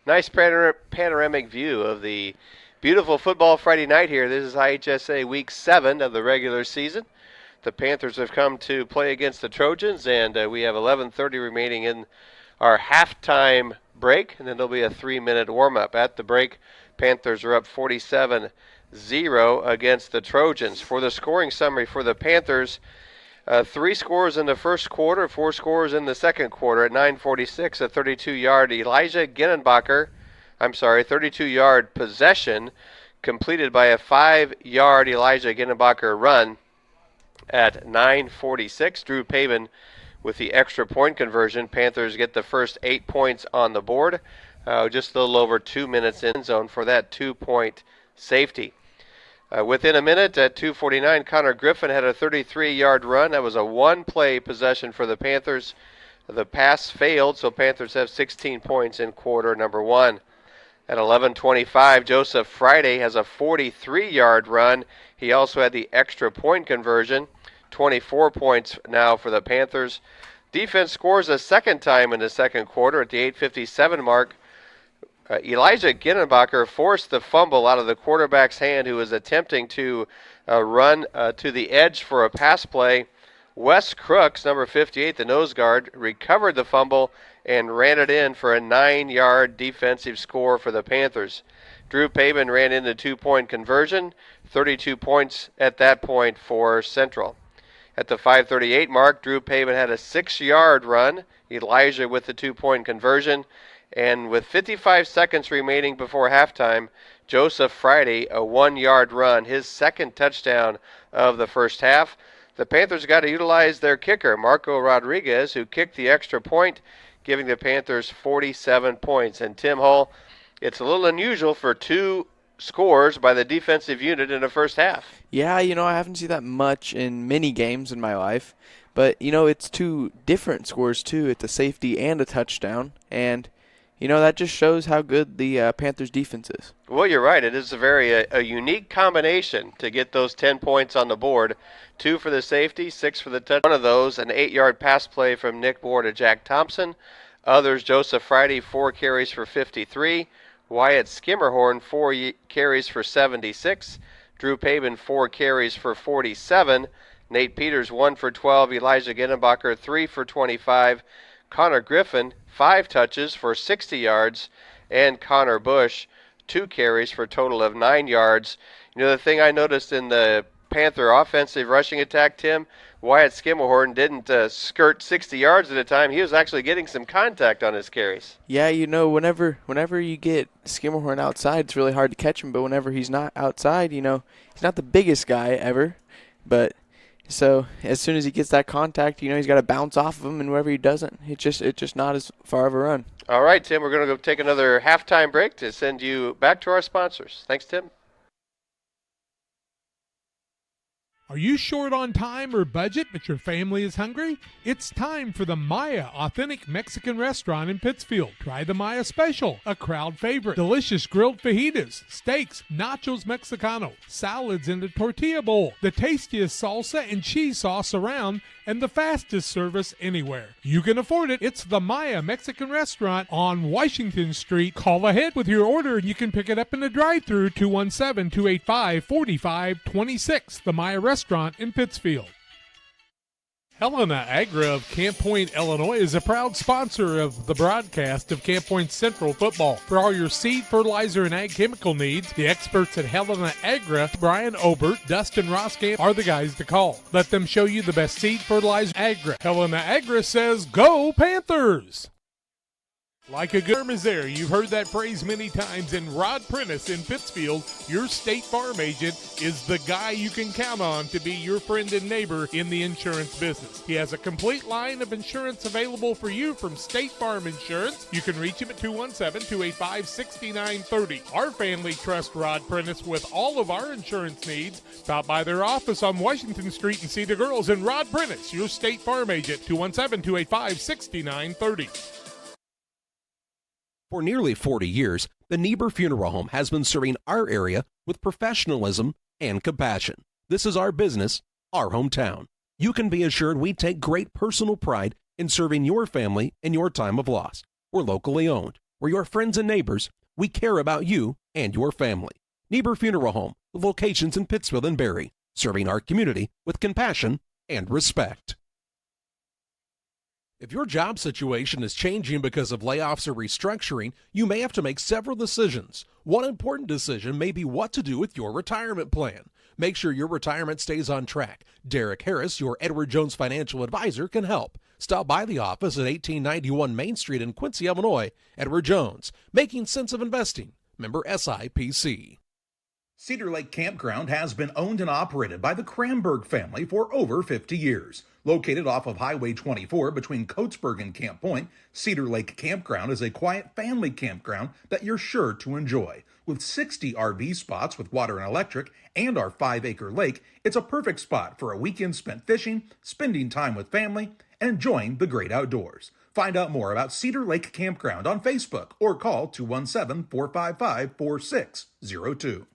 S21: nice panoramic view of the beautiful football Friday night here. This is IHSA Week 7 of the regular season. The Panthers have come to play against the Trojans, and we have 11:30 remaining in our halftime break, and then there'll be a 3-minute warm-up. At the break, Panthers are up 47-0 against the Trojans. For the scoring summary for the Panthers, 3 scores in the first quarter, 4 scores in the second quarter. At 9:46, a 32-yard 32-yard possession completed by a 5-yard Elijah Ginnenbacher run. At 9:46, Drew Pavin with the extra point conversion. Panthers get the first 8 points on the board. Just a little over 2 minutes in zone for that 2-point safety. Within a minute, at 2:49, Connor Griffin had a 33-yard run. That was a one-play possession for the Panthers. The pass failed, so Panthers have 16 points in quarter number 1. At 11:25, Joseph Friday has a 43-yard run. He also had the extra point conversion. 24 points now for the Panthers. Defense scores a second time in the second quarter at the 8:57 mark. Elijah Ginnenbacher forced the fumble out of the quarterback's hand, who was attempting to run to the edge for a pass play. Wes Crooks, number 58, the nose guard, recovered the fumble and ran it in for a 9-yard defensive score for the Panthers. Drew Pavin ran in the 2-point conversion, 32 points at that point for Central. At the 5:38 mark, Drew Pavin had a 6-yard run. Elijah with the 2-point conversion. And with 55 seconds remaining before halftime, Joseph Friday, a 1-yard run, his second touchdown of the first half. The Panthers got to utilize their kicker, Marco Rodriguez, who kicked the extra point, giving the Panthers 47 points. And Tim Hull, it's a little unusual for 2 scores by the defensive unit in the first half.
S20: Yeah, I haven't seen that much in many games in my life. But, it's 2 different scores, too. It's a safety and a touchdown. And that just shows how good the Panthers' defense is.
S21: Well, you're right. It is a unique combination to get those 10 points on the board. 2 for the safety, 6 for the touchdown. One of those, an 8-yard pass play from Nick Moore to Jack Thompson. Others, Joseph Friday, 4 carries for 53. Wyatt Skimmerhorn, 4 carries for 76. Drew Pabin, 4 carries for 47. Nate Peters, 1 for 12. Elijah Ginnebacher, 3 for 25. Connor Griffin, 5 touches for 60 yards. And Connor Bush, 2 carries for a total of 9 yards. You know, the thing I noticed in the Panther offensive rushing attack, Tim, Wyatt Skimmelhorn didn't skirt 60 yards at a time. He was actually getting some contact on his carries.
S20: Yeah, you know, whenever you get Skimmelhorn outside, it's really hard to catch him. But whenever he's not outside, you know, he's not the biggest guy ever. But so as soon as he gets that contact, you know, he's got to bounce off of him. And wherever he doesn't, it's just not as far of a run. All
S21: right, Tim, we're going to go take another halftime break to send you back to our sponsors. Thanks, Tim.
S1: Are you short on time or budget, but your family is hungry? It's time for the Maya Authentic Mexican Restaurant in Pittsfield. Try the Maya Special, a crowd favorite. Delicious grilled fajitas, steaks, nachos Mexicano, salads in a tortilla bowl, the tastiest salsa and cheese sauce around, and the fastest service anywhere. You can afford it. It's the Maya Mexican Restaurant on Washington Street. Call ahead with your order and you can pick it up in the drive-thru, 217-285-4526. The Maya Restaurant in Pittsfield. Helena Agra of Camp Point, Illinois is a proud sponsor of the broadcast of Camp Point Central football. For all your seed, fertilizer, and ag chemical needs, the experts at Helena Agra, Brian Obert, Dustin Roskamp, are the guys to call. Let them show you the best seed, fertilizer, Agra. Helena Agra says, go Panthers! Like a good term is there. You've heard that phrase many times. And Rod Prentice in Pittsfield, your State Farm agent, is the guy you can count on to be your friend and neighbor in the insurance business. He has a complete line of insurance available for you from State Farm Insurance. You can reach him at 217-285-6930. Our family trusts Rod Prentice with all of our insurance needs. Stop by their office on Washington Street and see the girls. And Rod Prentice, your State Farm agent, 217-285-6930.
S5: For nearly 40 years, the Niebuhr Funeral Home has been serving our area with professionalism and compassion. This is our business, our hometown. You can be assured we take great personal pride in serving your family in your time of loss. We're locally owned. We're your friends and neighbors. We care about you and your family. Niebuhr Funeral Home, with locations in Pittsfield and Barry, serving our community with compassion and respect. If your job situation is changing because of layoffs or restructuring, you may have to make several decisions. One important decision may be what to do with your retirement plan. Make sure your retirement stays on track. Derek Harris, your Edward Jones financial advisor, can help. Stop by the office at 1891 Main Street in Quincy, Illinois. Edward Jones, making sense of investing. Member SIPC.
S2: Cedar Lake Campground has been owned and operated by the Kramberg family for over 50 years. Located off of Highway 24 between Coatesburg and Camp Point, Cedar Lake Campground is a quiet family campground that you're sure to enjoy. With 60 RV spots with water and electric and our 5-acre lake, it's a perfect spot for a weekend spent fishing, spending time with family, and enjoying the great outdoors. Find out more about Cedar Lake Campground on Facebook or call 217-455-4602.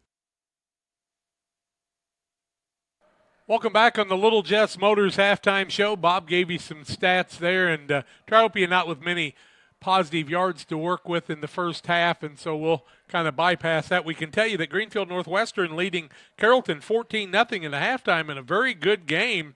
S1: Welcome back on the Little Jess Motors halftime show. Bob gave you some stats there, and Triopia not with many positive yards to work with in the first half, and so we'll kind of bypass that. We can tell you that Greenfield Northwestern leading Carrollton 14-0 in the halftime in a very good game,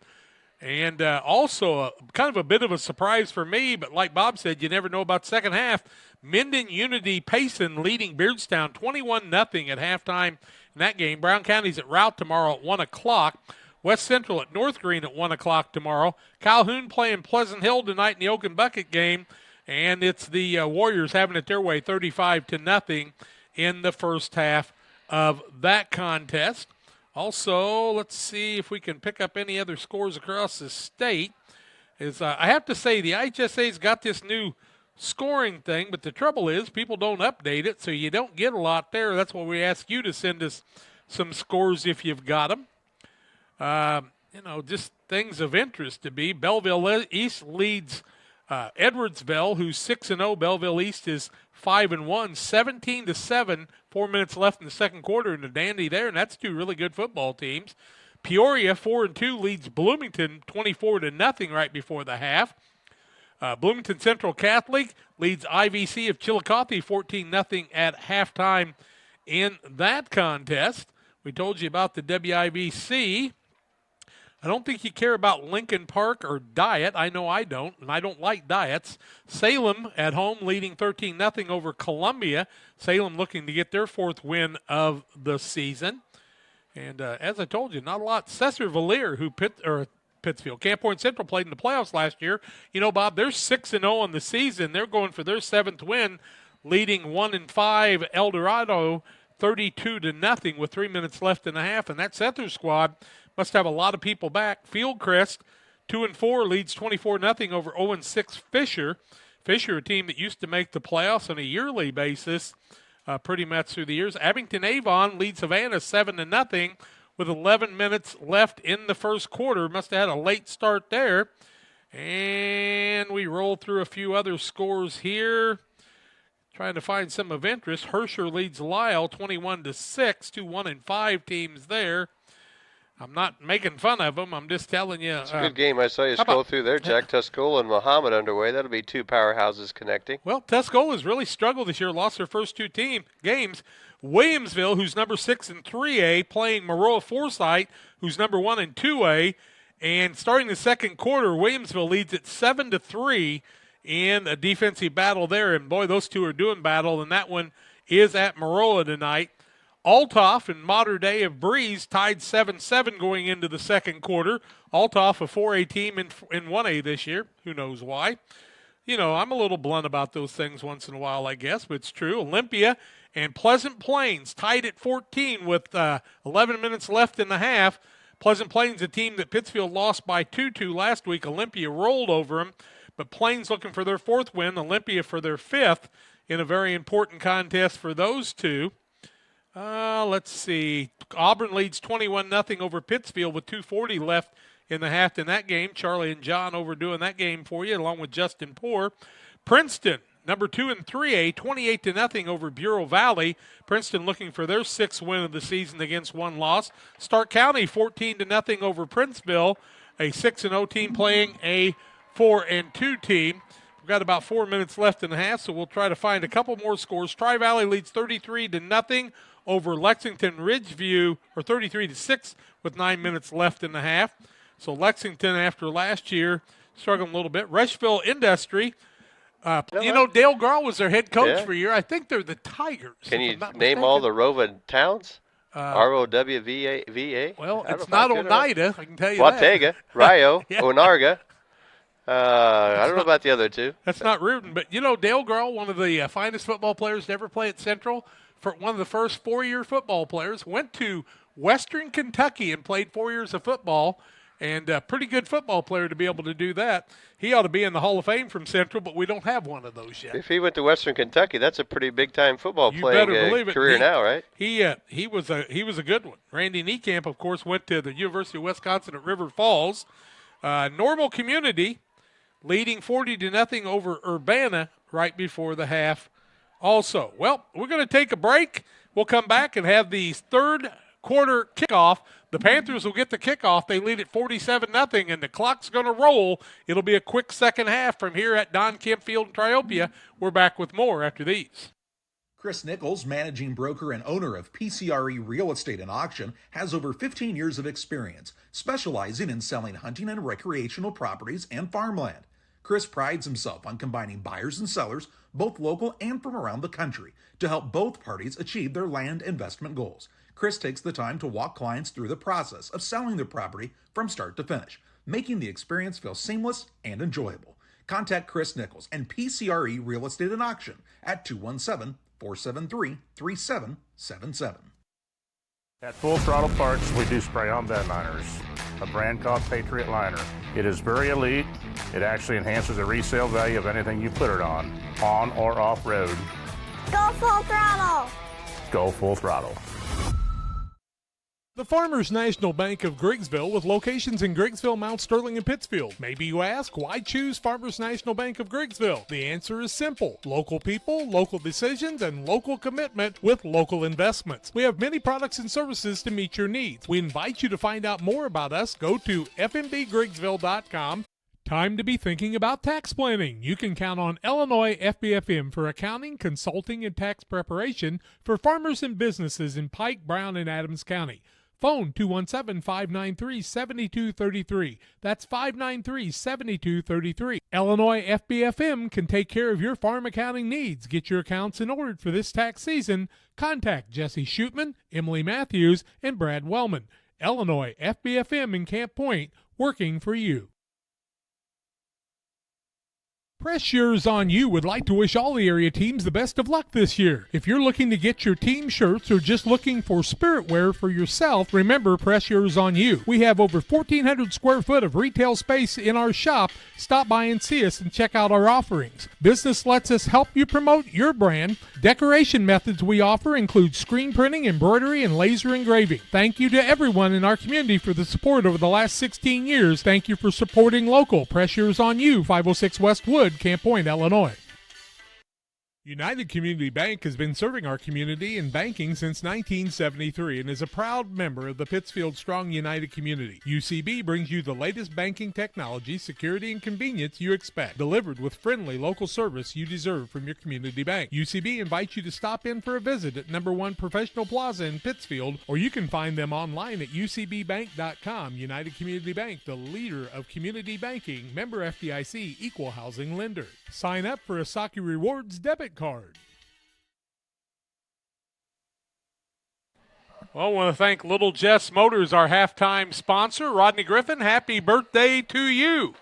S1: and also kind of a bit of a surprise for me, but like Bob said, you never know about second half. Minden Unity Payson leading Beardstown 21-0 at halftime in that game. Brown County's at Routt tomorrow at 1 o'clock. West Central at North Green at 1 o'clock tomorrow. Calhoun playing Pleasant Hill tonight in the Oak and Bucket game. And it's the Warriors having it their way 35-0 in the first half of that contest. Also, let's see if we can pick up any other scores across the state. I have to say, the IHSA's got this new scoring thing, but the trouble is people don't update it, so you don't get a lot there. That's why we ask you to send us some scores if you've got them. Just things of interest to be. Belleville East leads Edwardsville, who's 6-0. Belleville East is 5-1, 17-7. 4 minutes left in the second quarter in the dandy there, and that's two really good football teams. Peoria 4-2 leads Bloomington 24-0 right before the half. Bloomington Central Catholic leads IVC of Chillicothe 14-0 at halftime in that contest. We told you about the WIVC. I don't think you care about Lincoln Park or Diet. I know I don't, and I don't like diets. Salem at home leading 13-0 over Columbia. Salem looking to get their 4th win of the season. And as I told you, not a lot. Cesar-Valier, who Pittsfield, Camp Point Central played in the playoffs last year. You know, Bob, they're 6-0 on the season. They're going for their 7th win, leading 1-5 El Dorado 32-0 with 3 minutes left in the half. And that Center squad must have a lot of people back. Fieldcrest, 2-4, leads 24-0 over 0-6 Fisher. Fisher, a team that used to make the playoffs on a yearly basis pretty much through the years. Abington Avon leads Savannah 7-0 with 11 minutes left in the first quarter. Must have had a late start there. And we roll through a few other scores here. Trying to find some of interest. Herscher leads Lyle 21-6, 2 1-5 teams there. I'm not making fun of them. I'm just telling you.
S21: It's a good game. I saw you scroll through there, Jack. Tuscola and Muhammad underway. That'll be 2 powerhouses connecting.
S1: Well, Tuscola's really struggled this year. Lost their first 2 games. Williamsville, who's number 6 in 3A, playing Maroa Forsyth, who's number 1 in 2A. And starting the second quarter, Williamsville leads at 7-3 in a defensive battle there. And, boy, those two are doing battle, and that one is at Maroa tonight. Althoff and Mater Dei of Breeze tied 7-7 going into the second quarter. Althoff, a 4A team in 1A this year. Who knows why? You know, I'm a little blunt about those things once in a while, I guess, but it's true. Olympia and Pleasant Plains tied at 14 with 11 minutes left in the half. Pleasant Plains, a team that Pittsfield lost by 2-2 last week. Olympia rolled over them, but Plains looking for their 4th win. Olympia for their 5th in a very important contest for those two. Let's see. Auburn leads 21-0 over Pittsfield with 2:40 left in the half in that game. Charlie and John overdoing that game for you, along with Justin Poor. Princeton, number 2 in 3A, 28-0 over Bureau Valley. Princeton looking for their 6th win of the season against 1 loss. Stark County, 14-0 over Princeville, a 6-0 team playing a 4-2 team. We've got about 4 minutes left in the half, so we'll try to find a couple more scores. Tri-Valley leads 33-0 over Lexington Ridgeview, or 33-6 with 9 minutes left in the half. So Lexington, after last year, struggling a little bit. Rushville Industry, you know, Dale Garl was their head coach for a year. I think they're the Tigers.
S21: Can you name all the Rova towns? ROWVA?
S1: Well, it's not Oneida, I can tell you that.
S21: Watega, Rio, Onarga. I don't know about the other two.
S1: That's not Rudin, but you know, Dale Garl, one of the finest football players to ever play at Central, for one of the first 4-year football players, went to Western Kentucky and played 4 years of football, and a pretty good football player to be able to do that. He ought to be in the Hall of Fame from Central, but we don't have one of those yet.
S21: If he went to Western Kentucky, that's a pretty big-time football playing career now, right?
S1: He was a good one. Randy Niekamp, of course, went to the University of Wisconsin at River Falls. Normal Community leading 40-0 over Urbana right before the half also. Well, we're going to take a break. We'll come back and have the third quarter kickoff. The Panthers will get the kickoff. They lead at 47-0, and the clock's going to roll. It'll be a quick second half from here at Don Kemp Field in Triopia. We're back with more after these.
S2: Chris Nichols, managing broker and owner of PCRE Real Estate and Auction, has over 15 years of experience, specializing in selling hunting and recreational properties and farmland. Chris prides himself on combining buyers and sellers, both local and from around the country, to help both parties achieve their land investment goals. Chris takes the time to walk clients through the process of selling their property from start to finish, making the experience feel seamless and enjoyable. Contact Chris Nichols and PCRE Real Estate and Auction at 217-473-3777.
S6: At Full Throttle Parts, we do spray-on bed liners, a brand called Patriot Liner. It is very elite. It actually enhances the resale value of anything you put it on or off-road.
S7: Go Full Throttle!
S6: Go Full Throttle.
S1: The Farmers National Bank of Griggsville, with locations in Griggsville, Mount Sterling, and Pittsfield. Maybe you ask, why choose Farmers National Bank of Griggsville? The answer is simple. Local people, local decisions, and local commitment with local investments. We have many products and services to meet your needs. We invite you to find out more about us. Go to fmbgriggsville.com. Time to be thinking about tax planning. You can count on Illinois FBFM for accounting, consulting, and tax preparation for farmers and businesses in Pike, Brown, and Adams County. Phone 217-593-7233. That's 593-7233. Illinois FBFM can take care of your farm accounting needs. Get your accounts in order for this tax season. Contact Jesse Shootman, Emily Matthews, and Brad Wellman. Illinois FBFM in Camp Point, working for you. Press Yours On You would like to wish all the area teams the best of luck this year. If you're looking to get your team shirts or just looking for spirit wear for yourself, remember Press Yours On You. We have over 1,400 square foot of retail space in our shop. Stop by and see us and check out our offerings. Business lets us help you promote your brand. Decoration methods we offer include screen printing, embroidery, and laser engraving. Thank you to everyone in our community for the support over the last 16 years. Thank you for supporting local. Press Yours On You, 506 West Wood, Camp Point, Illinois. United Community Bank has been serving our community in banking since 1973 and is a proud member of the Pittsfield Strong United community. UCB brings you the latest banking technology, security, and convenience you expect, delivered with friendly local service you deserve from your community bank. UCB invites you to stop in for a visit at number 1 Professional Plaza in Pittsfield, or you can find them online at ucbbank.com. United Community Bank, the leader of community banking, member FDIC, equal housing lender. Sign up for a Saki Rewards debit card. Well, I want to thank Little Jess Motors, our halftime sponsor. Rodney Griffin, happy birthday to you.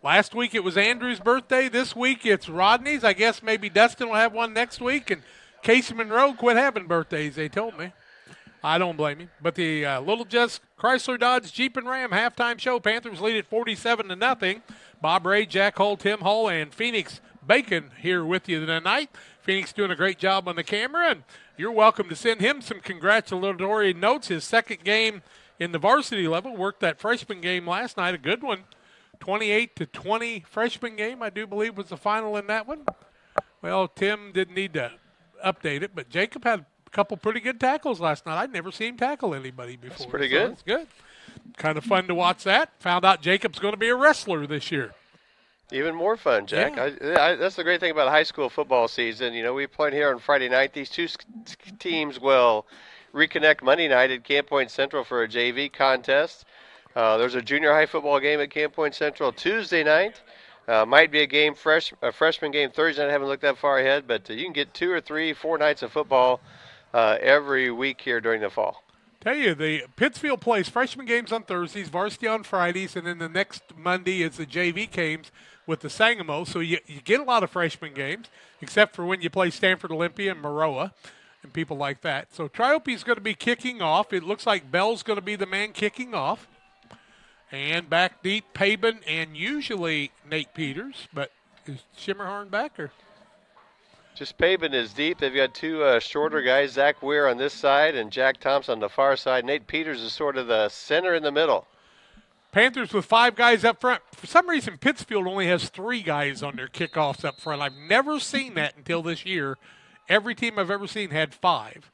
S1: Last week it was Andrew's birthday. This week it's Rodney's. I guess maybe Dustin will have one next week. And Casey Monroe quit having birthdays, they told me. I don't blame him. But the Little Jess Chrysler Dodge Jeep and Ram halftime show. Panthers lead at 47-0. Bob Ray, Jack Hull, Tim Hull, and Phoenix Bacon here with you tonight. Phoenix doing a great job on the camera, and you're welcome to send him some congratulatory notes. His second game in the varsity level, worked that freshman game last night, a good one. 28-20 freshman game, I do believe, was the final in that one. Well, Tim didn't need to update it, but Jacob had a couple pretty good tackles last night. I'd never seen him tackle anybody before.
S21: That's pretty good.
S1: It's good. Kind of fun to watch that. Found out Jacob's going to be a wrestler this year.
S21: Even more fun, Jack.
S1: Yeah.
S21: That's the great thing about high school football season. You know, we play here on Friday night. These two teams will reconnect Monday night at Camp Point Central for a JV contest. There's a junior high football game at Camp Point Central Tuesday night. Might be a freshman game Thursday night. I haven't looked that far ahead, but you can get 2 or 3, 4 nights of football every week here during the fall.
S1: Tell you, the Pittsfield plays freshman games on Thursdays, varsity on Fridays, and then the next Monday is the JV games with the Sangamo. So you get a lot of freshman games, except for when you play Stanford Olympia and Maroa and people like that. So Triopia is going to be kicking off. It looks like Bell's going to be the man kicking off. And back deep, Paben and usually Nate Peters. But is Schimmerhorn back or?
S21: Just Paben is deep. They've got two shorter guys, Zach Weir on this side and Jack Thompson on the far side. Nate Peters is sort of the center in the middle.
S1: Panthers with 5 guys up front. For some reason, Pittsfield only has 3 guys on their kickoffs up front. I've never seen that until this year. Every team I've ever seen had 5.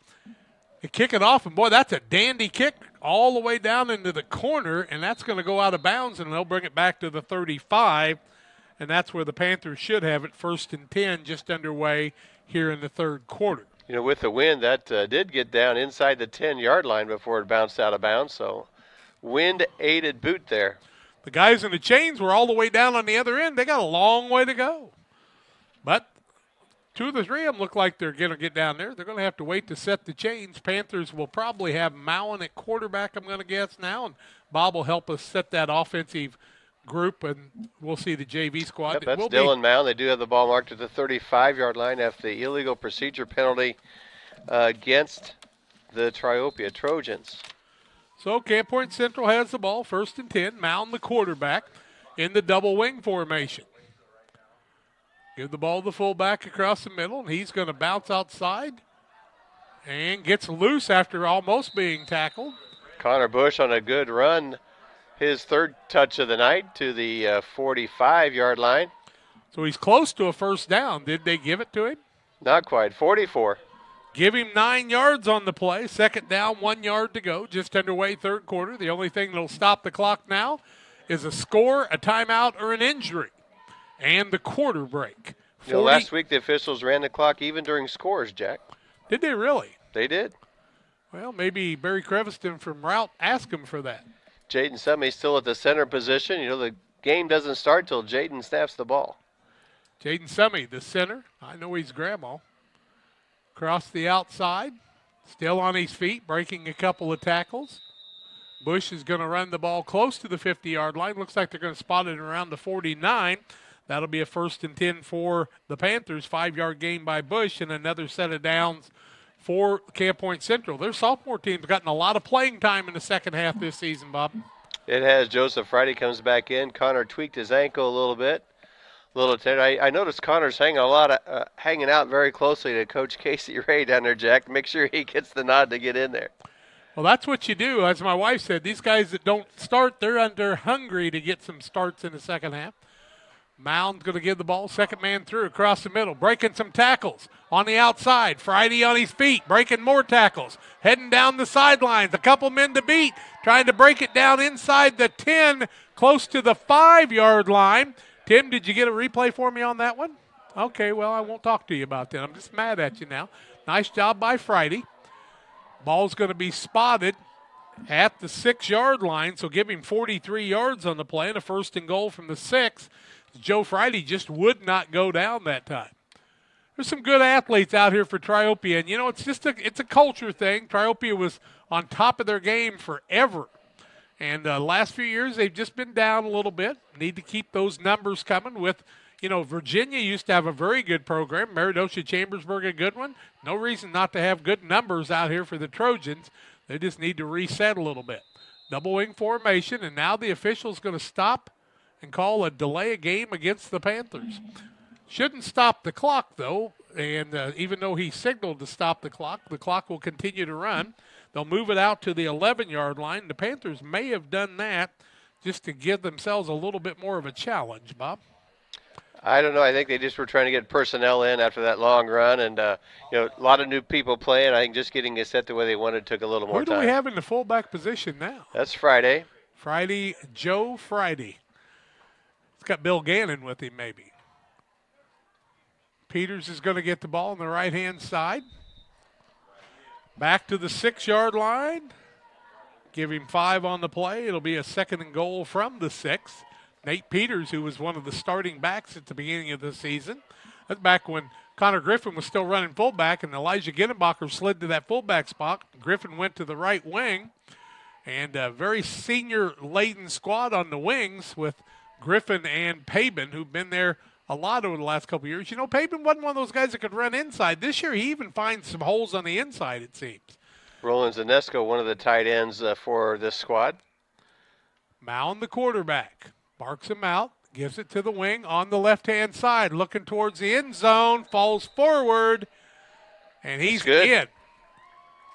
S1: They kick it off, and boy, that's a dandy kick all the way down into the corner, and that's going to go out of bounds, and they'll bring it back to the 35. And that's where the Panthers should have it, 1st and 10, just underway here in the third quarter.
S21: You know, with the wind, that did get down inside the 10-yard line before it bounced out of bounds, so wind-aided boot there.
S1: The guys in the chains were all the way down on the other end. They got a long way to go. But 2 of the 3 of them look like they're going to get down there. They're going to have to wait to set the chains. Panthers will probably have Mowen at quarterback, I'm going to guess now, and Bob will help us set that offensive group, and we'll see the JV squad.
S21: Yep, that's Dylan Mound. They do have the ball marked at the 35-yard line after the illegal procedure penalty against the Triopia Trojans.
S1: So Camp Point Central has the ball, 1st and 10. Mound the quarterback in the double wing formation. Give the ball to the fullback across the middle, and he's going to bounce outside and gets loose after almost being tackled.
S21: Connor Bush on a good run. His 3rd touch of the night to the 45-yard line.
S1: So he's close to a 1st down. Did they give it to him?
S21: Not quite. 44.
S1: Give him 9 yards on the play. 2nd down, 1 yard to go. Just underway, 3rd quarter. The only thing that'll stop the clock now is a score, a timeout, or an injury, and the quarter break.
S21: Last week the officials ran the clock even during scores, Jack.
S1: Did they really?
S21: They did.
S1: Well, maybe Barry Creviston from Route asked him for that.
S21: Jaden Summey's still at the center position. The game doesn't start till Jaden snaps the ball.
S1: Jaden Summey, the center. I know he's grandma. Across the outside, still on his feet, breaking a couple of tackles. Bush is going to run the ball close to the 50-yard line. Looks like they're going to spot it around the 49. That'll be a 1st and 10 for the Panthers. 5-yard gain by Bush and another set of downs for Camp Point Central. Their sophomore team's gotten a lot of playing time in the second half this season, Bob.
S21: It has. Joseph Friday comes back in. Connor tweaked his ankle a little bit. I noticed Connor's hanging out very closely to Coach Casey Ray down there, Jack, to make sure he gets the nod to get in there.
S1: Well, that's what you do. As my wife said, these guys that don't start, they're hungry to get some starts in the second half. Mound's going to give the ball, second man through, across the middle, breaking some tackles on the outside. Friday on his feet, breaking more tackles, heading down the sidelines. A couple men to beat, trying to break it down inside the 10, close to the 5-yard line. Tim, did you get a replay for me on that one? Okay, well, I won't talk to you about that. I'm just mad at you now. Nice job by Friday. Ball's going to be spotted at the 6-yard line, so give him 43 yards on the play and a 1st and goal from the 6. Joe Friday just would not go down that time. There's some good athletes out here for Triopia, and it's a culture thing. Triopia was on top of their game forever, and last few years they've just been down a little bit. Need to keep those numbers coming. With Virginia used to have a very good program. Meridosha Chambersburg a good one. No reason not to have good numbers out here for the Trojans. They just need to reset a little bit. Double wing formation, and now the official's going to stop and call a delay a game against the Panthers. Shouldn't stop the clock, though, and even though he signaled to stop the clock will continue to run. They'll move it out to the 11-yard line. The Panthers may have done that just to give themselves a little bit more of a challenge, Bob.
S21: I don't know. I think they just were trying to get personnel in after that long run, and a lot of new people playing. I think just getting it set the way they wanted took a little more time.
S1: Who do we have in the fullback position now?
S21: That's Friday.
S1: Joe Friday. Got Bill Gannon with him, maybe. Peters is going to get the ball on the right-hand side. Back to the 6-yard line. Give him 5 on the play. It'll be a 2nd and goal from the 6. Nate Peters, who was one of the starting backs at the beginning of the season. That's back when Connor Griffin was still running fullback, and Elijah Ginnebacher slid to that fullback spot. Griffin went to the right wing, and a very senior-laden squad on the wings with Griffin and Pabin, who've been there a lot over the last couple of years. Pabin wasn't one of those guys that could run inside. This year, he even finds some holes on the inside, it seems.
S21: Roland Zanesko, one of the tight ends for this squad.
S1: Mound, the quarterback, barks him out, gives it to the wing on the left-hand side, looking towards the end zone, falls forward, and he's in.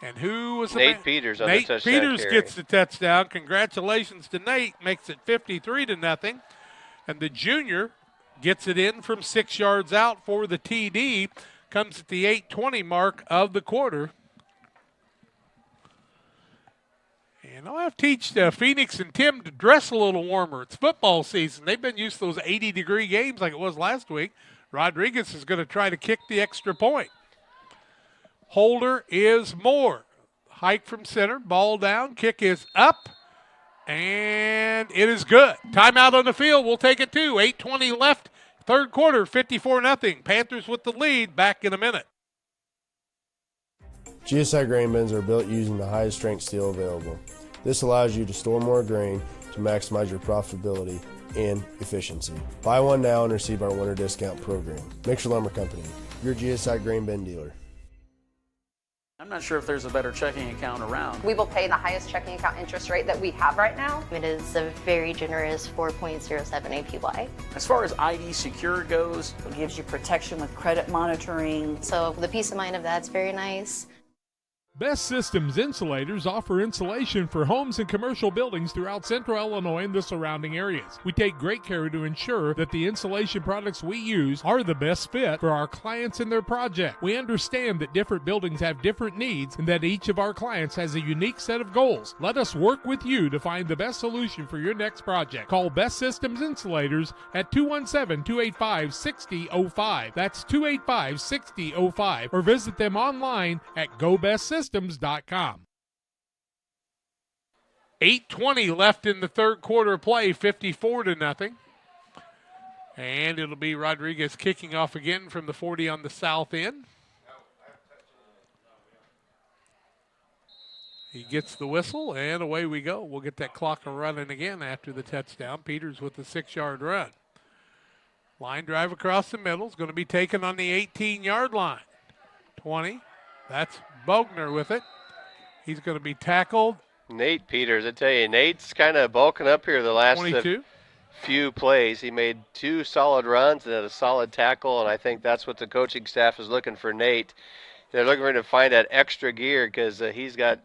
S1: And who was
S21: Nate Peters on the touchdown
S1: Nate Peters
S21: carry.
S1: Gets the touchdown. Congratulations to Nate. Makes it 53-0. And the junior gets it in from 6 yards out for the TD. Comes at the 8:20 mark of the quarter. And I'll have to teach Phoenix and Tim to dress a little warmer. It's football season. They've been used to those 80-degree games like it was last week. Rodriguez is going to try to kick the extra point. Holder is Moore. Hike from center, ball down, kick is up, and it is good. Timeout on the field, we'll take it too. 8:20 left, third quarter, 54-0. Panthers with the lead, back in a minute.
S8: GSI grain bins are built using the highest strength steel available. This allows you to store more grain to maximize your profitability and efficiency. Buy one now and receive our winter discount program. Mixer Lumber Company, your GSI grain bin dealer.
S22: I'm not sure if there's a better checking account around.
S23: We will pay the highest checking account interest rate that we have right now.
S24: It is a very generous 4.07 APY.
S22: As far as ID Secure goes,
S25: it gives you protection with credit monitoring.
S24: So the peace of mind of that's very nice.
S1: Best Systems Insulators offer insulation for homes and commercial buildings throughout central Illinois and the surrounding areas. We take great care to ensure that the insulation products we use are the best fit for our clients and their project. We understand that different buildings have different needs and that each of our clients has a unique set of goals. Let us work with you to find the best solution for your next project. Call Best Systems Insulators at 217-285-6005. That's 285-6005. Or visit them online at GoBestSystems.com. 8:20 left in the third quarter of play, 54-0. And it'll be Rodriguez kicking off again from the 40 on the south end. He gets the whistle, and away we go. We'll get that clock running again after the touchdown. Peters with the 6-yard run. Line drive across the middle is going to be taken on the 18-yard line. 20. That's Bogner with it. He's going to be tackled.
S21: Nate Peters, I tell you, Nate's kind of bulking up here the last
S1: 22.
S21: Few plays. He made 2 solid runs and had a solid tackle, and I think that's what the coaching staff is looking for Nate. They're looking for him to find that extra gear because he's got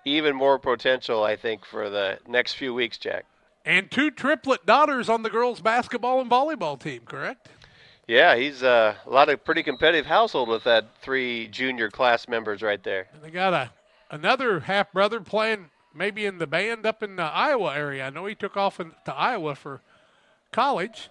S21: even more potential, I think, for the next few weeks, Jack.
S1: And 2 triplet daughters on the girls' basketball and volleyball team, correct?
S21: Yeah, he's a lot of pretty competitive household with that 3 junior class members right there.
S1: And they got another half-brother playing maybe in the band up in the Iowa area. I know he took off to Iowa for college.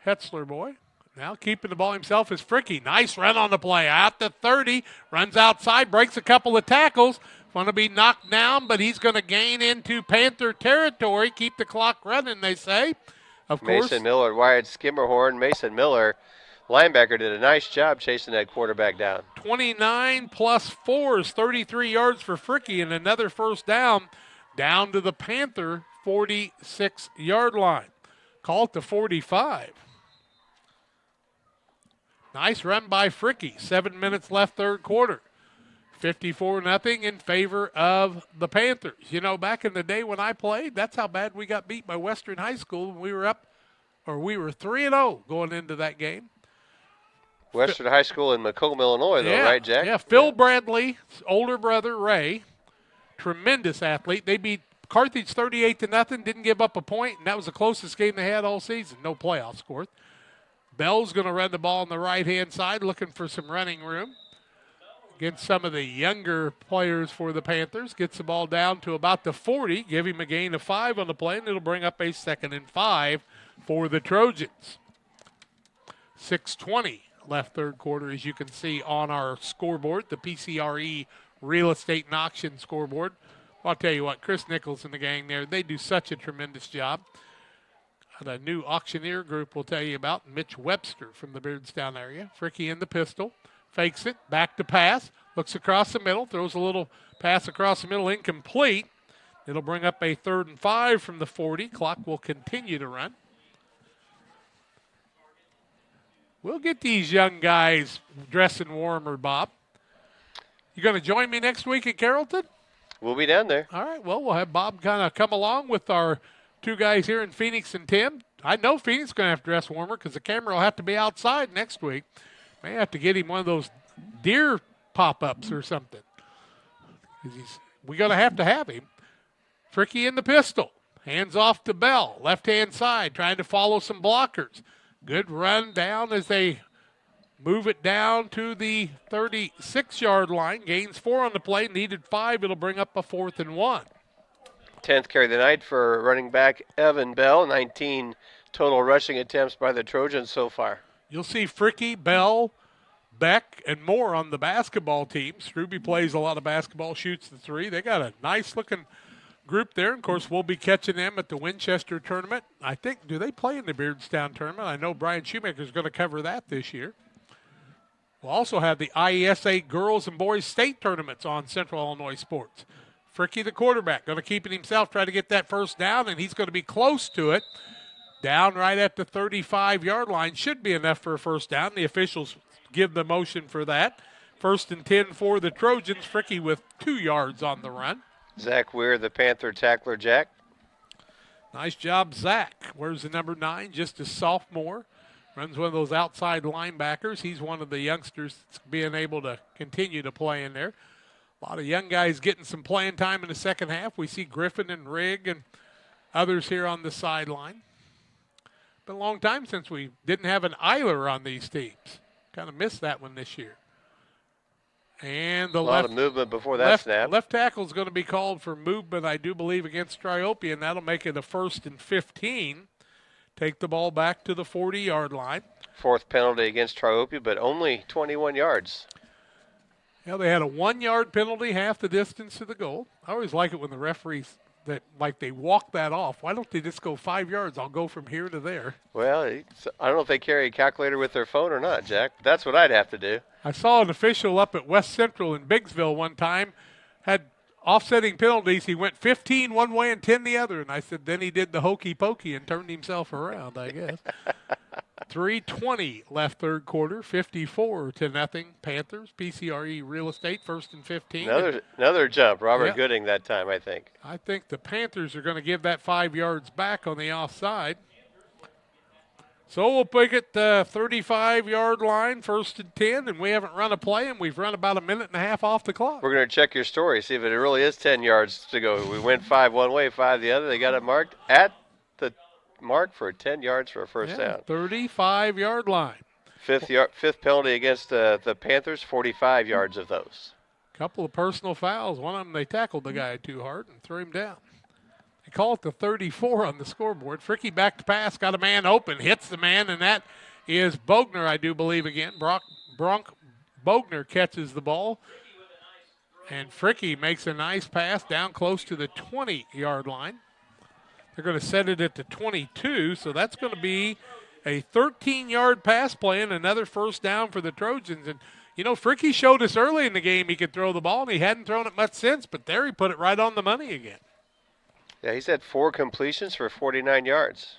S1: Hetzler boy. Now keeping the ball himself is Fricky. Nice run on the play. Out to 30. Runs outside, breaks a couple of tackles. Going to be knocked down, but he's going to gain into Panther territory. Keep the clock running, they say. Of course.
S21: Mason Miller wired Skimmerhorn. Mason Miller, linebacker, did a nice job chasing that quarterback down.
S1: 29 plus 4 is 33 yards for Fricky and another first down to the Panther 46-yard line. Call it to 45. Nice run by Fricky. 7 minutes left third quarter. 54-0 in favor of the Panthers. You know, back in the day when I played, that's how bad we got beat by Western High School when we were 3-0 going into that game.
S21: Western High School in Macomb, Illinois, though, right, Jack?
S1: Yeah, Phil Bradley, older brother Ray, tremendous athlete. They beat Carthage 38-0, didn't give up a point, and that was the closest game they had all season. No playoff score. Bell's going to run the ball on the right-hand side, looking for some running room against some of the younger players for the Panthers. Gets the ball down to about the 40. Give him a gain of 5 on the play, and it'll bring up a 2nd and 5 for the Trojans. 6:20 left third quarter, as you can see on our scoreboard, the PCRE Real Estate and Auction scoreboard. Well, I'll tell you what, Chris Nichols and the gang there, they do such a tremendous job. Got a new auctioneer group we'll tell you about, Mitch Webster from the Beardstown area. Fricky in the pistol. Fakes it, back to pass, looks across the middle, throws a little pass across the middle, incomplete. It'll bring up a 3rd and 5 from the 40. Clock will continue to run. We'll get these young guys dressing warmer, Bob. You going to join me next week at Carrollton?
S21: We'll be down there.
S1: All right, well, we'll have Bob kind of come along with our 2 guys here in Phoenix and Tim. I know Phoenix is going to have to dress warmer because the camera will have to be outside next week. May have to get him one of those deer pop-ups or something. We're going to have him. Fricky in the pistol. Hands off to Bell. Left-hand side, trying to follow some blockers. Good run down as they move it down to the 36-yard line. Gains 4 on the play. Needed 5. It'll bring up a 4th and 1.
S21: 10th carry of the night for running back Evan Bell. 19 total rushing attempts by the Trojans so far.
S1: You'll see Fricky, Bell, Beck, and more on the basketball team. Struby plays a lot of basketball, shoots the 3. They got a nice-looking group there. Of course, we'll be catching them at the Winchester tournament. I think, do they play in the Beardstown tournament? I know Brian Shoemaker is going to cover that this year. We'll also have the IESA girls and boys state tournaments on Central Illinois Sports. Fricky, the quarterback, going to keep it himself, try to get that first down, and he's going to be close to it. Down right at the 35-yard line. Should be enough for a first down. The officials give the motion for that. 1st and 10 for the Trojans. Fricky with 2 yards on the run.
S21: Zach Weir, the Panther tackler, Jack.
S1: Nice job, Zach. Where's the number 9? Just a sophomore. Runs one of those outside linebackers. He's one of the youngsters that's being able to continue to play in there. A lot of young guys getting some playing time in the second half. We see Griffin and Rigg and others here on the sideline. Been a long time since we didn't have an Eiler on these teams. Kind of missed that one this year. And the
S21: a lot of movement before that snap.
S1: Left tackle is going to be called for movement, I do believe, against Triopia, and that'll make it a 1st and 15. Take the ball back to the 40-yard line.
S21: 4th penalty against Triopia, but only 21 yards.
S1: Yeah, they had a 1-yard penalty, half the distance to the goal. I always like it when the referees they walk that off. Why don't they just go 5 yards? I'll go from here to there.
S21: Well, I don't know if they carry a calculator with their phone or not, Jack. That's what I'd have to do.
S1: I saw an official up at West Central in Biggsville one time, had offsetting penalties. He went 15 one way and 10 the other. And I said, then he did the hokey pokey and turned himself around, I guess. 3:20 left third quarter, 54-0 Panthers. PCRE Real Estate, 1st and 15.
S21: Another jump. Robert Gooding that time, I think.
S1: I think the Panthers are going to give that 5 yards back on the offside. So we'll pick it the 35-yard line, 1st and 10, and we haven't run a play, and we've run about a minute and a half off the clock.
S21: We're going to check your story, see if it really is 10 yards to go. We went 5 one way, 5 the other. They got it marked at the mark for 10 yards for a first down.
S1: 35-yard line.
S21: Fifth penalty against the Panthers, 45 yards of those.
S1: Couple of personal fouls. One of them, they tackled the guy too hard and threw him down. They call it the 34 on the scoreboard. Fricky back to pass, got a man open, hits the man, and that is Bogner, I do believe, again. Bronk Bogner catches the ball, and Fricky makes a nice pass down close to the 20-yard line. They're going to set it at the 22, so that's going to be a 13-yard pass play and another first down for the Trojans. And, you know, Fricky showed us early in the game he could throw the ball, and he hadn't thrown it much since, but there he put it right on the money again.
S21: Yeah, he's had 4 completions for 49 yards.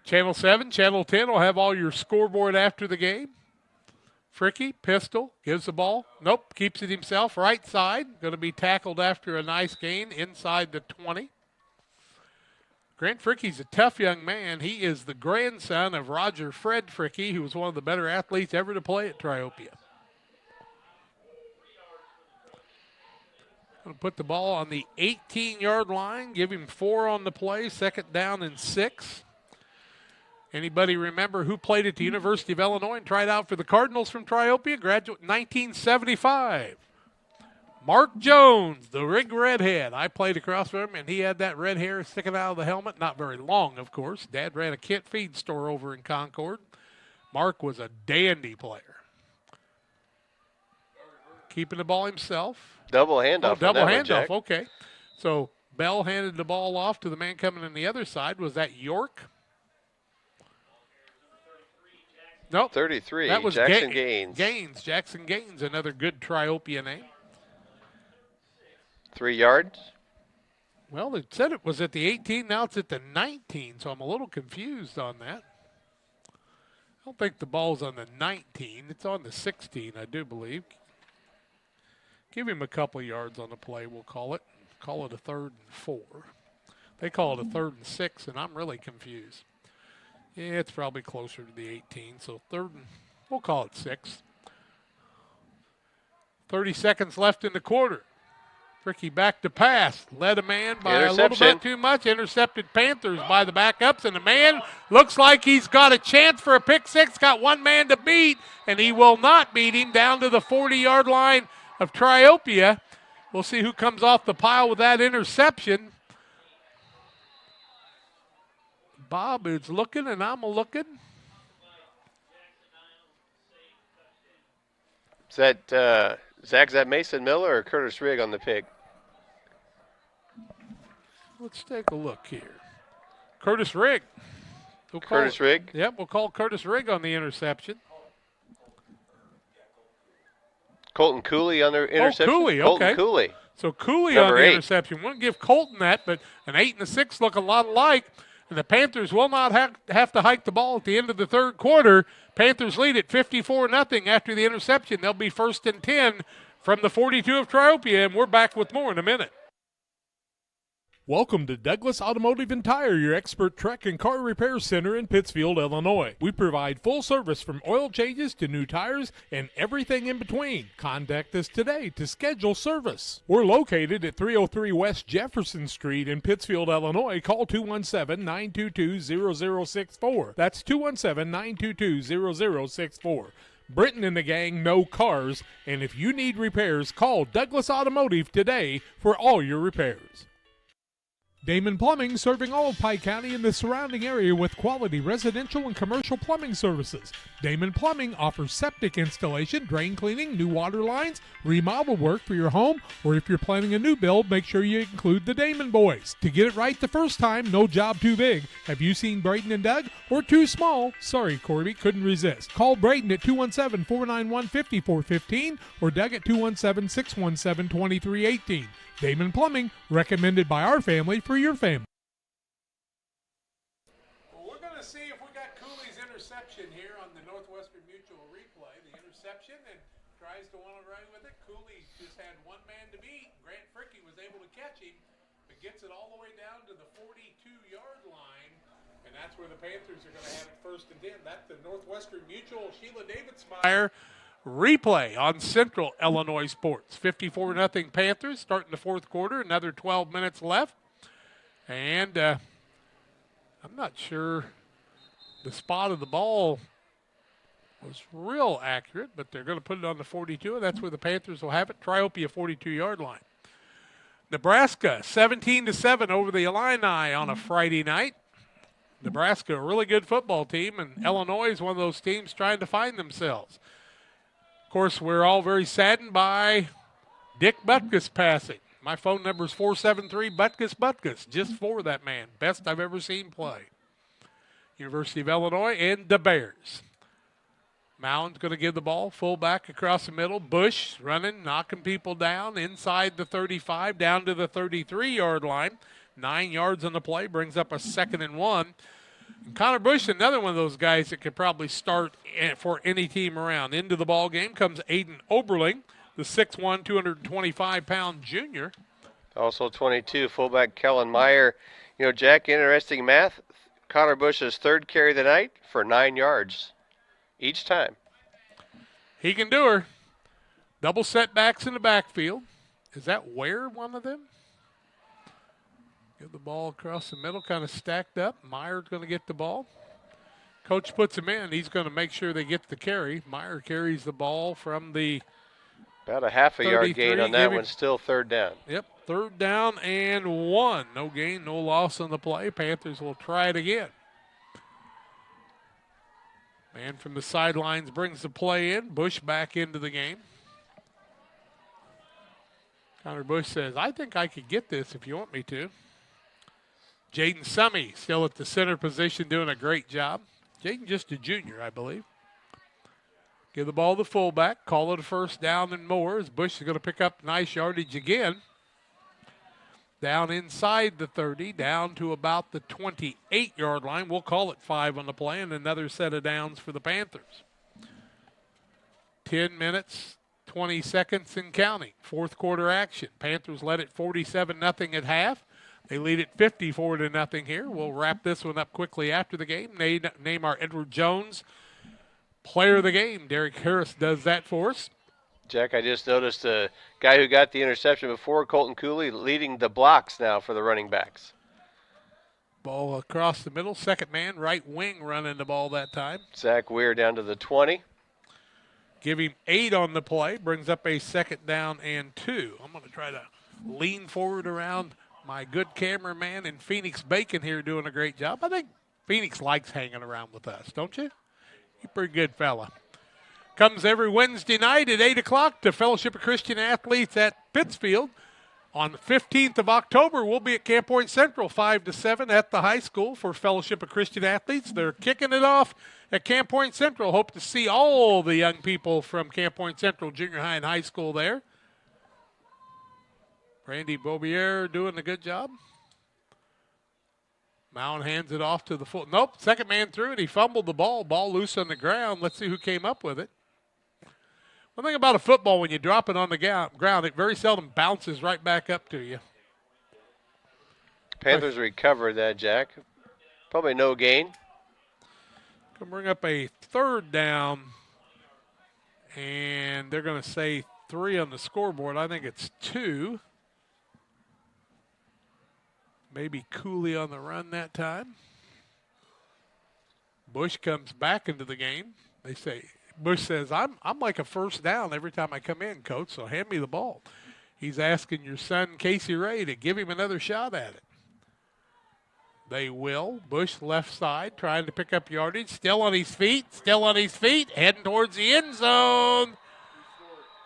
S1: Channel 7, Channel 10 will have all your scoreboard after the game. Fricky, pistol, gives the ball. Nope, keeps it himself, right side. Going to be tackled after a nice gain inside the 20. Grant Fricky's a tough young man. He is the grandson of Roger Fred Fricky, who was one of the better athletes ever to play at Triopia. Going to put the ball on the 18-yard line, give him 4 on the play, 2nd down and 6. Anybody remember who played at the University of Illinois and tried out for the Cardinals from Triopia? Graduate 1975. Mark Jones, the Rig redhead. I played across from him, and he had that red hair sticking out of the helmet. Not very long, of course. Dad ran a kit feed store over in Concord. Mark was a dandy player. Keeping the ball himself.
S21: Double handoff.
S1: Double handoff, okay. So Bell handed the ball off to the man coming on the other side. Was that York? Nope.
S21: 33,
S1: that was
S21: Jackson Gaines.
S1: Jackson Gaines, another good Triopia name.
S21: 3 yards?
S1: Well, it said it was at the 18, now it's at the 19, so I'm a little confused on that. I don't think the ball's on the 19. It's on the 16, I do believe. Give him a couple yards on the play, we'll call it. Call it a 3rd and 4. They call it a 3rd and 6, and I'm really confused. Yeah, it's probably closer to the 18, so 3rd and, we'll call it 6. 30 seconds left in the quarter. Fricky back to pass. Led a man by a little bit too much. Intercepted Panthers by the backups. And the man looks like he's got a chance for a pick six. Got one man to beat. And he will not beat him down to the 40-yard line of Triopia. We'll see who comes off the pile with that interception. Bob is looking and I'm looking.
S21: Is that Zach, is that Mason Miller or Curtis Rigg on the pick?
S1: Let's take a look here. Curtis Rigg.
S21: Curtis Rigg?
S1: Yep, we'll call Curtis Rigg on the interception.
S21: Colton Cooley on the interception?
S1: Oh, Cooley, okay.
S21: Colton Cooley.
S1: So Cooley
S21: Number
S1: on the
S21: 8.
S1: interception. Wouldn't give Colton that, but an 8 and a 6 look a lot alike. And the Panthers will not have to hike the ball at the end of the third quarter. Panthers lead at 54-0 after the interception. They'll be 1st and 10 from the 42 of Triopia, and we're back with more in a minute. Welcome to Douglas Automotive and Tire, your expert truck and car repair center in Pittsfield, Illinois. We provide full service from oil changes to new tires and everything in between. Contact us today to schedule service. We're located at 303 West Jefferson Street in Pittsfield, Illinois. Call 217-922-0064. That's 217-922-0064. Britton and the gang know cars, and if you need repairs, call Douglas Automotive today for all your repairs. Damon Plumbing, serving all of Pike County and the surrounding area with quality residential and commercial plumbing services. Damon Plumbing offers septic installation, drain cleaning, new water lines, remodel work for your home, or if you're planning a new build, make sure you include the Damon boys. To get it right the first time, no job too big. Have you seen Braden and Doug? Or too small? Sorry, Corby, couldn't resist. Call Braden at 217-491-5415 or Doug at 217-617-2318. Damon Plumbing, recommended by our family for your family. Well, we're going to see if we got Cooley's interception here on the Northwestern Mutual replay. The interception, and tries to one away with it. Cooley just had one man to beat. Grant Fricky was able to catch him, but gets it all the way down to the 42-yard line, and that's where the Panthers are going to have it 1st and 10. That's the Northwestern Mutual Sheila Davidsmeyer replay on Central Illinois Sports. 54-0 Panthers starting the fourth quarter. Another 12 minutes left. And I'm not sure the spot of the ball was real accurate, but they're going to put it on the 42, and that's where the Panthers will have it. Triopia 42-yard line. Nebraska 17-7 over the Illini on a Friday night. Nebraska, a really good football team, and Illinois is one of those teams trying to find themselves. Of course, we're all very saddened by Dick Butkus passing. My phone number is 473-BUTKUS, just for that man. Best I've ever seen play. University of Illinois and the Bears. Mound's going to give the ball, fullback across the middle. Bush running, knocking people down inside the 35, down to the 33-yard line. 9 yards on the play, brings up a 2nd and 1. And Connor Bush, another one of those guys that could probably start for any team around. Into the ball game comes Aiden Oberling, the 6'1", 225-pound junior.
S21: Also 22, fullback Kellen Meyer. You know, Jack, interesting math. Connor Bush's third carry of the night for 9 yards each time.
S1: He can do her. Double setbacks in the backfield. Is that Ware one of them? Give the ball across the middle, kind of stacked up. Meyer's going to get the ball. Coach puts him in. He's going to make sure they get the carry. Meyer carries the ball from the
S21: about a half a yard gain on that one, still 3rd down.
S1: Yep, 3rd down and 1. No gain, no loss on the play. Panthers will try it again. Man from the sidelines brings the play in. Bush back into the game. Connor Bush says, I think I could get this if you want me to. Jaden Summey still at the center position doing a great job. Jaden just a junior, I believe. Give the ball to the fullback. Call it a 1st down and more as Bush is going to pick up nice yardage again. Down inside the 30, down to about the 28-yard line. We'll call it 5 on the play and another set of downs for the Panthers. 10 minutes, 20 seconds and counting. Fourth quarter action. Panthers led it 47-0 at half. They lead it 54-0 here. We'll wrap this one up quickly after the game. Name our Edward Jones player of the game. Derek Harris does that for us.
S21: Jack, I just noticed the guy who got the interception before, Colton Cooley, leading the blocks now for the running backs.
S1: Ball across the middle. Second man, right wing, running the ball that time.
S21: Zach Weir down to the 20.
S1: Give him 8 on the play. Brings up a 2nd down and 2. I'm going to try to lean forward around my good cameraman and Phoenix Bacon here doing a great job. I think Phoenix likes hanging around with us, don't you? You're a pretty good fella. Comes every Wednesday night at 8 o'clock to Fellowship of Christian Athletes at Pittsfield. On the 15th of October, we'll be at Camp Point Central, 5 to 7 at the high school for Fellowship of Christian Athletes. They're kicking it off at Camp Point Central. Hope to see all the young people from Camp Point Central Junior High and High School there. Randy Bobier doing a good job. Mound hands it off to the full. Nope, second man through, and he fumbled the ball. Ball loose on the ground. Let's see who came up with it. One thing about a football, when you drop it on the ground, it very seldom bounces right back up to you.
S21: Panthers recovered that, Jack. Probably no gain.
S1: Going to bring up a third down, and they're going to say 3 on the scoreboard. I think it's 2. Maybe Cooley on the run that time. Bush comes back into the game. They say, Bush says, I'm like a first down every time I come in, Coach, so hand me the ball. He's asking your son, Casey Ray, to give him another shot at it. They will. Bush left side, trying to pick up yardage. Still on his feet, heading towards the end zone.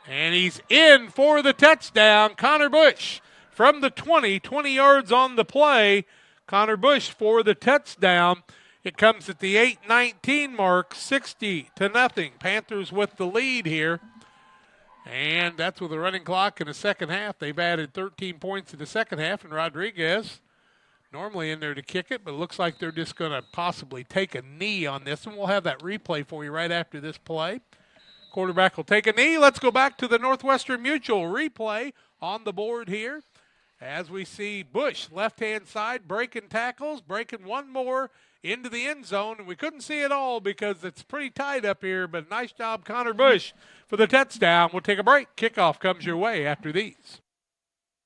S1: And he's in for the touchdown. Connor Bush from the 20 yards on the play. Connor Bush for the touchdown. It comes at the 8:19 mark, 60-0. Panthers with the lead here. And that's with a running clock in the second half. They've added 13 points in the second half, and Rodriguez normally in there to kick it, but it looks like they're just going to possibly take a knee on this, and we'll have that replay for you right after this play. Quarterback will take a knee. Let's go back to the Northwestern Mutual replay on the board here as we see Bush, left-hand side, breaking tackles, breaking one more into the end zone, and we couldn't see it all because it's pretty tight up here, but nice job, Connor Bush, for the touchdown. We'll take a break. Kickoff comes your way after these.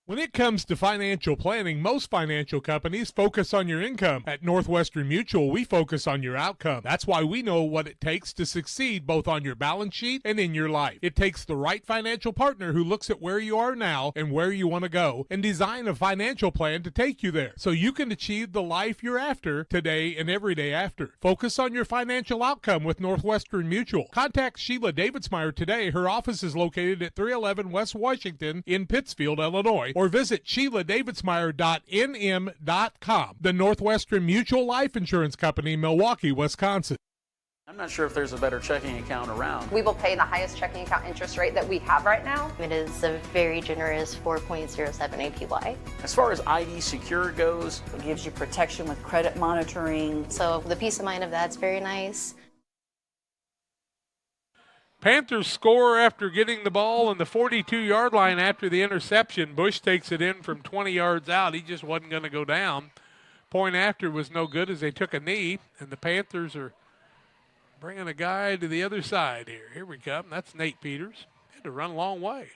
S9: When it comes to financial planning, most financial companies focus on your income. At Northwestern Mutual, we focus on your outcome. That's why we know what it takes to succeed both on your balance sheet and in your life. It takes the right financial partner who looks at where you are now and where you want to go and design a financial plan to take you there so you can achieve the life you're after today and every day after. Focus on your financial outcome with Northwestern Mutual. Contact Sheila Davidsmeyer today. Her office is located at 311 West Washington in Pittsfield, Illinois, or visit SheilaDavidsmeyer.nm.com. The Northwestern Mutual Life Insurance Company, Milwaukee, Wisconsin.
S22: I'm not sure if there's a better checking account around.
S23: We will pay the highest checking account interest rate that we have right now.
S24: It is a very generous 4.07 APY.
S22: As far as ID Secure goes,
S10: it gives you protection with credit monitoring.
S24: So the peace of mind of that's very nice.
S1: Panthers score after getting the ball on the 42-yard line after the interception. Bush takes it in from 20 yards out. He just wasn't going to go down. Point after was no good as they took a knee, and the Panthers are bringing a guy to the other side here. Here we come. That's Nate Peters. Had to run a long way.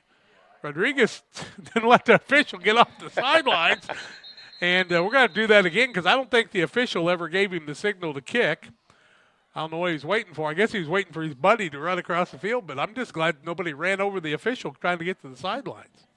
S1: Rodriguez didn't let the official get off the sidelines, and we're going to do that again because I don't think the official ever gave him the signal to kick. I don't know what he's waiting for. I guess he was waiting for his buddy to run across the field, but I'm just glad nobody ran over the official trying to get to the sidelines.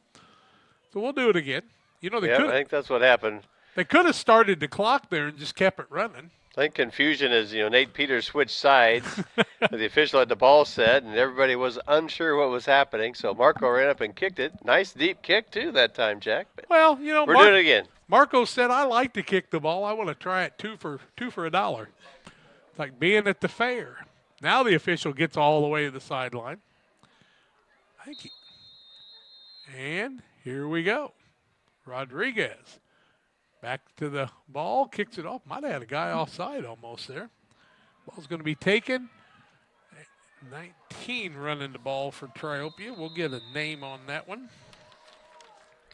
S1: So we'll do it again. You know,
S21: I think that's what happened.
S1: They could have started the clock there and just kept it running.
S21: I think confusion is, Nate Peters switched sides. The official had the ball set, and everybody was unsure what was happening. So Marco ran up and kicked it. Nice deep kick, too, that time, Jack. But
S1: well,
S21: we're doing it again.
S1: Marco said, I like to kick the ball. I want to try it two for $1. It's like being at the fair. Now the official gets all the way to the sideline. And here we go. Rodriguez back to the ball, kicks it off. Might have had a guy offside almost there. Ball's going to be taken. 19 running the ball for Triopia. We'll get a name on that one.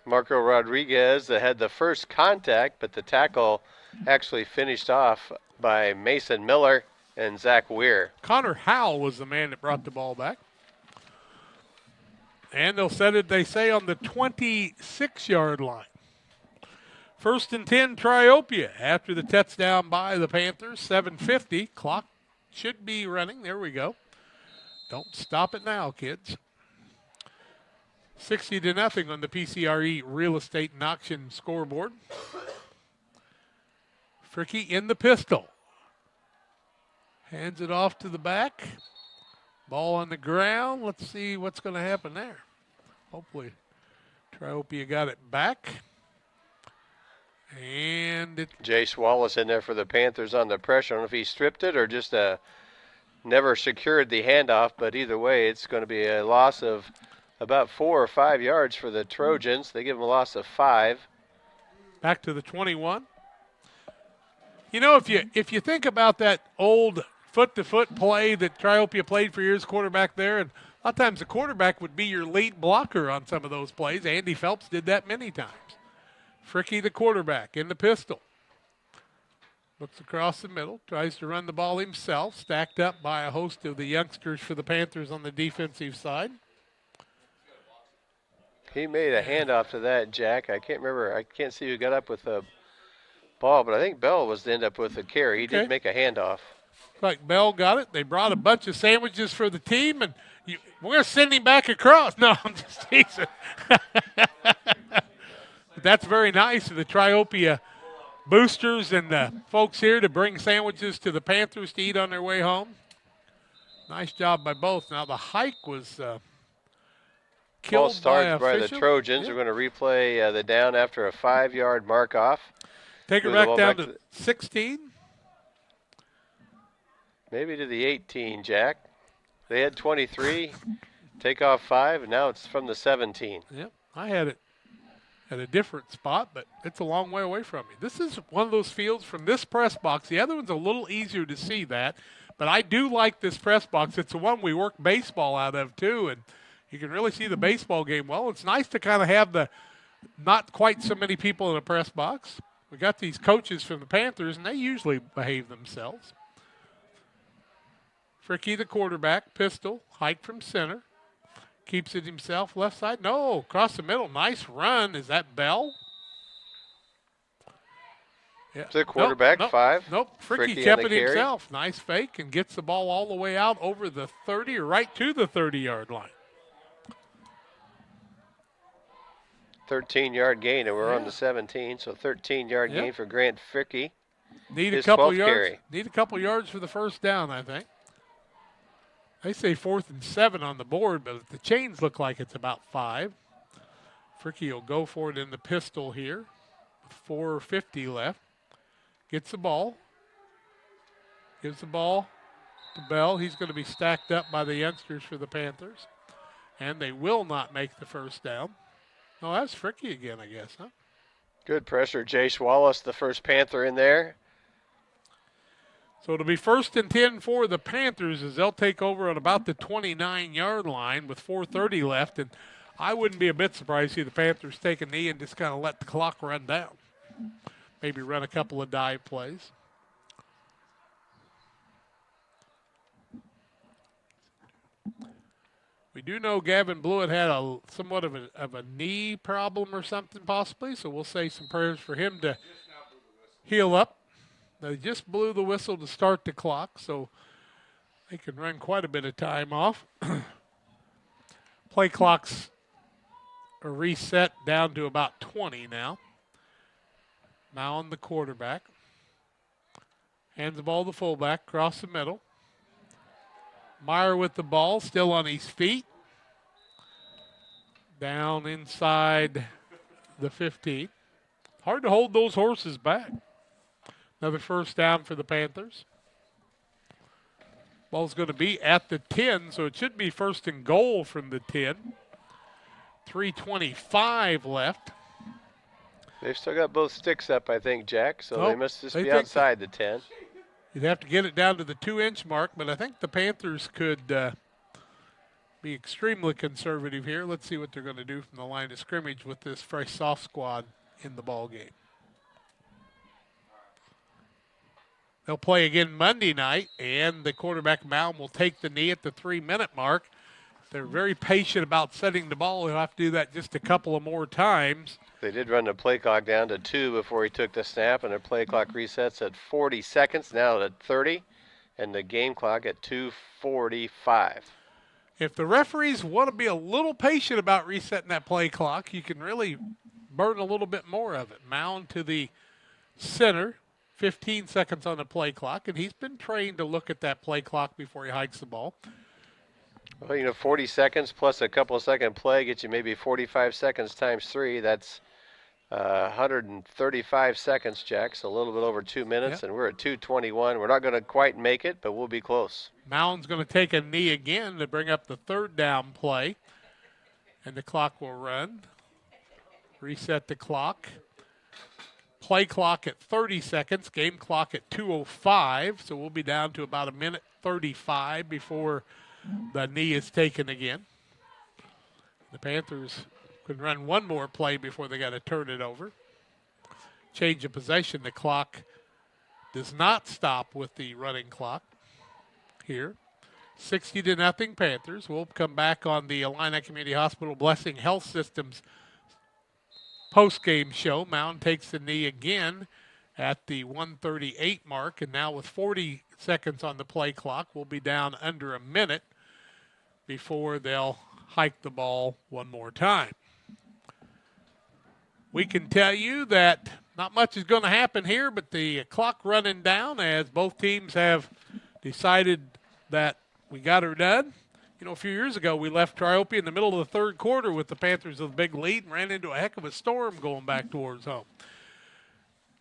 S21: Marco Rodriguez had the first contact, but the tackle actually finished off by Mason Miller and Zach Weir.
S1: Connor Howell was the man that brought the ball back. And they'll set it, they say, on the 26-yard line. 1st and 10, Triopia after the touchdown by the Panthers. 7:50. Clock should be running. There we go. Don't stop it now, kids. 60-0 on the PCRE Real Estate and Auction scoreboard. Fricky in the pistol. Hands it off to the back. Ball on the ground. Let's see what's going to happen there. Hopefully Triopia got it back. And
S21: Jace Wallace in there for the Panthers on the pressure. I don't know if he stripped it or just never secured the handoff, but either way, it's going to be a loss of about 4 or 5 yards for the Trojans. They give them a loss of 5.
S1: Back to the 21. If you think about that old foot-to-foot play that Triopia played for years, quarterback there, and a lot of times the quarterback would be your lead blocker on some of those plays. Andy Phelps did that many times. Fricky, the quarterback, in the pistol. Looks across the middle, tries to run the ball himself, stacked up by a host of the youngsters for the Panthers on the defensive side.
S21: He made a handoff to that, Jack. I can't remember. I can't see who got up with the ball, but I think Bell was to end up with a carry. He did make a handoff.
S1: Like Bell got it. They brought a bunch of sandwiches for the team, and we're going to send him back across. No, I'm just teasing. That's very nice of the Triopia boosters and the folks here to bring sandwiches to the Panthers to eat on their way home. Nice job by both. Now the hike was killed
S21: Ball started by the
S1: official.
S21: Trojans. We're going to replay the down after a 5-yard mark off.
S1: Take her back down to 16.
S21: Maybe to the 18, Jack. They had 23. Take off 5, and now it's from the 17.
S1: Yep, I had it at a different spot, but it's a long way away from me. This is one of those fields from this press box. The other one's a little easier to see that, but I do like this press box. It's the one we work baseball out of, too, and you can really see the baseball game well. It's nice to kind of have the not quite so many people in a press box. We got these coaches from the Panthers, and they usually behave themselves. Fricky, the quarterback, pistol, hike from center. Keeps it himself, left side. No, across the middle. Nice run. Is that Bell?
S21: Yeah. The quarterback, 5.
S1: Nope, Fricky kept it himself. Nice fake and gets the ball all the way out over the 30 or right to the 30-yard line.
S21: 13-yard gain, and we're on the 17, so 13-yard gain for Grant Fricky.
S1: Need a couple yards. Need a couple yards for the first down, I think. They say 4th and 7 on the board, but the chains look like it's about 5. Fricky will go for it in the pistol here with 4:50 left. Gets the ball. Gives the ball to Bell. He's going to be stacked up by the youngsters for the Panthers. And they will not make the first down. Oh, that's Fricky again, I guess, huh?
S21: Good pressure. Jace Wallace, the first Panther in there.
S1: So it'll be 1st and 10 for the Panthers as they'll take over at about the 29-yard line with 4:30 left. And I wouldn't be a bit surprised to see the Panthers take a knee and just kind of let the clock run down. Maybe run a couple of dive plays. We do know Gavin Blewett had somewhat of a knee problem or something possibly, so we'll say some prayers for him to heal up. They just blew the whistle to start the clock, so they can run quite a bit of time off. Play clocks are reset down to about 20 now. Mound, the quarterback. Hands the ball to the fullback, across the middle. Meyer with the ball, still on his feet. Down inside the 15. Hard to hold those horses back. Another first down for the Panthers. Ball's going to be at the 10, so it should be 1st and goal from the 10. 3:25 left.
S21: They've still got both sticks up, I think, Jack, so they must just be outside the 10.
S1: You'd have to get it down to the 2-inch mark, but I think the Panthers could be extremely conservative here. Let's see what they're going to do from the line of scrimmage with this fresh soft squad in the ball game. They'll play again Monday night, and the quarterback mound will take the knee at the 3-minute mark. They're very patient about setting the ball. They'll have to do that just a couple of more times.
S21: They did run the play clock down to 2 before he took the snap, and their play clock resets at 40 seconds, now at 30, and the game clock at 2:45.
S1: If the referees want to be a little patient about resetting that play clock, you can really burn a little bit more of it. Mound to the center, 15 seconds on the play clock, and he's been trained to look at that play clock before he hikes the ball.
S21: Well, 40 seconds plus a couple of second play gets you maybe 45 seconds times 3. That's 135 seconds, Jack, so a little bit over 2 minutes, and we're at 2:21. We're not going to quite make it, but we'll be close.
S1: Mound's going to take a knee again to bring up the 3rd down play, and the clock will run. Reset the clock. Play clock at 30 seconds, game clock at 2:05, so we'll be down to about 1:35 before the knee is taken again. The Panthers can run one more play before they got to turn it over. change of possession. The clock does not stop with the running clock here. 60-0 Panthers. We'll come back on the Illini Community Hospital Blessing Health Systems post-game show. Mound takes the knee again at the 1:38 mark, and now with 40 seconds on the play clock, we'll be down under a minute before they'll hike the ball one more time. We can tell you that not much is going to happen here, but the clock running down as both teams have decided that we got her done. You know, a few years ago, we left Triopia in the middle of the third quarter with the Panthers with a big lead and ran into a heck of a storm going back towards home.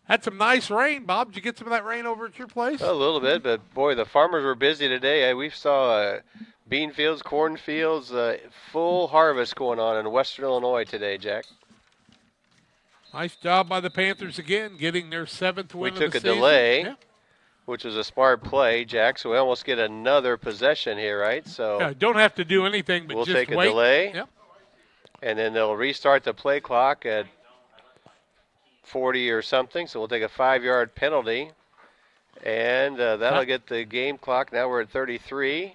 S1: Had some nice rain. Bob, did you get some of that rain over at your place?
S21: A little bit, but, boy, the farmers were busy today. We saw bean fields, corn fields, full harvest going on in western Illinois today, Jack.
S1: Nice job by the Panthers again, getting their 7th win of the season.
S21: We took a delay, which was a smart play, Jack, so we almost get another possession here, right? So
S1: don't have to do anything but
S21: we'll
S1: just
S21: take a
S1: wait.
S21: delay,
S1: Yep.
S21: And then they'll restart the play clock at 40 or something, so we'll take a 5-yard penalty, and that'll get the game clock. Now we're at 33,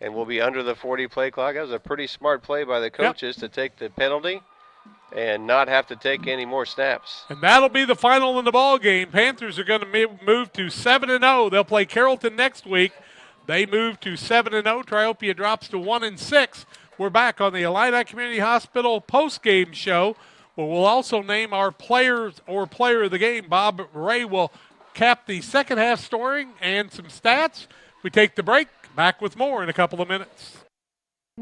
S21: and we'll be under the 40 play clock. That was a pretty smart play by the coaches to take the penalty and not have to take any more snaps.
S1: And that'll be the final in the ball game. Panthers are going to move to 7-0. They'll play Carrollton next week. They move to 7-0. Triopia drops to 1-6. We're back on the Illini Community Hospital post-game show, where we'll also name our players or player of the game. Bob Ray will cap the second half scoring and some stats. We take the break. Back with more in a couple of minutes.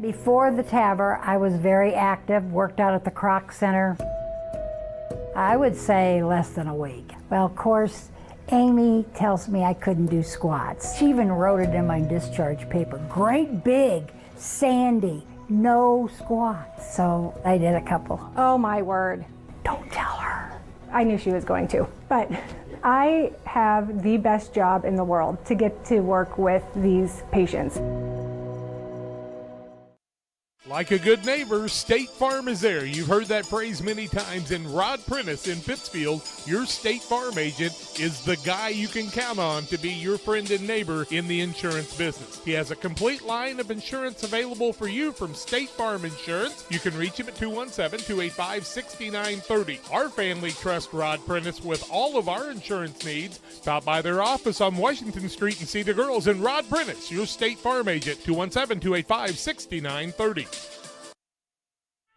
S19: Before the TAVR, I was very active, worked out at the Croc Center. I would say less than a week. Well, of course, Amy tells me I couldn't do squats. She even wrote it in my discharge paper. Great big, sandy, no squats. So I did a couple.
S16: Oh my word.
S19: Don't tell her.
S16: I knew she was going to, but I have the best job in the world to get to work with these patients.
S9: Like a good neighbor, State Farm is there. You've heard that phrase many times, and Rod Prentice in Pittsfield, your State Farm agent, is the guy you can count on to be your friend and neighbor in the insurance business. He has a complete line of insurance available for you from State Farm Insurance. You can reach him at 217-285-6930. Our family trusts Rod Prentice with all of our insurance needs. Stop by their office on Washington Street and see the girls. And Rod Prentice, your State Farm agent, 217-285-6930.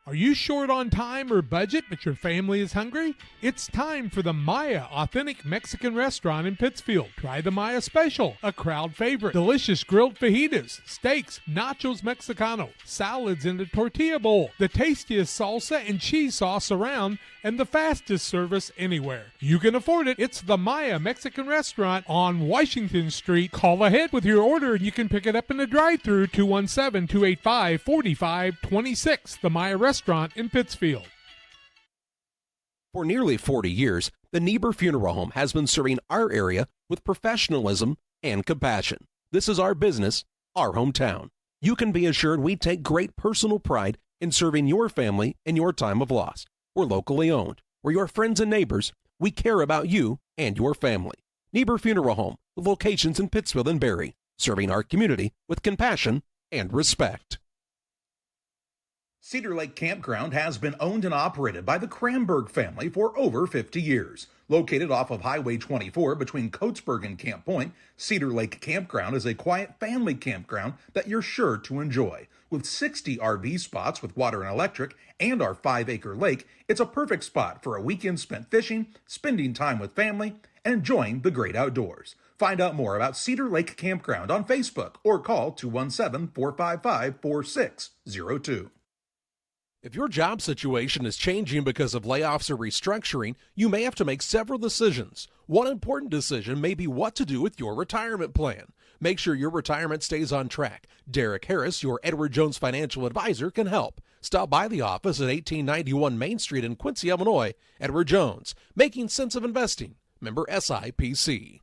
S9: Are you short on time or budget, but your family is hungry? It's time for the Maya Authentic Mexican Restaurant in Pittsfield. Try the Maya Special, a crowd favorite. Delicious grilled fajitas, steaks, nachos Mexicano, salads in a tortilla bowl, the tastiest salsa and cheese sauce around, and the fastest service anywhere. You can afford it. It's the Maya Mexican Restaurant on Washington Street. Call ahead with your order and you can pick it up in the drive-thru, 217-285-4526. The Maya Restaurant in Pittsfield.
S5: For nearly 40 years, the Niebuhr Funeral Home has been serving our area with professionalism and compassion. This is our business, our hometown. You can be assured we take great personal pride in serving your family in your time of loss. We're locally owned. We're your friends and neighbors. We care about you and your family. Niebuhr Funeral Home, with locations in Pittsfield and Barry, serving our community with compassion and respect.
S2: Cedar Lake Campground has been owned and operated by the Kramberg family for over 50 years. Located off of Highway 24 between Coatesburg and Camp Point, Cedar Lake Campground is a quiet family campground that you're sure to enjoy. With 60 RV spots with water and electric and our 5-acre lake, it's a perfect spot for a weekend spent fishing, spending time with family, and enjoying the great outdoors. Find out more about Cedar Lake Campground on Facebook or call 217-455-4602.
S5: If your job situation is changing because of layoffs or restructuring, you may have to make several decisions. One important decision may be what to do with your retirement plan. Make sure your retirement stays on track. Derek Harris, your Edward Jones financial advisor, can help. Stop by the office at 1891 Main Street in Quincy, Illinois. Edward Jones, making sense of investing. Member SIPC.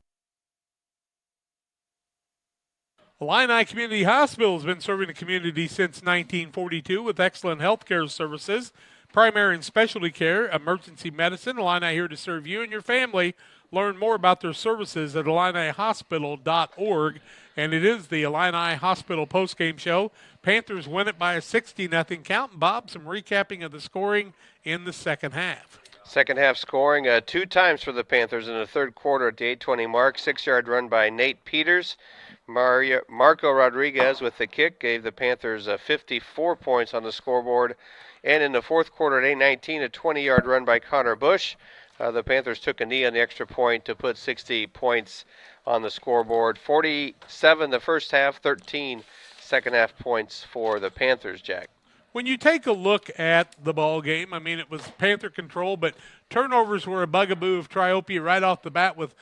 S1: Illini Community Hospital has been serving the community since 1942 with excellent health care services. primary and specialty care, emergency medicine. Illini here to serve you and your family. Learn more about their services at IlliniHospital.org. And it is the Illini Hospital postgame show. Panthers win it by a 60-0 count. Bob, some recapping of the scoring in the second half.
S21: Second half scoring 2 times for the Panthers in the third quarter at the 8:20 mark. 6-yard run by Nate Peters. Marco Rodriguez with the kick gave the Panthers 54 points on the scoreboard. And in the fourth quarter at 8:19, a 20-yard run by Connor Bush. The Panthers took a knee on the extra point to put 60 points on the scoreboard. 47 the first half, 13 second half points for the Panthers, Jack.
S1: When you take a look at the ball game, I mean, it was Panther control, but turnovers were a bugaboo of Triopia right off the bat with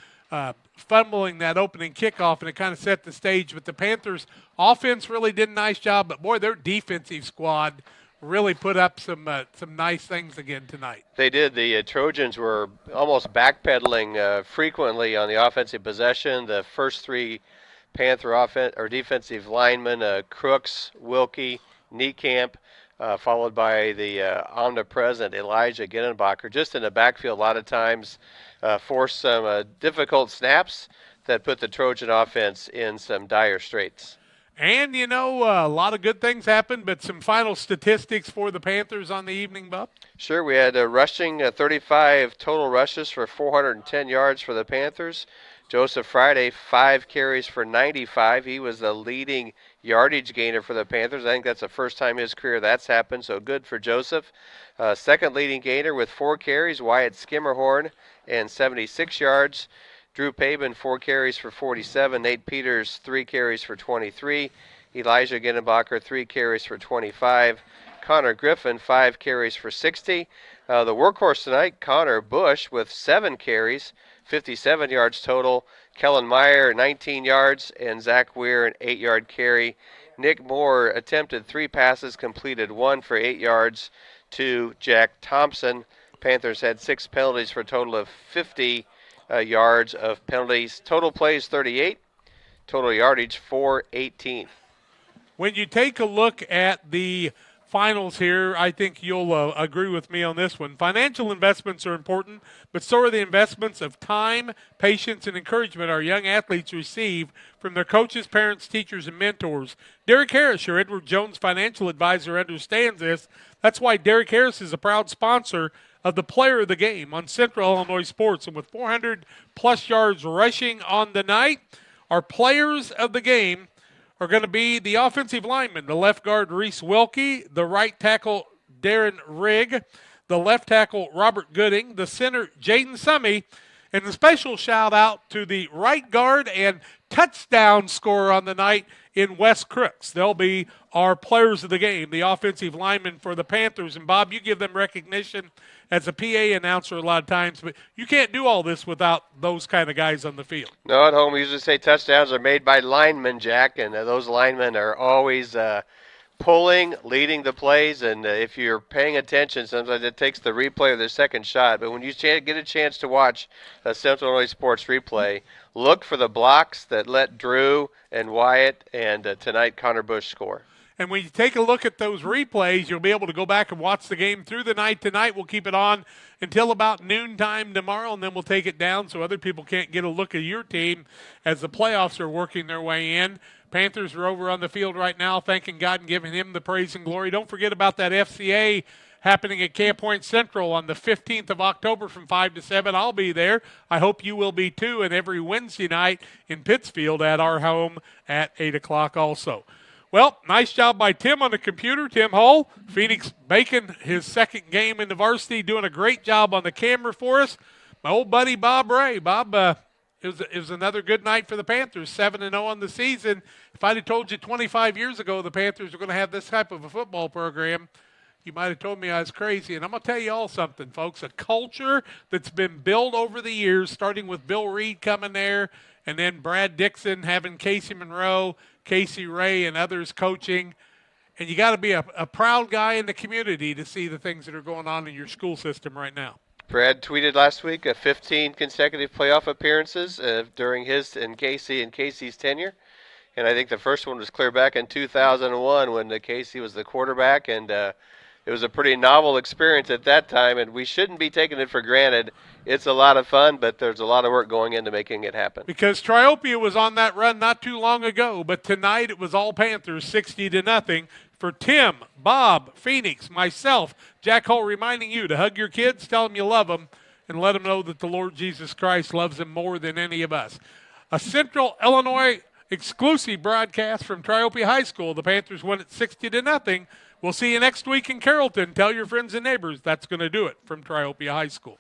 S1: fumbling that opening kickoff, and it kind of set the stage. But the Panthers' offense really did a nice job, but, boy, their defensive squad really put up some nice things again tonight.
S21: They did. The Trojans were almost backpedaling frequently on the offensive possession. The first 3 Panther defensive linemen, Crooks, Wilkie, Niekamp, followed by the omnipresent Elijah Ginenbacher, just in the backfield a lot of times, forced some difficult snaps that put the Trojan offense in some dire straits.
S1: And, you know, a lot of good things happened, but some final statistics for the Panthers on the evening, Bob?
S21: Sure, we had rushing 35 total rushes for 410 yards for the Panthers. Joseph Friday, 5 carries for 95. He was the leading yardage gainer for the Panthers. I think that's the first time in his career that's happened, so good for Joseph. Second leading gainer with 4 carries, Wyatt Skimmerhorn, and 76 yards. Drew Pabin, 4 carries for 47. Nate Peters, 3 carries for 23. Elijah Ginenbacher, 3 carries for 25. Connor Griffin, 5 carries for 60. The workhorse tonight, Connor Bush, with 7 carries, 57 yards total. Kellen Meyer, 19 yards, and Zach Weir, an 8-yard carry. Nick Moore attempted 3 passes, completed 1 for 8 yards to Jack Thompson. Panthers had 6 penalties for a total of 50 yards of penalties. Total plays 38, total yardage 418.
S1: When you take a look at the finals here, I think you'll agree with me on this one. Financial investments are important, but so are the investments of time, patience, and encouragement our young athletes receive from their coaches, parents, teachers, and mentors. Derek Harris, your Edward Jones financial advisor, understands this. That's why Derek Harris is a proud sponsor of the player of the game on Central Illinois Sports. And with 400-plus yards rushing on the night, our players of the game are going to be the offensive lineman, the left guard Reese Wilkie, the right tackle Darren Rigg, the left tackle Robert Gooding, the center Jaden Summey, and a special shout-out to the right guard and touchdown scorer on the night in Wes Crooks. They'll be our players of the game, the offensive linemen for the Panthers. And, Bob, you give them recognition as a PA announcer a lot of times, but you can't do all this without those kind of guys on the field.
S21: No, at home we usually say touchdowns are made by linemen, Jack, and those linemen are always pulling, leading the plays, and if you're paying attention, sometimes it takes the replay or the second shot. But when you get a chance to watch a Central Illinois Sports replay, look for the blocks that let Drew and Wyatt and tonight Connor Bush score.
S1: And when you take a look at those replays, you'll be able to go back and watch the game through the night tonight. We'll keep it on until about noontime tomorrow, and then we'll take it down so other people can't get a look at your team as the playoffs are working their way in. Panthers are over on the field right now, thanking God and giving him the praise and glory. Don't forget about that FCA happening at Camp Point Central on the 15th of October from 5 to 7. I'll be there. I hope you will be too, and every Wednesday night in Pittsfield at our home at 8 o'clock also. Well, nice job by Tim on the computer, Tim Hull. Phoenix Bacon, his second game in the varsity, doing a great job on the camera for us. My old buddy Bob Ray. Bob, it was another good night for the Panthers, 7-0 on the season. If I'd have told you 25 years ago the Panthers were going to have this type of a football program, you might have told me I was crazy. And I'm going to tell you all something, folks. A culture that's been built over the years, starting with Bill Reed coming there, and then Brad Dixon having Casey Monroe, Casey Ray, and others coaching. And you got to be a proud guy in the community to see the things that are going on in your school system right now.
S21: Brad tweeted last week 15 consecutive playoff appearances during his and Casey's tenure. And I think the first one was clear back in 2001 when Casey was the quarterback. And It was a pretty novel experience at that time, and we shouldn't be taking it for granted. It's a lot of fun, but there's a lot of work going into making it happen.
S1: Because Triopia was on that run not too long ago, but tonight it was all Panthers 60-0. For Tim, Bob, Phoenix, myself, Jack Hole reminding you to hug your kids, tell them you love them, and let them know that the Lord Jesus Christ loves them more than any of us. A Central Illinois exclusive broadcast from Triopia High School. The Panthers won it 60-0. We'll see you next week in Carrollton. Tell your friends and neighbors that's going to do it from Triopia High School.